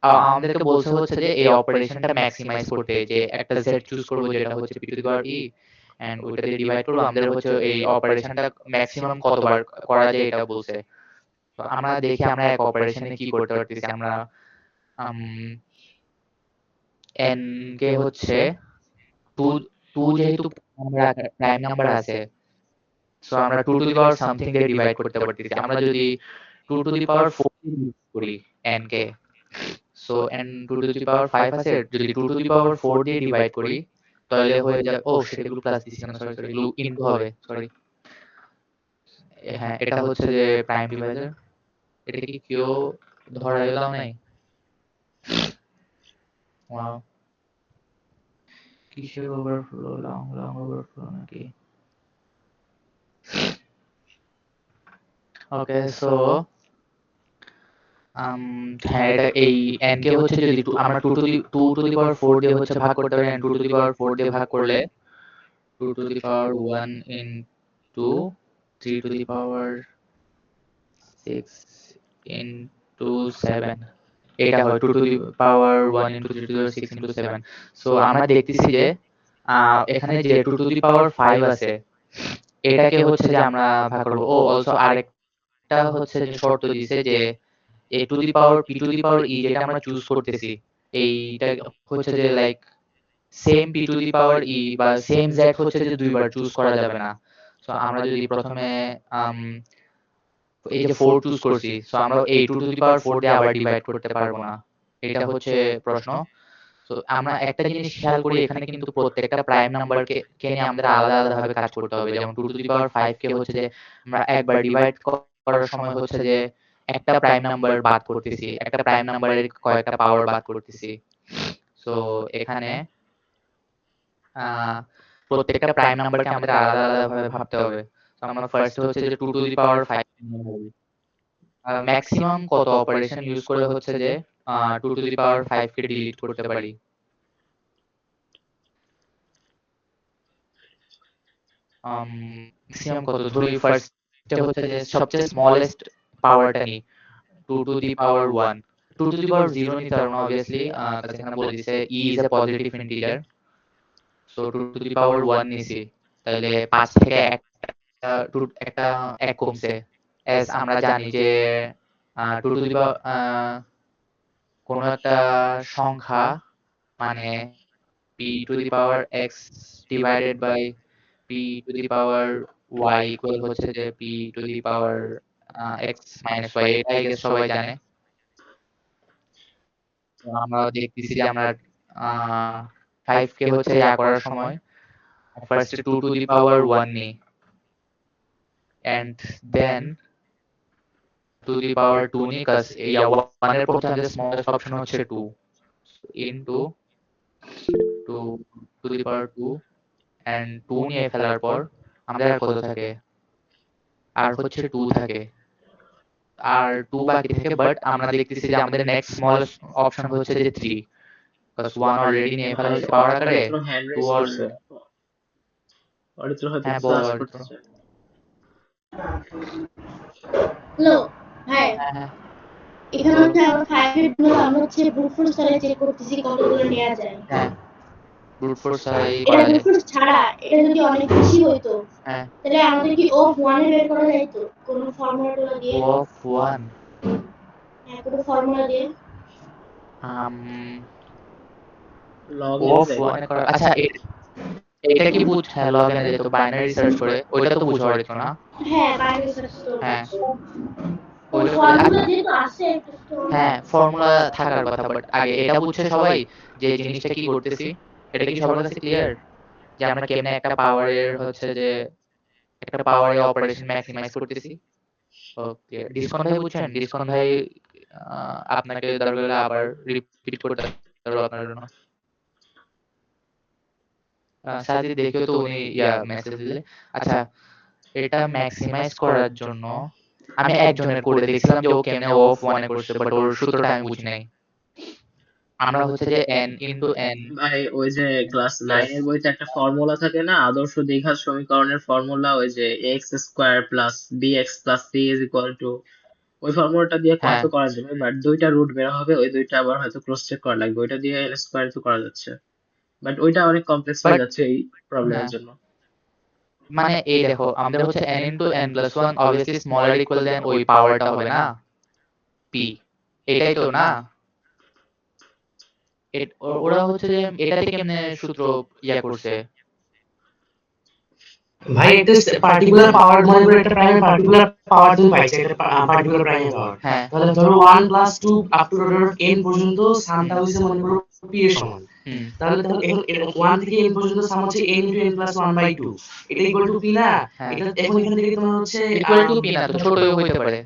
আমাদেরকে বলছে হচ্ছে যে এই অপারেশনটা ম্যাক্সিমাইজ করতে, যে একটা z চুজ করবো যেটা হচ্ছে p to the power e, and ওইটা দিয়ে ডিভাইড করবো। আমাদের হচ্ছে এই অপারেশনটা ম্যাক্সিমাম কতবার করা যায় এটা বলছে। তো আমরা দেখি আমরা এক অপারেশনে কি করতে পারতেছি। আমরা n কে হচ্ছে 2 2 যেহেতু প্রাইম নাম্বার আছে, সো আমরা 2 টু দি পাওয়ার সামথিং দিয়ে ডিভাইড করতে পারতেছি। আমরা যদি 2 টু দি পাওয়ার 4 করি n কে, so n 2 to the power 5 আছে, যদি 2 টু দি পাওয়ার 4 দিয়ে ডিভাইড করি তাহলে হয়ে যাবে, ও সেগুলো প্লাস দিছি না, সরি সরি, এগুলো ইনটু হবে, সরি। হ্যাঁ, এটা হচ্ছে যে প্রাইম ডিভাইজার। এটা কি কেউ ধরাই দাও নাই? ওয়াও, কিসের ওভারফ্লো, লং লং ওভারফ্লো নাকি? ওকে, সো হ্যাঁ, এটা এই n কে হচ্ছে যদি আমরা 2 টু দি পাওয়ার 4 দিয়ে হচ্ছে ভাগ করতে পারি, and 2 টু দি পাওয়ার 4 দিয়ে ভাগ করলে 2 to the power 1 into 3 two the power 6 into 7, এটা হয় 2 to the power 1 into 3 two the power 6 into 7। So আমরা দেখতেছি যে এখানে যে 2 টু দি পাওয়ার 5 আছে, এটাকে হচ্ছে যে আমরা ভাগ করব। ও অলসো আরেকটা হচ্ছে যে শর্ত দিছে যে a two the power p to the power e যেটা আমরা চুজ করতেছি, এইটা হচ্ছে যে like same p to the power e বা সেম z হচ্ছে যে দুইবার চুজ করা যাবে না। সো আমরা যদি প্রথমে এই যে 4 চুজ করছি, সো আমরা এই 2 টু দি পাওয়ার 4 দিয়ে আবার ডিভাইড করতে পারবো না। এটা হচ্ছে প্রশ্ন। তো আমরা একটা জিনিস খেয়াল করি, এখানে কিন্তু প্রত্যেকটা প্রাইম নাম্বারকে নিয়ে আমাদের আলাদা আলাদা ভাবে কাজ করতে হবে। যেমন 2 টু দি পাওয়ার 5 কে হচ্ছে যে আমরা একবার ডিভাইড করার সময় হচ্ছে যে একটা প্রাইম নাম্বার বাদ করতেছি, একটা প্রাইম নাম্বারের কয়েকটা পাওয়ার বাদ করতেছি। সো এখানে আহ প্রত্যেকটা প্রাইম নাম্বারকে আমাদের আলাদা আলাদা ভাবে ভাবতে হবে। তো আমরা ফার্স্ট হচ্ছে যে 2 টু দি পাওয়ার 5 ম্যাক্সিমাম কত অপারেশন ইউজ করে হচ্ছে যে 2 to the power 5 K delete করতে পারি। ম্যাক্সিমাম কত ধরি, ফার্স্ট হচ্ছে যে সবচেয়ে স্মলেস্ট পাওয়ারটা নিই, 2 to the power 1। 2 to the পাওয়ার 0 নিতে পারবো না অবভিয়াসলি, কারণ এখানে বলে দিছে e is a positive integer. So 2 to the power 1 নিছি, তাহলে 5 থেকে একটা এক কমছে। এস আমরা জানি যে 2 টু দি পাওয়ার কোনো একটা সংখ্যা মানে p to the power x divided by p to the power y equal হচ্ছে যে p to the power x minus y, এটা I guess সবাই জানে। তো আমরা দেখতেছি যে আমরা 5 কে হচ্ছে ইয়া করার সময় ফার্স্ট 2 টু দি পাওয়ার 1 নিই, and then two the power 2 নিই, কাজ এই 1 এর পর আমাদের স্মলেস্ট অপশন হচ্ছে 2 into 2 to the power 2, and 2 নিয়ে ফেলার পর আমাদের আর কত থাকে, আর হচ্ছে 2 থাকে, আর 2 বাকি থাকে। বাট আমরা দেখতেছি যে আমাদের নেক্সট স্মলেস্ট অপশন হচ্ছে যে 3, কারণ 1 অলরেডি নিয়ে ফেলা হয়েছে পাওয়ার আকারে। অরিত্র হ্যান্ড 2 রেজ অল, করছে। অরিত্র হয়তো হ্যাঁ কিছু বলো আস্ক অরিত্র। করতে চায়। হ্যালো ভাই, হ্যাঁ হ্যাঁ এখানে বলো। হচ্ছে আমরা 5 এর জন্য আমরা হচ্ছে ব্রুট ফোর্স ছাড়া চেক করতেছি কতগুলো নেওয়া যায়। হ্যাঁ, ব্রুট ফোর্স ছাড়াই এটা করা ব্রুট যায়। ফোর্স ছাড়া এটা যদি অনেক বেশি হইতো, হ্যাঁ, তাহলে আমাদের কি অফ 1 এ বের করা যাইতো কোনো ফর্মুলা দিয়ে? ও অফ 1 হ্যাঁ, কোনো ফর্মুলা দিয়ে। আম লগ ও এন অফ যাইতো। 1 এ করা, আচ্ছা এটা কি বুঝ হ্যাঁ লগ এনে যেত বাইনারি সার্চ করে ওইটা তো বুঝো হয়তো না হ্যাঁ বাইরে সার্চ তো হ্যাঁ ওই ওইটা করে ফর্মুলা যেহেতু আছে একটা হ্যাঁ ফর্মুলা থাকার কথা বাট আগে এটা বুঝছে সবাই যে জিনিসটা কি করতেছি এটা কি সবার কাছে ক্লিয়ার যে আমরা কেমনে একটা পাওয়ারের হচ্ছে যে একটা পাওয়ারে অপারেশন ম্যাক্সিমাইজ করতেছি ওকে ডিসকন ভাই বুঝছেন ডিসকন ভাই আপনাকে দরকার হলে আবার রিপিট করতে পারবো আপনার জন্য সাজি দেখেও তো উনি মেসেজ দিলে আচ্ছা এটা ম্যাক্সিমাইজ করার জন্য আমি একজনের করে দেখছিলাম যে ও কেমনে অফ ওয়ানে করছে বাট ওর সূত্রটা আমি বুঝি নাই আমরা হচ্ছে যে n ইনটু n ভাই ওই যে ক্লাস প্লাস 9 এর বইতে একটা ফর্মুলা থাকে না, আদর্শ দ্বিঘাত সমীকরণের ফর্মুলা, ওই যে x square plus bx plus c is equal to, ওই ফর্মুলাটা দিয়ে হ্যাঁ তো করা যাবে, বাট দুইটা রুট বের হবে, ওই দুইটা আবার হয়তো ক্রস চেক করা লাগবে, ওইটা দিয়ে n স্কোয়ার তো করা যাচ্ছে, বাট ওইটা অনেক কমপ্লেক্স হয়ে বাট যাচ্ছে এই প্রবলেমের হ্যাঁ জন্য। মানে এই দেখো আমাদের হচ্ছে n into n plus one obviously smaller equal then ওই পাওয়ারটা হবে না p এটাই তো না ওরা হচ্ছে যে এটাতে কেমনে সূত্র করছে ভাই একটা পার্টিকুলার পাওয়ার মনে করে একটা প্রাইমের পার্টিকুলার পাওয়ার তুমি পাইছো একটা পার্টিকুলার প্রাইমের পাওয়ার, হ্যাঁ তাহলে ধরো 1 plus 2 up to order n পর্যন্ত সামটা হইছে মনে করো p এর সমান, হুম তাহলে তাহলে এখন 1 থেকে n পর্যন্ত সাম হচ্ছে n into n plus 1 by 2, এটা ইকুয়াল টু p না? হ্যাঁ এটা এখন এখান থেকে তোমার হচ্ছে ইকুয়াল টু p না তো ছোটও হইতে পারে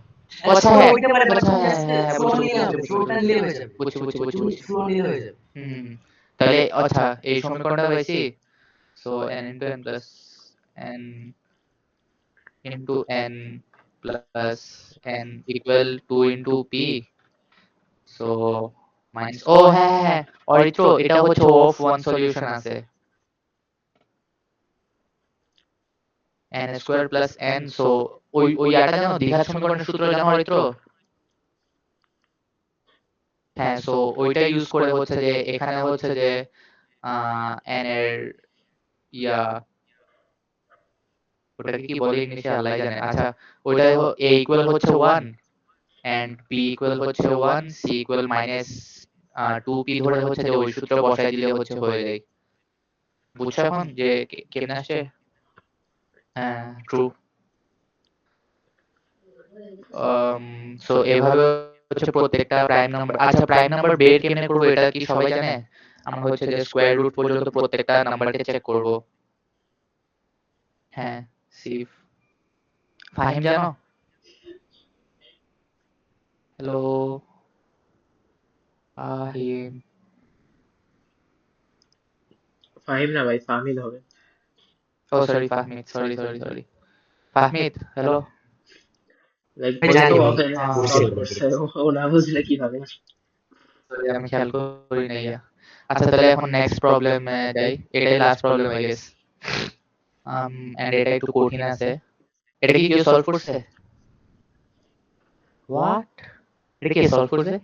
ও আচ্ছা ছোট হ্যাঁ হইতে পারে, বাট আচ্ছা তুমি হ্যাঁ জাস্ট হ্যাঁ হ্যাঁ ফ্লো বুঝছি নিলে বুঝছি হবে, বুঝছি বুঝছি ফ্লোটা নিলে হয়ে যাবে, বুঝছি বুঝছি বুঝছি তুমি বুঝছি ফ্লো নিলে হয়ে যাবে। হুম তাহলে আচ্ছা এই সমীকরণটা পাইছি so n into n plus n into n plus n equal 2 into p so minus ও হ্যাঁ হ্যাঁ হ্যাঁ অরিত্র এটা হচ্ছে অফ ওয়ান সলিউশন আছে n square plus n so ওই ইয়াটা জানো দ্বিঘাত সমীকরণের সূত্র জানো অরিত্র হ্যাঁ সো ওইটা ইউজ করে হচ্ছে যে এখানে হচ্ছে যে n এর ইয়া ওটাকে কি বলে ইংলিশে আল্লাহ জানে আচ্ছা ওইটা a ইকুয়াল হচ্ছে 1 and b ইকুয়াল হচ্ছে 1 c ইকুয়াল মাইনাস 2p ধরে হচ্ছে যে ওই সূত্র বসায় দিলে হচ্ছে হয়ে যায় বুঝছো এখন যে কেমনে আসে হ্যাঁ ট্রু সো এভাবে হচ্ছে প্রত্যেকটা প্রাইম নাম্বার আচ্ছা প্রাইম নাম্বার বের কেমনে করবো এটা কি সবাই জানে আমরা হচ্ছে যে স্কয়ার রুট পর্যন্ত প্রত্যেকটা নাম্বারকে চেক করব হ্যাঁ সিফ ফাহিম জানো হ্যালো ফাহিম ফাহিম না ভাই, ফাহমিদ হবে। ও sorry Fahmid sorry sorry sorry Fahmid hello like ভাই ওই জানি তো ভাই, ওকে করছি সলভ করছি। করছে, ও না বুঝলে কিভাবে। সরি আমি খেয়াল করি নাই আচ্ছা তাহলে এখন নেক্সট প্রবলেম যাই এটাই last problem I guess and এটা একটু কঠিন আছে এটা কি কেউ সলভ করছে হোয়াট এটা কে সলভ করছে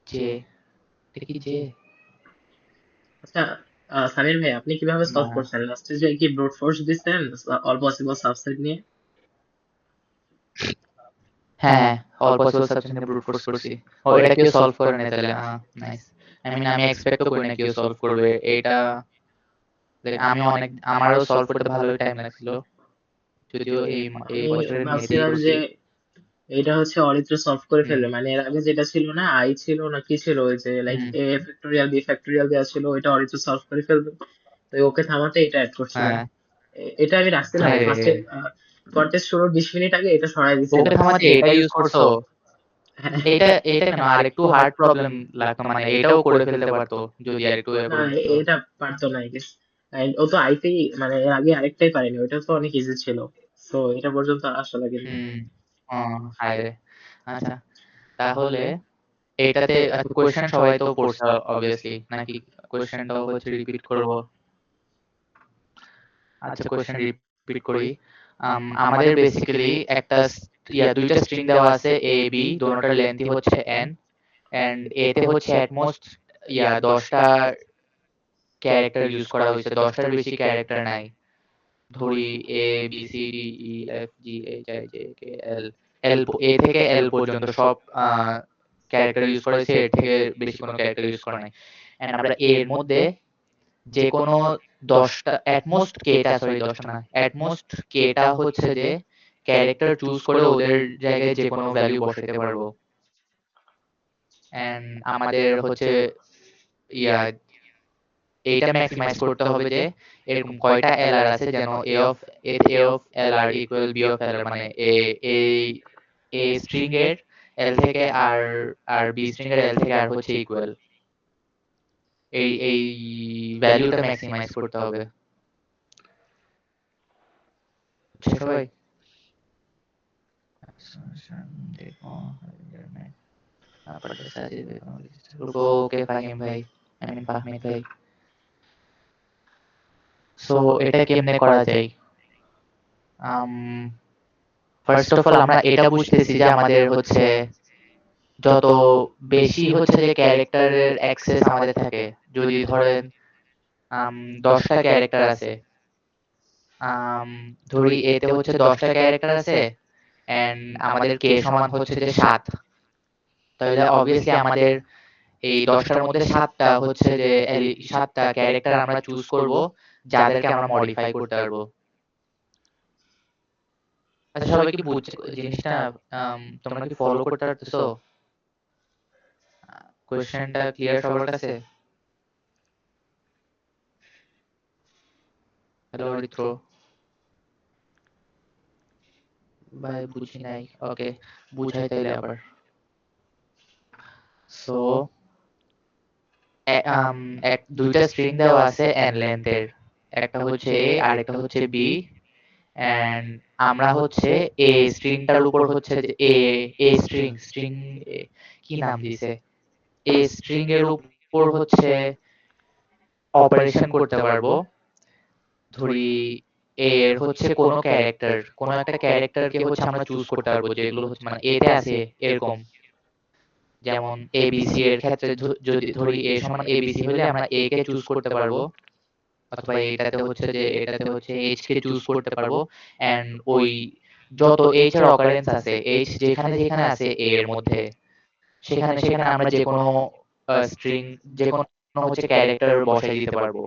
যে এটা কি যে আচ্ছা সামির ভাই, আপনি কিভাবে না সলভ করছেন? লাস্টে যে কি ব্রুট ফোর্স দিচ্ছেন অল পসিবল সাবসেট নিয়ে? হ্যাঁ all possible substance brute force করছি ও এটা কেউ সলভ করে না তাহলে নাইস আই মিন আমি এক্সপেক্টও করি না কেউ সলভ করবে এটা আমি অনেক আমারও সলভ করতে ভালোই টাইম লাগছিল যদিও এই আমি বছরের মেতেই ভাবছিলাম করছি যে এটা হচ্ছে অরিত্র সলভ করে হুম ফেলবে, মানে এর আগে যেটা ছিল না, আই ছিল না কি ছিল, ওই যে লাইক হুম এ ফ্যাক্টোরিয়াল বি ফ্যাক্টোরিয়াল দেওয়া ছিল, ওইটা অরিত্র সলভ করে ফেলবে, তো ওকে থামাতে এটা অ্যাড করছিলাম। হ্যাঁ এটা আমি রাখছিলাম আরে ফার্স্টে, কন্টেস্ট শুরুর 20 মিনিট আগে এটা সরাই ওকে দিছিলাম। থামাতে এটা ইউজ করছো হ্যাঁ, এটা কেন আর একটু হার্ড প্রবলেম লাগতো মানে এটাও করে ফেলতে পারতো যদি আর একটু না করে ফেলতো এটা পারতো না আই গেস, ও তো আইতেই মানে এর আগে আরেকটাই পারেনি, ওইটা তো অনেক ইজি ছিল, তো এটা পর্যন্ত আসা লাগেনি। হুম হায় রে আচ্ছা তাহলে এইটাতে কোয়েশ্চেন সবাই তো পড়ছে অবভিয়াসলি নাকি কোয়েশ্চেনটাও হচ্ছে রিপিট করব আচ্ছা কোয়েশ্চেন রিপিট করি আমাদের বেসিক্যালি একটা দুইটা স্ট্রিং দেওয়া আছে এ বি দোনোটার লেন্থই হচ্ছে n এন্ড এতে হচ্ছে এট মোস্ট 10টা ক্যারেক্টার ইউজ করা হয়েছে 10টার বেশি ক্যারেক্টার নাই ধরি A B C D E F G H I J K L L A থেকে এল পর্যন্ত সব ক্যারেক্টার ইউজ করা হয়েছে এর থেকে বেশি কোনো ক্যারেক্টার ইউজ করা নাই এন্ড আমরা এর মধ্যে যে কোনো 10টা অ্যাটমোস্ট কেটা সরি 10টা না অ্যাটমোস্ট কেটা হচ্ছে যে ক্যারেক্টার চুজ করে ওদের জায়গায় যে কোনো ভ্যালু বসাতে পারবো এন্ড আমাদের হচ্ছে ইয়া এইটা ম্যাক্সিমাইজ করতে হবে যে এরকম কয়টা এলআর আছে যেন A of LR equal B of LR মানে এ স্ট্রিং এর এল থেকে আর বি স্ট্রিং এর এল থেকে আর হচ্ছে ইকুয়াল এই ভ্যালুটা ম্যাক্সিমাইজ করতে হবে বুঝছো সবাই ওকে ফাহিম ভাই আই মিন ফাহমিদ ভাই সো এটা কেমনে করা যায় ফার্স্ট অফ অল আমরা এটা বুঝতেছি যে আমাদের হচ্ছে যত বেশি হচ্ছে যে ক্যারেক্টারের অ্যাক্সেস আমাদের থাকে যদি ধরেন 10টা ক্যারেক্টার আছে ধরি এতে হচ্ছে 10টা ক্যারেক্টার আছে এন্ড আমাদের কে সমান হচ্ছে যে 7 তাহলে অবভিয়াসলি আমাদের এই 10টার মধ্যে 7টা হচ্ছে যে 7টা ক্যারেক্টার আমরা চুজ করব যাদেরকে আমরা মডিফাই করতে পারবো আচ্ছা সবাই কি বুঝছে জিনিসটা তোমরা কি ফলো করতে পারতেছো কোশ্চেনটা ক্লিয়ার সবার কাছে হ্যালো রিত্র ভাই বুঝি নাই ওকে বুঝাই তাইলে আবার সো দুইটা স্ট্রিং দেওয়া আছে এন লেন্থের একটা হচ্ছে এ আর একটা হচ্ছে বি এন্ড আমরা হচ্ছে এ স্ট্রিংটার উপর হচ্ছে এ স্ট্রিং কি নাম দিছে এ স্ট্রিং এর উপর হচ্ছে অপারেশন করতে পারবো ধরি এর হচ্ছে কোনো একটা ক্যারেক্টারকে হচ্ছে আমরা চুজ করতে পারবো যেগুলো হচ্ছে মানে এতে আছে এরকম যেমন এবিসি এর ক্ষেত্রে যদি ধরি এ সমান এবিসি হলে আমরা এ কে চুজ করতে পারবো অথবা এটাতে হচ্ছে এইচ কে চুজ করতে পারবো এন্ড ওই যত এইচ এর অকারেন্স আছে এইচ যেখানে যেখানে আছে এ এর মধ্যে সেখানে সেখানে আমরা যে কোনো স্ট্রিং যে কোনো হচ্ছে ক্যারেক্টার বসাই দিতে পারবো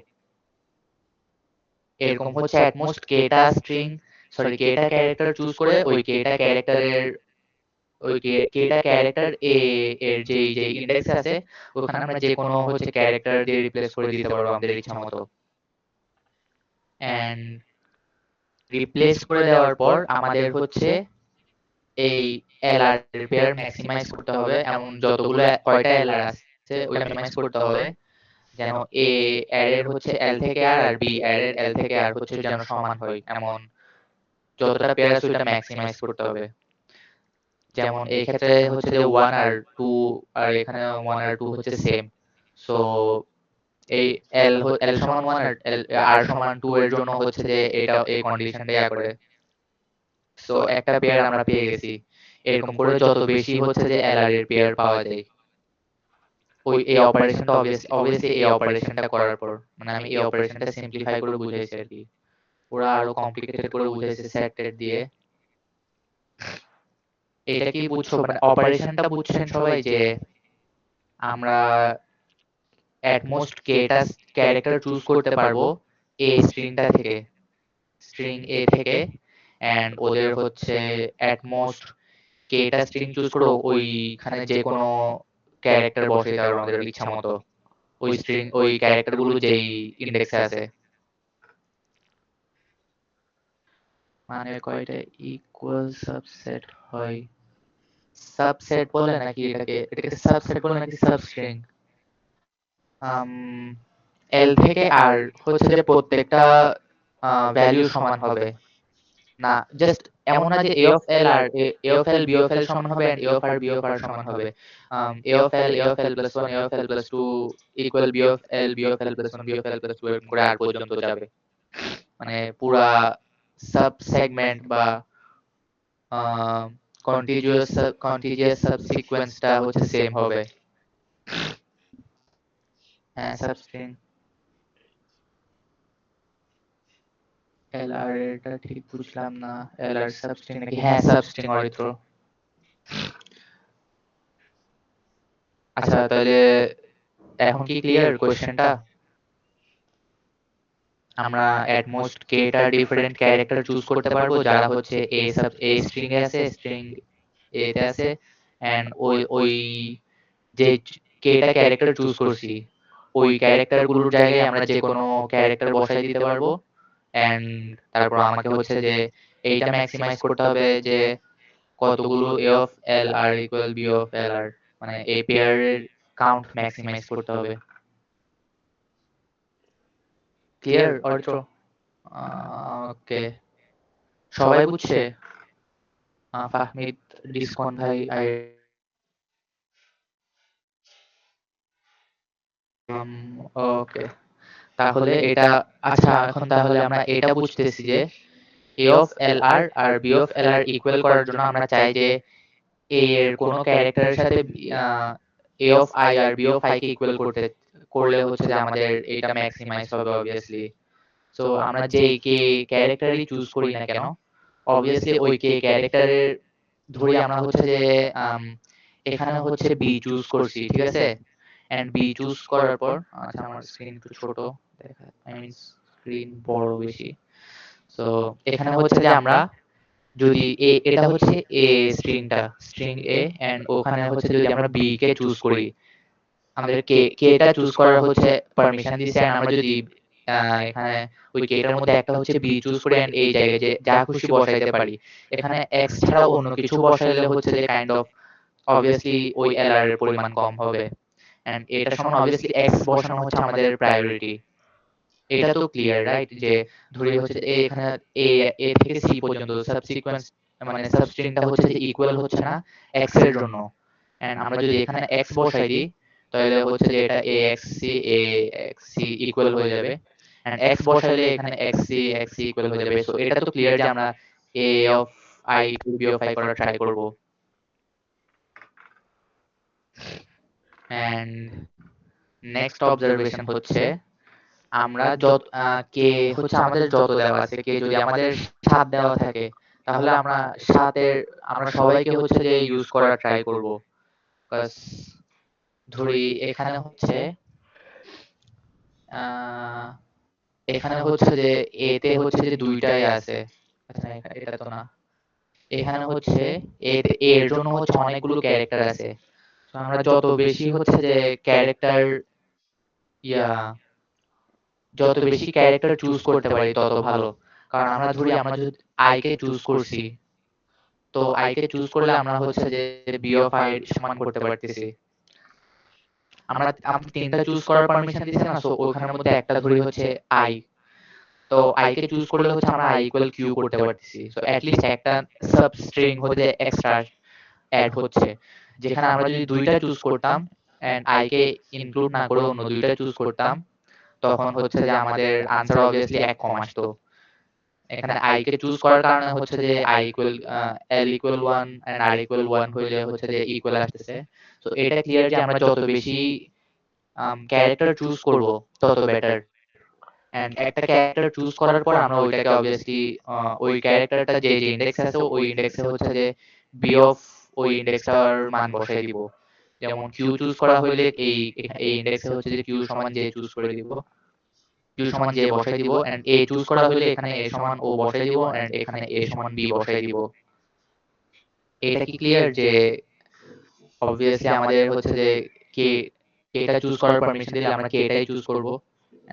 এরকম হচ্ছে অ্যাটমোস্ট কেটা স্ট্রিং সরি কেটা ক্যারেক্টার চুজ করে ওই কেটা ক্যারেক্টার এ এর যে ইন্ডেক্স আছে ওখানে আমরা যে কোনো হচ্ছে ক্যারেক্টার দিয়ে রিপ্লেস করে দিতে পারবো আমাদের ইচ্ছা মতো এন্ড রিপ্লেস করে দেওয়ার পর আমাদের হচ্ছে এই এলআর এর পেয়ার ম্যাক্সিমাইজ করতে হবে এমন যতগুলো কয়টা এলআর আছে ওইটা ম্যাক্সিমাইজ করতে হবে যেন এ অ্যারের হচ্ছে এল থেকে আর আর বি অ্যারের এল থেকে আর হচ্ছে যেন সমান হয় এমন যতটা পেয়ার আছে ওইটা ম্যাক্সিমাইজ করতে হবে যেমন এই ক্ষেত্রে হচ্ছে যে 1 আর 2 আর এখানে 1 আর 2 হচ্ছে সেম সো এই এল সমান 1 আর আর সমান 2 এর জন্য হচ্ছে যে এটা এই কন্ডিশনটা ইয়া করে সো একটা পেয়ার আমরা পেয়ে গেছি এরকম করে যত বেশি হচ্ছে যে এল আর এর পেয়ার পাওয়া যায় ওই এই অপারেশনটা অবভিয়াসলি এই অপারেশনটা করার পর মানে আমি এই অপারেশনটা সিম্পলিফাই করে বুঝাইছি আর কি ওরা আরো কমপ্লিকেটেড করে বুঝাইছে সেট টেট দিয়ে এটা কি বুঝছো মানে অপারেশনটা বুঝছেন সবাই যে আমরা অ্যাটমোস্ট কেটা ক্যারেক্টার চুজ করতে পারবো স্ট্রিং এ থেকে এন্ড ওদের হচ্ছে অ্যাটমোস্ট কেটা স্ট্রিং চুজ করো ওইখানে যে কোনো ক্যারেক্টার বসাতে পারবো আমাদের ইচ্ছা মতো ওই ক্যারেক্টার গুলো যেই ইন্ডেক্সে আছে মানে কয়টা ইকুয়াল সাবসেট হয় সাবসেট বলে নাকি এটাকে সাবসেট বলে নাকি সাবস্ট্রিং এল থেকে আর হচ্ছে যে প্রত্যেকটা ভ্যালু সমান হবে না জাস্ট এমন না যে A of L B of L সমান হবে এন্ড এ অফ আর সমান হবে A of L plus 1 A of L plus 2 equal B of L plus 1 B of L plus 2 এরকম করে আর পর্যন্ত যাবে মানে পুরা সাব সেগমেন্ট বা কন্টিজিয়াস সাবসিকোয়েন্সটা হচ্ছে সেম হবে হ্যাঁ সাবস্ট্রিং এলআর এটা ঠিক বুঝলাম না এলআর সাবস্ট্রিং নাকি হ্যাঁ সাবস্ট্রিং অরিত্র আচ্ছা তাহলে এখন কি ক্লিয়ার কোয়েশ্চেনটা? আমরা এট মোস্ট কেটা ডিফারেন্ট ক্যারেক্টার চুজ করতে পারবো যারা হচ্ছে এ স্ট্রিং এ আছে, স্ট্রিং এতে আছে, এন্ড ওই ওই যে কেটা ক্যারেক্টার চুজ করছি ওই ক্যারেক্টার গুলোর জায়গায় আমরা যে কোনো ক্যারেক্টার বসাই দিতে পারবো। এন্ড তারপর আমাকে হচ্ছে যে এইটা ম্যাক্সিমাইজ করতে হবে যে কতগুলো A of L R equal B of L R, মানে এই পেয়ারের কাউন্ট ম্যাক্সিমাইজ করতে হবে। ক্লিয়ার অর্থ? ওকে, সবাই বুঝছে? ফাহমিদ, ডিসকন ভাই, আই ওকে, তাহলে এটা আচ্ছা, এখন তাহলে আমরা এটা বুঝতেছি যে এ অফ এল আর আর B of L R equal করার জন্য আমরা চাই যে এ এর কোনো ক্যারেক্টারের সাথে এ অফ আই আর বি অফ আই কে ইকুয়াল করলে হচ্ছে যে আমাদের এটা ম্যাক্সিমাইজ হবে অবভিয়াসলি। সো আমরা যে কে ক্যারেক্টারই চুজ করি না কেন, অবভিয়াসলি ওই কে ক্যারেক্টারের ধরি আমরা হচ্ছে যে আম, এখানে হচ্ছে বি চুজ করছি, ঠিক আছে? এন্ড বি চুজ করার পর, আচ্ছা আমার স্ক্রিন একটু ছোট দেখা, আই মিন স্ক্রিন বড় বেশি। সো এখানে হচ্ছে যে আমরা যদি এটা হচ্ছে এ স্ট্রিংটা, স্ট্রিং এ, এন্ড ওখানে হচ্ছে যদি আমরা বি কে চুজ করি, আমাদের কে টা চুজ করার হচ্ছে পারমিশন দিছে, এন্ড আমরা যদি এখানে ওই কে টার মধ্যে একটা হচ্ছে বি চুজ করে এন্ড এই জায়গায় যে যা খুশি বসাইতে পারি, এখানে এক্স ছাড়াও অন্য কিছু বসাইলে হচ্ছে যে কাইন্ড অফ অবভিয়াসলি ওই এলআর এর পরিমাণ কম হবে। এন্ড এটা সমান অবভিয়াসলি এক্স বসানো হচ্ছে আমাদের প্রায়োরিটি। এটা তো ক্লিয়ার রাইট? যে ধরি হচ্ছে যে এখানে এ এ থেকে সি পর্যন্ত সাবসিকোয়েন্স, মানে সাবস্ট্রিংটা হচ্ছে যে ইকুয়াল হচ্ছে না এক্স এর জন্য। এন্ড আমরা যদি এখানে এক্স বসাই দিই তাহলে হচ্ছে যে এটা এ এক্স সি ইকুয়াল হয়ে যাবে। এন্ড এক্স বসাইলে এখানে এক্স সি ইকুয়াল হয়ে যাবে। সো এটা তো ক্লিয়ার যে আমরা A of I to B of I করার ট্রাই করব। এন্ড নেক্সট অবজারভেশন হচ্ছে আমরা যত কে হচ্ছে আমাদের যত দেওয়া আছে, কে যদি আমাদের 7 দেওয়া থাকে তাহলে আমরা 7-এর আমরা সবাইকে হচ্ছে যে ইউজ করার ট্রাই করব। বাস ধরি এখানে হচ্ছে আহ, এখানে হচ্ছে যে এতে হচ্ছে যে দুইটাই আছে। আচ্ছা না, এটা তো না, এখানে হচ্ছে এর জন্য হচ্ছে অনেকগুলো ক্যারেক্টার আছে। তো আমরা যত বেশি হচ্ছে যে ক্যারেক্টার ইয়া যত বেশি ক্যারেক্টার চুজ করতে পারি তত ভালো। কারণ আমরা ধরি আমরা যদি আই কে চুজ করছি, তো আই কে চুজ করলে আমরা হচ্ছে যে বি অফ আই সমান করতে পারতেছি। আমরা তিনটা চুজ করার পারমিশন দিছি না, সো ওখানের মধ্যে একটা ধরি হচ্ছে আই। তো আই কে চুজ করলে হচ্ছে আমরা আই ইকুয়াল কিউ করতে পারতেছি। সো এট লিস্ট একটা সাব স্ট্রিং হচ্ছে এক্সট্রা অ্যাড হচ্ছে। যেখানে আমরা যদি দুইটা চুজ করতাম এন্ড আই কে ইনক্লুড না করে অন্য দুইটা চুজ করতাম, তখন হচ্ছে যে আমাদের আনসার অবভিয়াসলি এক কম আসতো। এখানে আই কে চুজ করার কারণে হচ্ছে যে I equal L equal 1 and R equal 1 হইলে হচ্ছে যে ইকুয়াল আসতেছে। তো এটা ক্লিয়ার যে আমরা যত বেশি ক্যারেক্টার চুজ করব তত বেটার। এন্ড একটা ক্যারেক্টার চুজ করার পর আমরা ওইটাকে অবভিয়াসলি ওই ক্যারেক্টারটা যে যে ইন্ডেক্স আছে ওই ইন্ডেক্সে হচ্ছে যে বি অফ ওই ইন্ডেক্সটার মান বসাই দিব। যেমন কিউ চুজ করা হইলে এই ইন্ডেক্সে হচ্ছে যে কিউ সমান যে চুজ করে দিব, কিউ সমান যে বসাই দিব, এন্ড এ চুজ করা হইলে এখানে এ সমান ও বসাই দিব, এন্ড এখানে এ সমান বি বসাই দিব। এটা কি ক্লিয়ার যে অবভিয়াসলি আমাদের হচ্ছে যে কে কেটা চুজ করার পারমিশন দিলে আমরা কেটাই চুজ করব,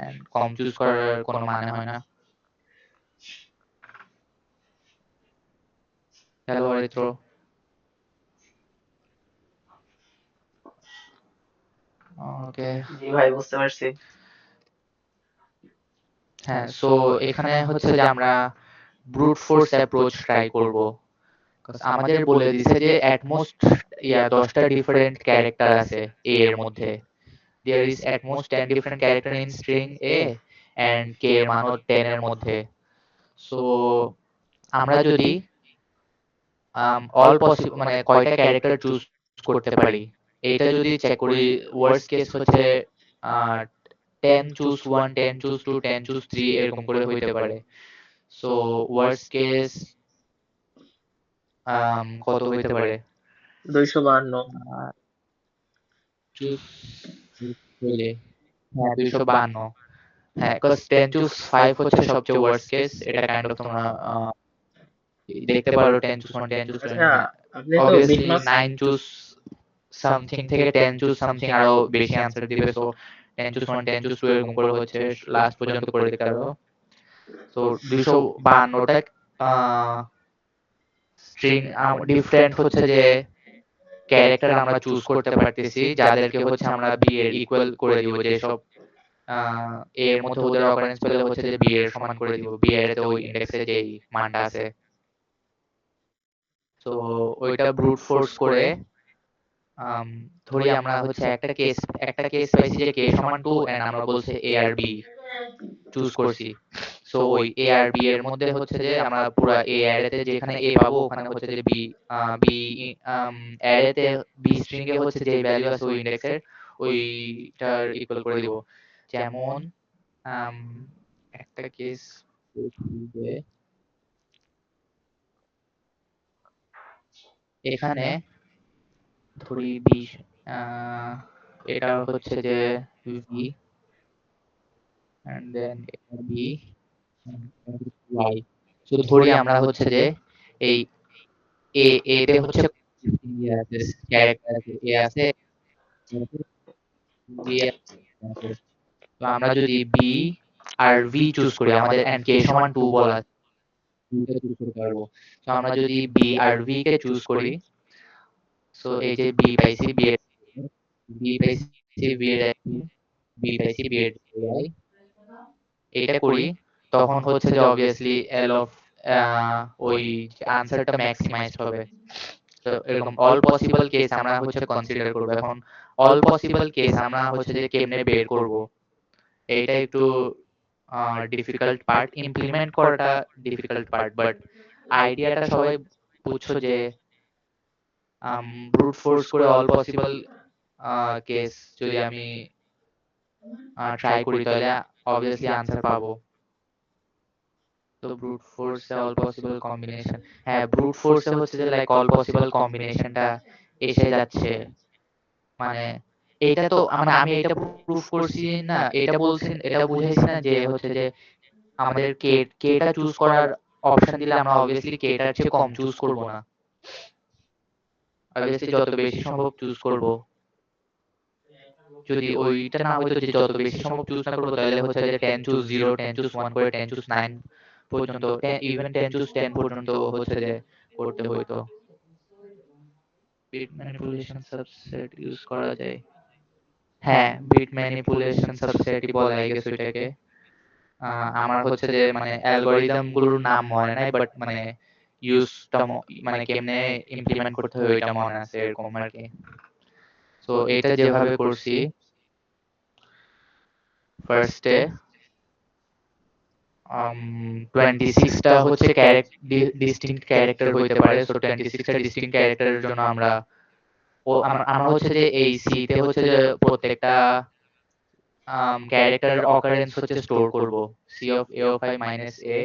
এন্ড কম চুজ করার কোনো মানে হয় না। হ্যালো অরিত্র। ওকে, জি ভাই, বুঝতে পারছি। হ্যাঁ, সো এখানে হচ্ছে যে আমরা ব্রুট ফোর্স অ্যাপ্রোচ ট্রাই করব। আমাদের বলে দিছে যে অ্যাট মোস্ট 10টা ডিফারেন্ট ক্যারেক্টার আছে এ এর মধ্যে। There is at most 10 different character in string A, and K এর মানও 10 এর মধ্যে। সো আমরা যদি অল পসিবল মানে কয়টা ক্যারেক্টার চুজ করতে পারি এইটা যদি চেক করি, ওয়ার্স্ট কেস হচ্ছে 10 চুজ 1, 10 চুজ 2, 10 চুজ 3 এরকম করে হইতে পারে। সো ওয়ার্স্ট কেস কত হইতে পারে? 252। Choose Really? হ্যাঁ 252 হ্যাঁ cause 10 choose 5 হচ্ছে সবচেয়ে worst case এটা kind of তোমরা দেখতে পারো 10 choose 1 10 choose 2 আচ্ছা, হ্যাঁ আপনি তো obviously বিটমাস 9 choose something থেকে 10 choose something আরো বেশি আনসার দিবে সো 10 choose 1 10 choose 2 এরকম করে হচ্ছে লাস্ট পর্যন্ত করে দেখতে পারো তো 252টা স্ট্রিং ডিফারেন্ট হচ্ছে যে ক্যারেক্টার আমরা চুজ করতে পারতেছি যাদেরকে হচ্ছে আমরা বি এর ইকুয়াল করে দিব যেসব এ এর মধ্যে ওদের অকারেন্স পেলে হচ্ছে যে বি এর সমান করে দিব বি এর তে ওই ইন্ডেক্সে যেই মানটা আছে তো ওইটা ব্রুট ফোর্স করে আম, ধরি আমরা হচ্ছে একটা কেস পাইছি যে কে সমান 2 এন্ড আমরা বলছি এ আর বি চুজ করছি সো ওই এ আর বি এর মধ্যে হচ্ছে যে আমরা পুরো এ অ্যারেতে যেখানে এ পাবো ওখানে হচ্ছে যে বি বি অ্যারেতে বি স্ট্রিং এ হচ্ছে যে ভ্যালু আছে ওই ইন্ডেক্সের ওইটার ইকুয়াল করে দিব যেমন আম, একটা কেস এখানে ধরি বি এটা হচ্ছে যে V and then B Y so ধরি আমরা হচ্ছে যে এই এ এতে হচ্ছে ক্যারেক্টার আছে এ আছে বি আছে তো আমরা যদি বি আর ভি চুজ করি আমাদের এন্ড কে সমান 2 বলা আছে দুইটা চুজ করতে পারবো তো আমরা যদি বি আর ভি কে চুজ করি সো এই যে বি পাইছি বি পাইছি বি এর বি পাইছি বি এর এটা করি তখন হচ্ছে যে অবভিয়াসলি এল অফ ওই আনসারটা ম্যাক্সিমাইজ হবে তো এরকম অল পসিবল কেস আমরা হচ্ছে কনসিডার করব এখন অল পসিবল কেস আমরা হচ্ছে যে কেমনে বের করব এইটা একটু ডিফিকাল্ট পার্ট ইমপ্লিমেন্ট করাটা ডিফিকাল্ট পার্ট বাট আইডিয়াটা সবাই বুঝছো যে ব্রুট ফোর্স করে অল পসিবল কেস যদি আমি ট্রাই করি তাহলে অবভিয়াসলি আনসার পাবো তো ব্রুট ফোর্সে অল পসিবল কম্বিনেশন হ্যাঁ ব্রুট ফোর্সে হচ্ছে যে লাইক অল পসিবল কম্বিনেশনটা এসে যাচ্ছে মানে এইটা তো মানে আমি এটা প্রুফ করছি না এটা বলছি এটা বুঝাইছি না যে হচ্ছে যে আমাদের কেটা চুজ করার অপশন দিলে আমরা অবভিয়াসলি কেটার চেয়ে কম চুজ করব না অবভিয়াসলি যত বেশি সম্ভব চুজ করব যদি ওইটা না হয়তো যে যত বেশি সম্ভব চুজ না করবো তাহলে হচ্ছে যে 10 চুজ 0 10 চুজ 1 করে 10 চুজ 9 পর্যন্ত ইভেন 10 চুজ 10 পর্যন্ত হচ্ছে যে করতে হইতো বিট ম্যানিপুলেশন সাবসেট ইউজ করা যায় হ্যাঁ বিট ম্যানিপুলেশন সাবসেটই বলা হয় গেছে ওইটাকে আমার হচ্ছে যে মানে অ্যালগরিদম গুলোর নাম মনে নাই বাট মানে ইউজটা মানে কেমনে ইমপ্লিমেন্ট করতে হবে ওইটা মনে আছে এরকম আর কি তো এটা যেভাবে করছি ফার্স্টে 26টা হচ্ছে ডিস্টিংক্ট ক্যারেক্টার হইতে পারে সো 26টা ডিস্টিংক্ট ক্যারেক্টারের জন্য আমরা আমরা হচ্ছে যে এই সি তে হচ্ছে যে প্রত্যেকটা ক্যারেক্টারের অকারেন্স হচ্ছে স্টোর করব C of A of I minus A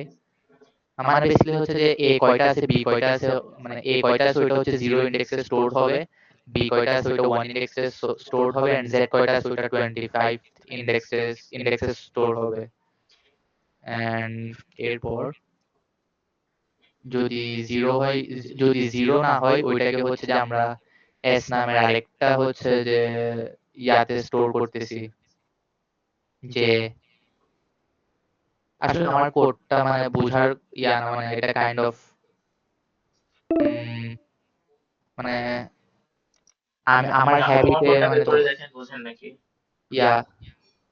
মানে বেসিক্যালি হচ্ছে যে এ কয়টা আছে বি কয়টা আছে মানে এ কয়টা আছে ওইটা হচ্ছে 0 ইন্ডেক্সে স্টোরড হবে বি কয়টা আছে ওইটা 1 ইন্ডেক্সে স্টোরড হবে এন্ড জেড কয়টা আছে ওইটা 25 ইন্ডেক্সে স্টোর হবে এন্ড এরপর যদি জিরো হয় যদি জিরো না হয় ওইটাকে হচ্ছে যে আমরা এস নামের আরেকটা হচ্ছে যে ইয়াতে স্টোর করতেছি যে আসলে আমার কোডটা মানে বোঝার ইয়া না মানে এটা কাইন্ড অফ মানে আমি আমার আপনি আমার হ্যাবিটে কোডটা মানে বের তো করে দেখেন, বুঝেন নাকি? ইয়া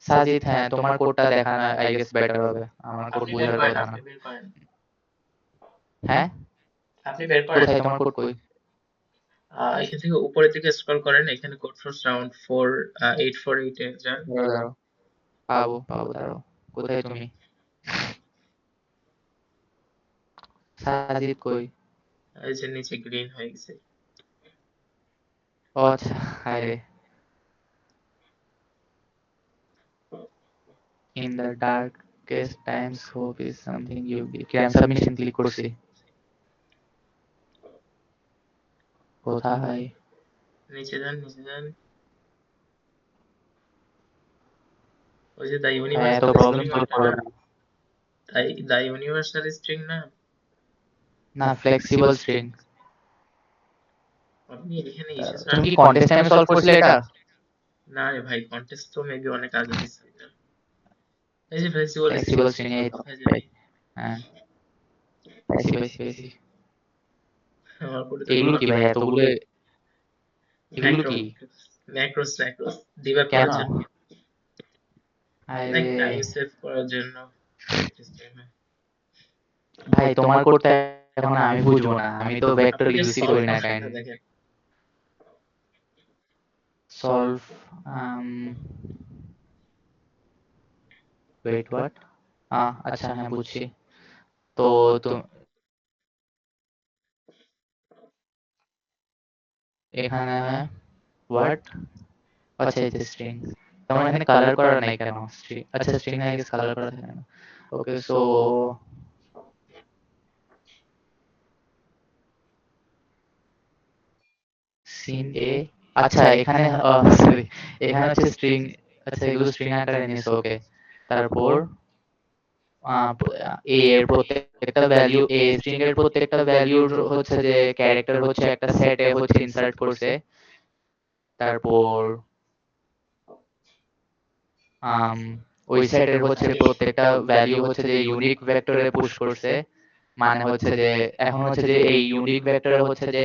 সাজিদ হ্যাঁ তোমার কোডটা দেখানো আই গেস বেটার হবে আমার কোড আপনি বের বোঝার করেন, কথা না আপনি বের করেন, হ্যাঁ আপনি বের করেন। কোথায় তোমার কোড কই এখান থেকে উপরের দিকে স্ক্রল করেন, এখানে কোড ফোর্স রাউন্ড 4848 এ যান। দাঁড়াও দাঁড়াও পাবো পাবো দাঁড়াও কোথায় তুমি সাজিদ কই এই যে নিচে গ্রিন হয়ে গেছে। ও আচ্ছা হায় রে in the darkest times hope is something you can submission click করছি কোথায় নিচে যান, নিচে যান। ওই যে দ্য ভাই এত ইউনিভার্সাল প্রবলেম স্ট্রিং সলভ ওইটা করো না? না। দ্য ইউনিভার্সাল স্ট্রিং না? না, ফ্লেক্সিবল স্ট্রিং। আপনি এখানে এসে তুমি সার্চ কি করেন। কন্টেস্ট টাইমে সলভ করছিলে এটা? না রে ভাই, কন্টেস্ট তো মেবি অনেক আগে দিচ্ছে এটা। এই যে ফ্লেক্সিবল স্ট্রিং ফ্লেক্সিবল স্ট্রিং ছিল এই তো কোথায় ভাই। জানি। হ্যাঁ, পাইছি পাইছি পাইছি। আমার পড়ে তো এগুলো কোনো কি ভাই এতগুলো? এগুলো ম্যাক্রো কি? ম্যাক্রোস ডিবাগ কেন? করার জন্য, লাইক আরে টাইম সেভ করার জন্য সিস্টেমে। ভাই, তোমার কোডটা এখন আমি বুঝবো না, আমি তো ভেক্টর আপনি জাস্ট ইউজই সলভ করি না কাইন্ড। ফাংশনটা দেখেন। Solve, wait what? আচ্ছা হ্যাঁ বুঝছি। তো এখানে হোয়াট? আচ্ছা এই যে স্ট্রিং। তোমার এখানে কালার করা নাই কেন? স্ট্রিং, আচ্ছা স্ট্রিং আই গেস কালার করা থাকে না। ওকে সো সিন এ, আচ্ছা এখানে সরি, এখানে হচ্ছে স্ট্রিং। আচ্ছা এগুলো স্ট্রিং আকারে নিয়েছে, ওকে। তারপর এ এর প্রত্যেকটা ভ্যালু, এ স্ট্রিং এর প্রত্যেকটা ভ্যালুর হচ্ছে যে ক্যারেক্টার হচ্ছে একটা সেটে হচ্ছে ইনসার্ট করছে। তারপর আম, ওই সেটের হচ্ছে প্রত্যেকটা ভ্যালু হচ্ছে যে ইউনিক ভেক্টরে পুশ করছে। মানে হচ্ছে যে এখন হচ্ছে যে এই ইউনিক ভেক্টরে হচ্ছে যে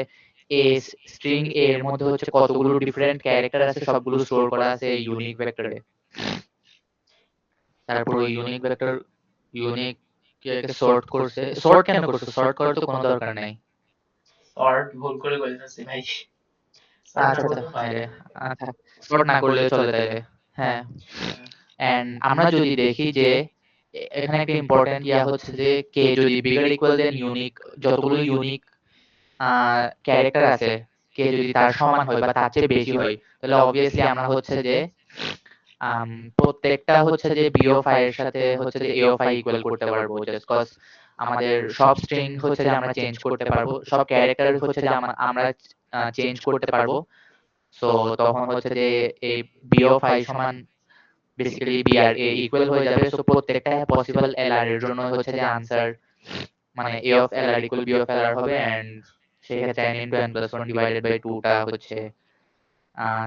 এ স্ট্রিং এর মধ্যে হচ্ছে কতগুলো ডিফারেন্ট ক্যারেক্টার আছে সবগুলো স্টোর করা আছে এই ইউনিক ভেক্টরে। তারপর ওই ইউনিক ভেক্টর ইউনিক কে সর্ট করছে। সর্ট কেন করছে? সর্ট করার তো কোনো দরকার নাই। সর্ট ভুল করে বলতেছি ভাই, সর্ট না আচ্ছা আচ্ছা করলেও হ্যাঁ হয়। রে, আচ্ছা সর্ট না করলে চলে তাইলে। হ্যাঁ, হ্যাঁ। এন্ড আমরা যদি দেখি যে এখানে একটা ইম্পর্টেন্ট ইয়া হচ্ছে যে কে যদি বিগার ইকুয়াল দেন ইউনিক, যতগুলো ইউনিক ক্যারেক্টার আছে, কে যদি তার সমান হয় বা তার চেয়ে বেশি হয়, তাহলে অবভিয়াসলি আমরা হচ্ছে যে আম, প্রত্যেকটা হচ্ছে যে বি অফ আই এর সাথে হচ্ছে যে এ অফ আই ইকুয়াল করতে পারবো, জাস্ট কজ আমাদের সব স্ট্রিং হচ্ছে যে আমরা চেঞ্জ করতে পারবো, সব ক্যারেক্টার হচ্ছে যে আমরা চেঞ্জ করতে পারবো। সো তখন হচ্ছে যে এই বি অফ আই সমান বেসিক্যালি বি আর এ ইকুয়াল হয়ে যাবে। সো প্রত্যেকটা পসিবল এল আর এর জন্য হচ্ছে যে আনসার মানে A of L R equal B of L R হবে। এন্ড সেই ক্ষেত্রে n into n plus one divided by টুটা হচ্ছে আহ,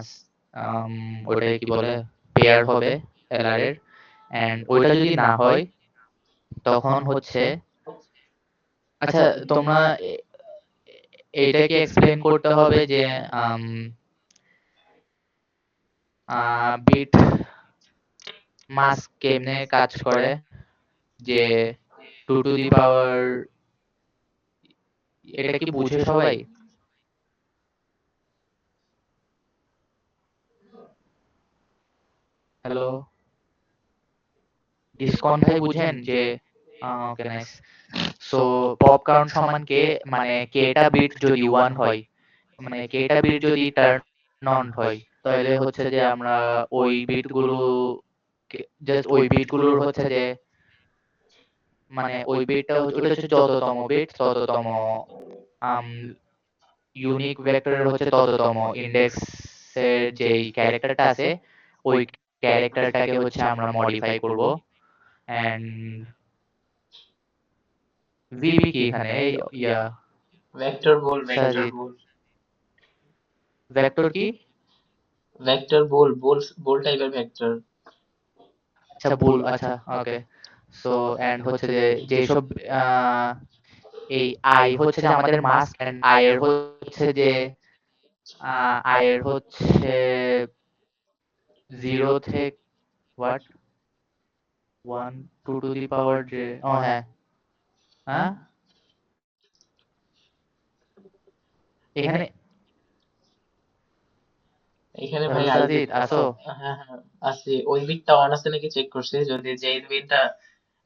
ওটাকে কি বলে, পেয়ার হবে এল আর এর। এন্ড ওইটা যদি না হয় তখন হচ্ছে, আচ্ছা তোমরা এইটাকে এক্সপ্লেন করতে হবে যে বিট মাস্ক কেমনে কাজ করে, যে টু টু দি পাওয়ার, এটা কি বুঝে সবাই? হ্যালো, ডিসকন ভাই বুঝেন যে okay nice. So pop count সমান কে, মানে কেটা বিট যদি ওয়ান হয়, মানে কেটা বিট যদি টার্ন অন হয়, তাহলে হচ্ছে যে আমরা ওই বিট গুলো, জাস্ট ওই বিট গুলোর হচ্ছে যে মানে ওই বিটটা ওটা হচ্ছে যততম বিট তততম ইউনিক ভেক্টরের হচ্ছে তততম ইন্ডেক্সের যেই ক্যারেক্টারটা আছে ওই ক্যারেক্টারটাকে হচ্ছে আমরা মডিফাই করব। এন্ড ভিবি কি এখানে এই ইয়া ভেক্টর সাজিদ, বল ভেক্টর কি? ভেক্টর বোল টাইপের ভেক্টর। আচ্ছা বুল, আচ্ছা ওকে। সো এন্ড হচ্ছে যে যেসব আহ, এই আই হচ্ছে যে আমাদের মাস্ক, এন্ড আই এর হচ্ছে যে আই এর হচ্ছে জিরো থেকে what, one two to the power যে, ও হ্যাঁ, হ্যাঁ এখানে এখানে ভাই হ্যালো আই সাজিদ বিট, আসো। হ্যাঁ হ্যাঁ আছে, ওই বিটটা অন আছে নাকি চেক করছি, যদি জেইথ বিটটা,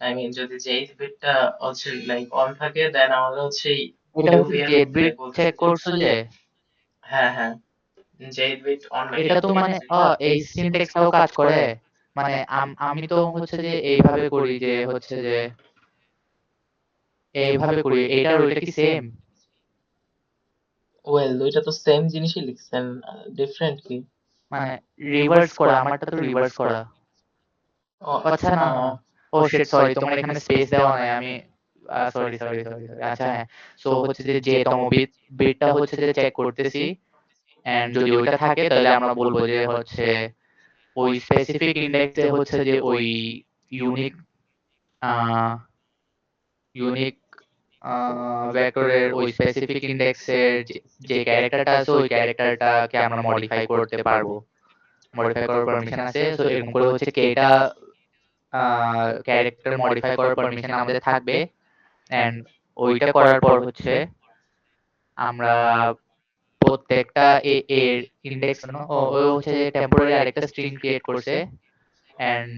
আই মিন যদি জেইথ বিটটা হচ্ছে লাইক অন থাকে দেন আমাদের হচ্ছে এটা হচ্ছে কিউবি এর জেড মধ্যে বিট বলতেছে চেক যে, করছো যে? হ্যাঁ হ্যাঁ জেইথ বিট অন নাকি এটা তো তুমি মানে এই সিনট্যাক্সটাও কাজ করে। মানে আমি তো হচ্ছে যে এইভাবে করি যে হচ্ছে যে এইভাবে করি, এইটা আর ওইটা কি সেম? ওয়েল দুইটা তো সেম জিনিসই লিখছেন, ডিফারেন্ট কি? মানে রিভার্স করা, আমারটা তো রিভার্স করা। আচ্ছা না, ও শিট, সরি, তোমার এখানে স্পেস দেওয়া নাই। আমি সরি সরি সরি সরি, আচ্ছা হ্যাঁ। সো হচ্ছে যে তম বিটটা হচ্ছে যে চেক করতেছি, এন্ড যদি ওইটা থাকে তাহলে আমরা বলবো যে হচ্ছে ওই স্পেসিফিক ইন্ডেক্সে হচ্ছে যে ওই ইউনিক ইউনিক ভেক্টরের ওই স্পেসিফিক ইন্ডেক্সের যে ক্যারেক্টারটা আছে ওই ক্যারেক্টারটাকে আমরা মডিফাই করতে পারবো, মডিফাই করার পারমিশন আছে। সো এরকম করে হচ্ছে কেটা ক্যারেক্টার মডিফাই করার পারমিশন আমাদের থাকবে। এন্ড ওইটা করার পর হচ্ছে আমরা প্রত্যেকটা এর ইন্ডেক্স ও হচ্ছে যে টেম্পোরারি আরেকটা স্ট্রিং ক্রিয়েট করছে। এন্ড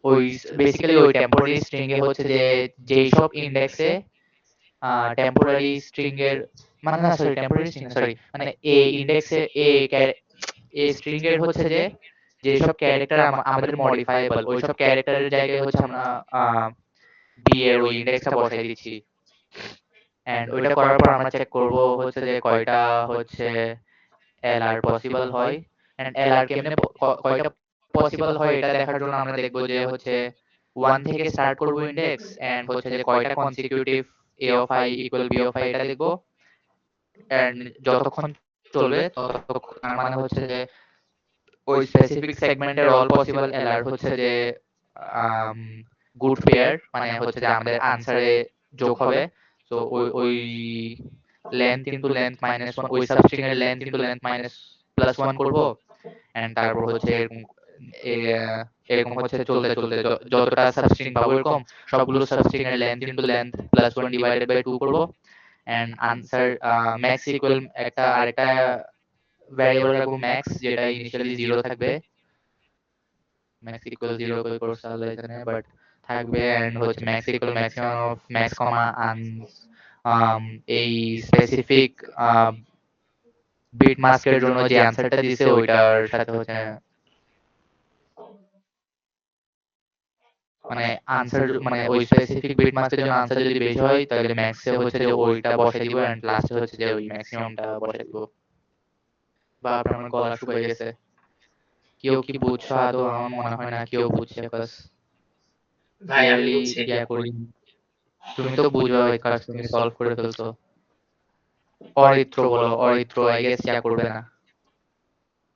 ওই বেসিক্যালি ওই টেম্পোরারি স্ট্রিং এ হচ্ছে যে যেই সব ইন্ডেক্সে টেম্পোরারি স্ট্রিং এর মানে না সরি টেম্পোরারি স্ট্রিং সরি মানে এ ইন্ডেক্সে এ স্ট্রিং এর হচ্ছে যে যেসব ক্যারেক্টার আমাদের মডিফাইবল ওই সব ক্যারেক্টারের জায়গায় হচ্ছে আমরা বি এর ওই ইন্ডেক্সটা বসাই দিচ্ছি। এন্ড ওইটা করার পর আমরা চেক করব হচ্ছে যে কয়টা হচ্ছে এলআর পসিবল হয়। এন্ড এলআর কেমনে কয়টা পসিবল হয় এটা দেখার জন্য আমরা দেখব যে হচ্ছে 1 থেকে স্টার্ট করব ইন্ডেক্স, এন্ড হচ্ছে যে কয়টা consecutive A of I equal B of I এটা দেখব। এন্ড যতক্ষণ চলবে ততক্ষণ, তার মানে হচ্ছে যে ওই স্পেসিফিক সেগমেন্টের অল পসিবল এলআর হচ্ছে যে গুড পেয়ার, মানে হচ্ছে যে আমাদের আনসারে যোগ হবে। তো ওই লেন্থ ইনটু লেন্থ মাইনাস 1, ওই সাবস্ট্রিং এর length into length minus plus 1 করব। এন্ড তারপর হচ্ছে এরকম হচ্ছে চলতে চলতে যতটা সাবস্ট্রিং পাবো এরকম সবগুলো সাবস্ট্রিং এর length into length plus 1 divided by 2 করব। এন্ড আনসার ম্যাক্স ইকুয়াল একটা আরেকটা ভ্যারিয়েবল রাখবো ম্যাক্স, যেটা ইনিশিয়ালি 0 থাকবে। ম্যাক্স ইকুয়াল 0 করে করছে আলাদা এখানে বাট থাকবে। এন্ড হচ্ছে max equal maximum of max comma এই স্পেসিফিক বিট মাস্কের জন্য যে আনসারটা দিছে ওইটার সাথে হচ্ছে মানে আনসার মানে ওই স্পেসিফিক বিট মাস্কের জন্য আনসার যদি বেশি হয় তাহলে ম্যাক্সে হচ্ছে যে ওইটা বসাই দিব, এন্ড লাস্টে হচ্ছে যে ওই ম্যাক্সিমামটা বসাই দিব। বা আপনার গলা শুকিয়ে গেছে, কেউ কি বুঝছো আদৌ? আমার মনে হয় না কেউ বুঝছে, বাস ভাই আমি ক্লিয়ারলি বুঝছি। ইয়া করি। তুমি তো বুঝবে কাজ, তুমি সলভ করে ফেলছো। অরিত্র বলো, অরিত্র আই গেস ইয়া করবে না।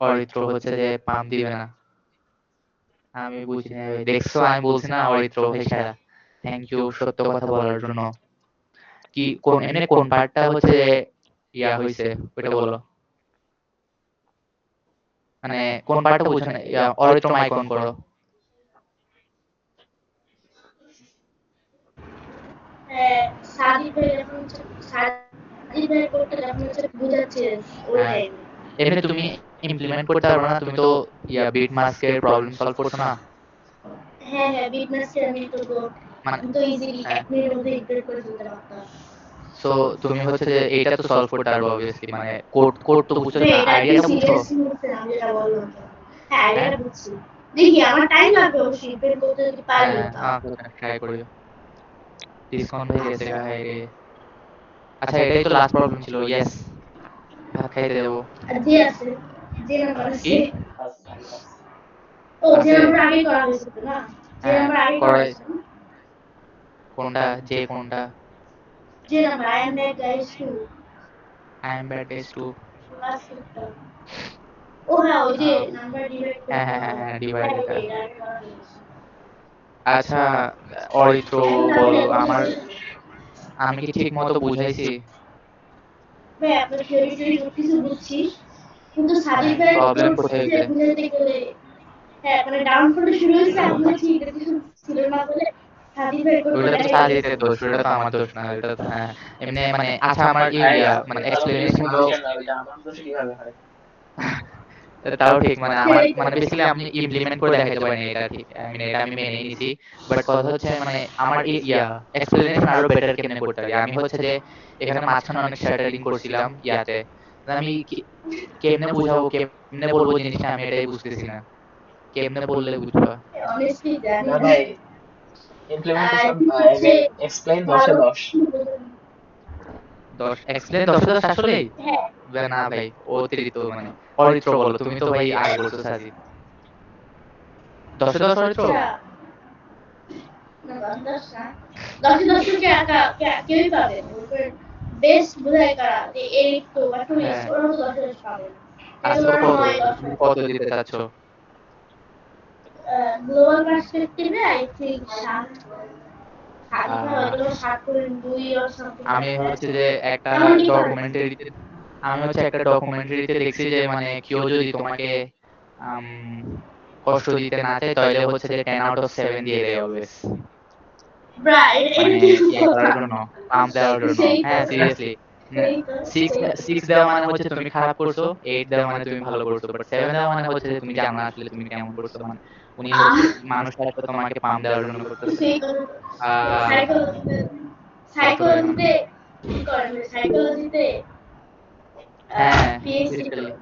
অরিত্র হচ্ছে যে পাম দিবে না। আমি বুঝি না ভাই, দেখছো আমি বলছি না অরিত্র ভাই সেরা। থ্যাংক ইউ সত্য কথা বলার জন্য। কি কোন এমনি কোন পার্টটা হচ্ছে যে ইয়া হইছে ওইটা বলো, মানে কোন পার্টটা বুঝছো না? অরিত্র মাইক অন করো। হ্যাঁ, সাদিক ভাই যখন হচ্ছে সাদিক ভাই কোডটা যখন হচ্ছে বুঝাচ্ছিলেন ওই হ্যাঁ, টাইমে। এমনি তুমি ইমপ্লিমেন্ট করতে পারবে না, তুমি তো ইয়া বিট মাস্কের প্রবলেম সলভ করছো না। হ্যাঁ হ্যাঁ, বিটমাসকে মানে আমি তো ইজিলি হ্যাঁ, 1 মিনিটের মধ্যে ইন্টার করে ফেলতে পারতাম। সো তুমি হচ্ছে যে এইটা তো সলভ করতে পারবে অবভিয়াসলি, মানে কোড কোড তো বুঝছো, ভাই এটা কি আইডিয়াটা বুঝছো। সিরিয়াসলি নিচ্ছেন আমি যেটা বললাম তো? হ্যাঁ, হ্যাঁ আইডিয়াটা বুঝছি। দেখি আমার টাইম লাগবে অবশ্যই, ইমপ্লিমেন্ট করতে যদি পারি হ্যাঁ তাও। ট্রাই করিও। ডিসকাউন্ট হয়ে গেছে হাই রে। আচ্ছা এটাই তো লাস্ট প্রবলেম ছিল, ইয়েস। ভাত খাইতে যাবো। আর যে আছে, যে নাম্বার কি আছে, ও যে আছে? নাম্বার আগে করা হয়েছে তো না? যে হ্যাঁ নাম্বার আগে করা করাই। হয়েছে না? কোনটা যে কোনটা? যে number I am back guys two I am bad days two. ও হ্যাঁ, ওই যে নাম্বার ডিভাইড করে হ্যাঁ হ্যাঁ করা হ্যাঁ হয়। হ্যাঁ হ্যাঁ, ডিভাইড এটা। ওইটাই, এটা আগে করা হয়েছে। আচ্ছা অরিত্র এখন বল, তাহলে এখন আমার হচ্ছে আমি কি ঠিক মতো বুঝাইছি? ভাই আপনার থিওরি টিওরি সবকিছু বুঝছি, কিন্তু সাদিক হ্যাঁ ভাই প্রবলেম কোড কোথায় হচ্ছে হয়েছে? বুঝাইতে গেলে হ্যাঁ মানে ডাউনফলে শুরু হয়েছে, এখন হচ্ছে এটা কিছু ছিল না বলে সাদিক ভাই কোডটা ওইটা তো দেখাইতে গেছে। সাজিতে দোষ, ওইটা তো আমার দোষ না, ওইটা তো হ্যাঁ এমনি মানে আচ্ছা আমার ভাই ইয়া আপনি মানে কারো দোষ এক্সপ্লেনেশন না গুলো কেন, এটা আমার দোষ কিভাবে হয়? তাও ঠিক, মানে আমার সেটাই তো। মানে বেসিক্যালি আপনি ইমপ্লিমেন্ট করে দেখাতে পারেন এটা ঠিক, আমি এটা আমি মেনেই নিছি। বাট কথা হচ্ছে মানে আমার ইয়া এক্সপ্লেনেশন আরো বেটার কেমনে করতে পারি। আমি হচ্ছে যে এখানে মাঝখানে অনেক শ্যাটারিং করছিলাম ইয়াতে, তো আমি কেমনে বুঝাবো কেমনে বলবো জিনিসটা আমি এটাই বুঝতেছি না, কেমনে বললে বুঝবা। অনেস্টলি জানি না না। ভাই, ইমপ্লিমেন্টেশন তুমি আই হচ্ছে মিন এক্সপ্লেইন ভালো 10-এ 10। 10 এক্সপ্লেন 10 আসলেই? হ্যাঁ না ভাই অতিরিক্ত মানে। অরিত্র বলো, তুমি তো ভাই আগে বলছো সাজি। 10-10 হয়তো আচ্ছা না 10 না 10 কে কেউই পাবে বেস্ট বোঝায় কারা যে এরিক তো বা টুইস হ্যাঁ ওরা তো 10 পাবে না তাই আচ্ছা ওরা কত 9-10 তুমি কত দিতে চাচ্ছ? গ্লোবাল পার্সপেক্টিভে আই থিংক 7 7 না আহ, হয়তো 7.2 অর সামথিং আমি লাইক দ্যাট হচ্ছে যে একটা এমন ডিফারেন্স ডকুমেন্টারিতে একটা ডকুমেন্টারিতে দেখছি যে মানে কেউ যদি তোমাকে আম, কষ্ট দিতে না চায় তাহলে হচ্ছে যে 10 out of 7 দিয়ে দেয় অলওয়েজ, রাইট এটা মানে কি ইয়ে কথা করার জন্য, পাম্প দেওয়ার জন্য। সেই তো হ্যাঁ সিরিয়াসলি, সেই তো সিক্স সেই সিক্স দেওয়া মানে হচ্ছে তুমি খারাপ করছো, 8 দেওয়া মানে তুমি ভালো করছো, বাট 7 দেওয়া মানে হচ্ছে যে তুমি জানো না আসলে তুমি কেমন করছো। মানে উনি হচ্ছে মানুষটা একটা তোমাকে পাম্প দেওয়ার জন্য করতেছে। সেই কথা আহ সাইকোলজিতে কত পরিমাণ? সাইকোলজিতে কি করে সাইকোলজিতে হ্যাঁ পিএইচডি বেসিক্যালি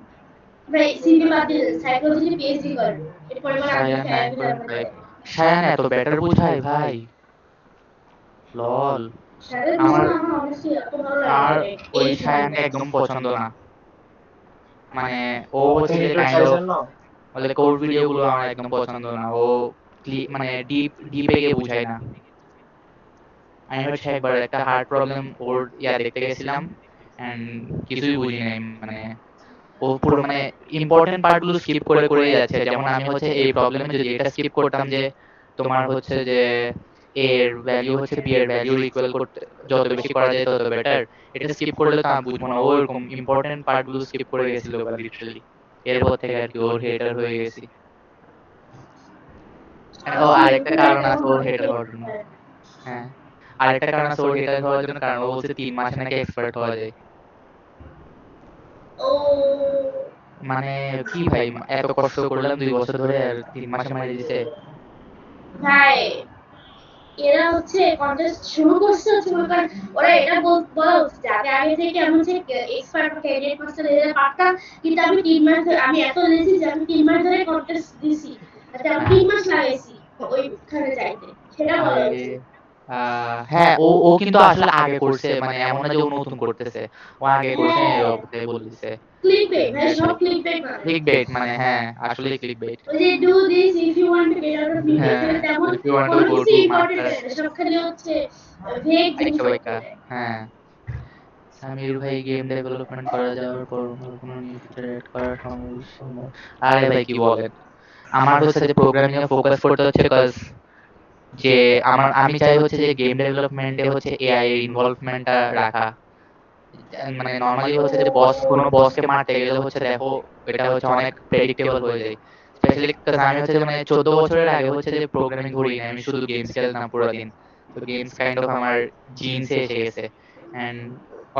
ভাই সিভি বাদ দিয়ে সাইকোলজিতে পিএইচডি করে এর পরিমাণ আগে সায়ান ফেলে ফেলে 9.5, সায়ান এত বেটার বুঝায় ভাই, লল। সাথে আমার বুঝলাম আমার অবশ্যই এত ভালো লাগে আর না ওই এই সায়ানকে একদম পছন্দ না, মানে ও ওকে হচ্ছে যে কাইন্ড লিটারেচারের অফ জন্য বলে কোর ভিডিও গুলো আমার একদম পছন্দ না। ও মানে ডিপে গিয়ে বুঝায় না। আমি হচ্ছে একবার একটা হার্ট প্রবলেম ওর দেখতে গেছিলাম, এন্ড কিছুই বুঝি নাই। মানে ও পুরো মানে ইম্পর্টেন্ট পার্ট গুলো স্কিপ করে করে যাচ্ছে। যেমন আমি হচ্ছে এই প্রবলেমে যদি এটা স্কিপ করতাম যে তোমার হচ্ছে যে এর ভ্যালু হচ্ছে বি এর ভ্যালুর ইকুয়াল করতে যত বেশি করা যায় তত বেটার, এটা স্কিপ করলে তো আমি বুঝবো না। ও এরকম ইম্পর্টেন্ট পার্ট গুলো স্কিপ করে গেছিল লিটারালি। এরপর থেকে আর কি ওর হেটার হয়ে গেছি। ও আরেকটা কারণ আছে ওর হেটার হওয়ার জন্য। হ্যাঁ, আরেকটা কারণ আছে ওর হেটার হওয়ার জন্য, কারণ ও বলছে 3 মাসে নাকি এক্সপার্ট হওয়া যায়। ও মানে কি ভাই, এত কষ্ট করলাম 2 বছর ধরে আর 3 মাসে মারিয়ে দিছে। ভাই এরা হচ্ছে কন্টেস্ট শুরু করছে হচ্ছে মনে করেন ওরা এটা বলা উচিত যাতে আগে থেকে আমি হচ্ছে এক্সপার্ট বা ক্যান্ডিডেট মাস্টার এদের পারতাম কিন্তু আমি 3 মাস ধরে আমি এত লেজি যে আমি 3 মাস ধরে কন্টেস্ট দিছি তাতে আমি হ্যাঁ 3 মাস লাগাইছি ওইখানে যাইতে সেটা বলা আরে উচিত হ্যাঁ, ও ও কিন্তু আসলে আগে করছে, মানে এমন না যে ও নতুন করতেছে। ও আগে করছে, হ্যাঁ এই অবস্থায় বলে দিছে। ক্লিক বেট ভাই সব ক্লিক বেট বানায় ক্লিক বেট মানে, হ্যাঁ আসলে ক্লিক বেট। ওই যে do this if you want to get out of media হ্যাঁ, এখানে তেমন if you want to কোনো go কিছু to ইম্পর্টেন্ট মাস্টার্স, দেয় না সব খালি হচ্ছে ভেগ আইকা বাইকা। জিনিসপত্র দেয় হ্যাঁ, সামির ভাই গেম ডেভেলপমেন্ট করা যাওয়ার পর কোনো নিউ ফিচার এড করার সম্ভব? আরে ভাই কি বলেন, আমার হচ্ছে যে প্রোগ্রামিং এ ফোকাস করতে হচ্ছে, কজ যে আমি চাই হচ্ছে যে গেম ডেভেলপমেন্টে হচ্ছে এআই এর ইনভলভমেন্টটা রাখা। মানে নরমালি হচ্ছে যে কোনো বসকে মারতে গেলে হচ্ছে দেখো এটা হচ্ছে অনেক প্রেডিক্টেবল হয়ে যায়। স্পেশালি কাজ আমি হচ্ছে যে মানে 14 বছরের আগে হচ্ছে যে প্রোগ্রামিং করি না, আমি শুধু গেমস খেলতাম পুরো দিন। তো গেমস কাইন্ড অফ আমার জিনসে এসে গেছে, এন্ড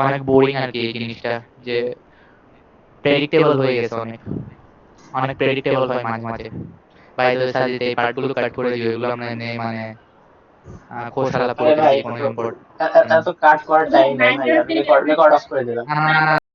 অনেক বোরিং আর কি এই জিনিসটা, যে প্রেডিক্টেবল হয়ে গেছে অনেক, অনেক প্রেডিক্টেবল হয় মাঝে মাঝে। বাই দ্য ওয়ে সাজিদ, এই পার্টগুলো কাট করে দিও, এগুলো আমরা মানে খোশালা আরে ভাই করতেছি কোনো ইম্পর্ট। এত কাট করার টাইম নাই ভাই, আমি মাইনক্রাফটে রেকর্ড অফ করে দিলাম। না না না না,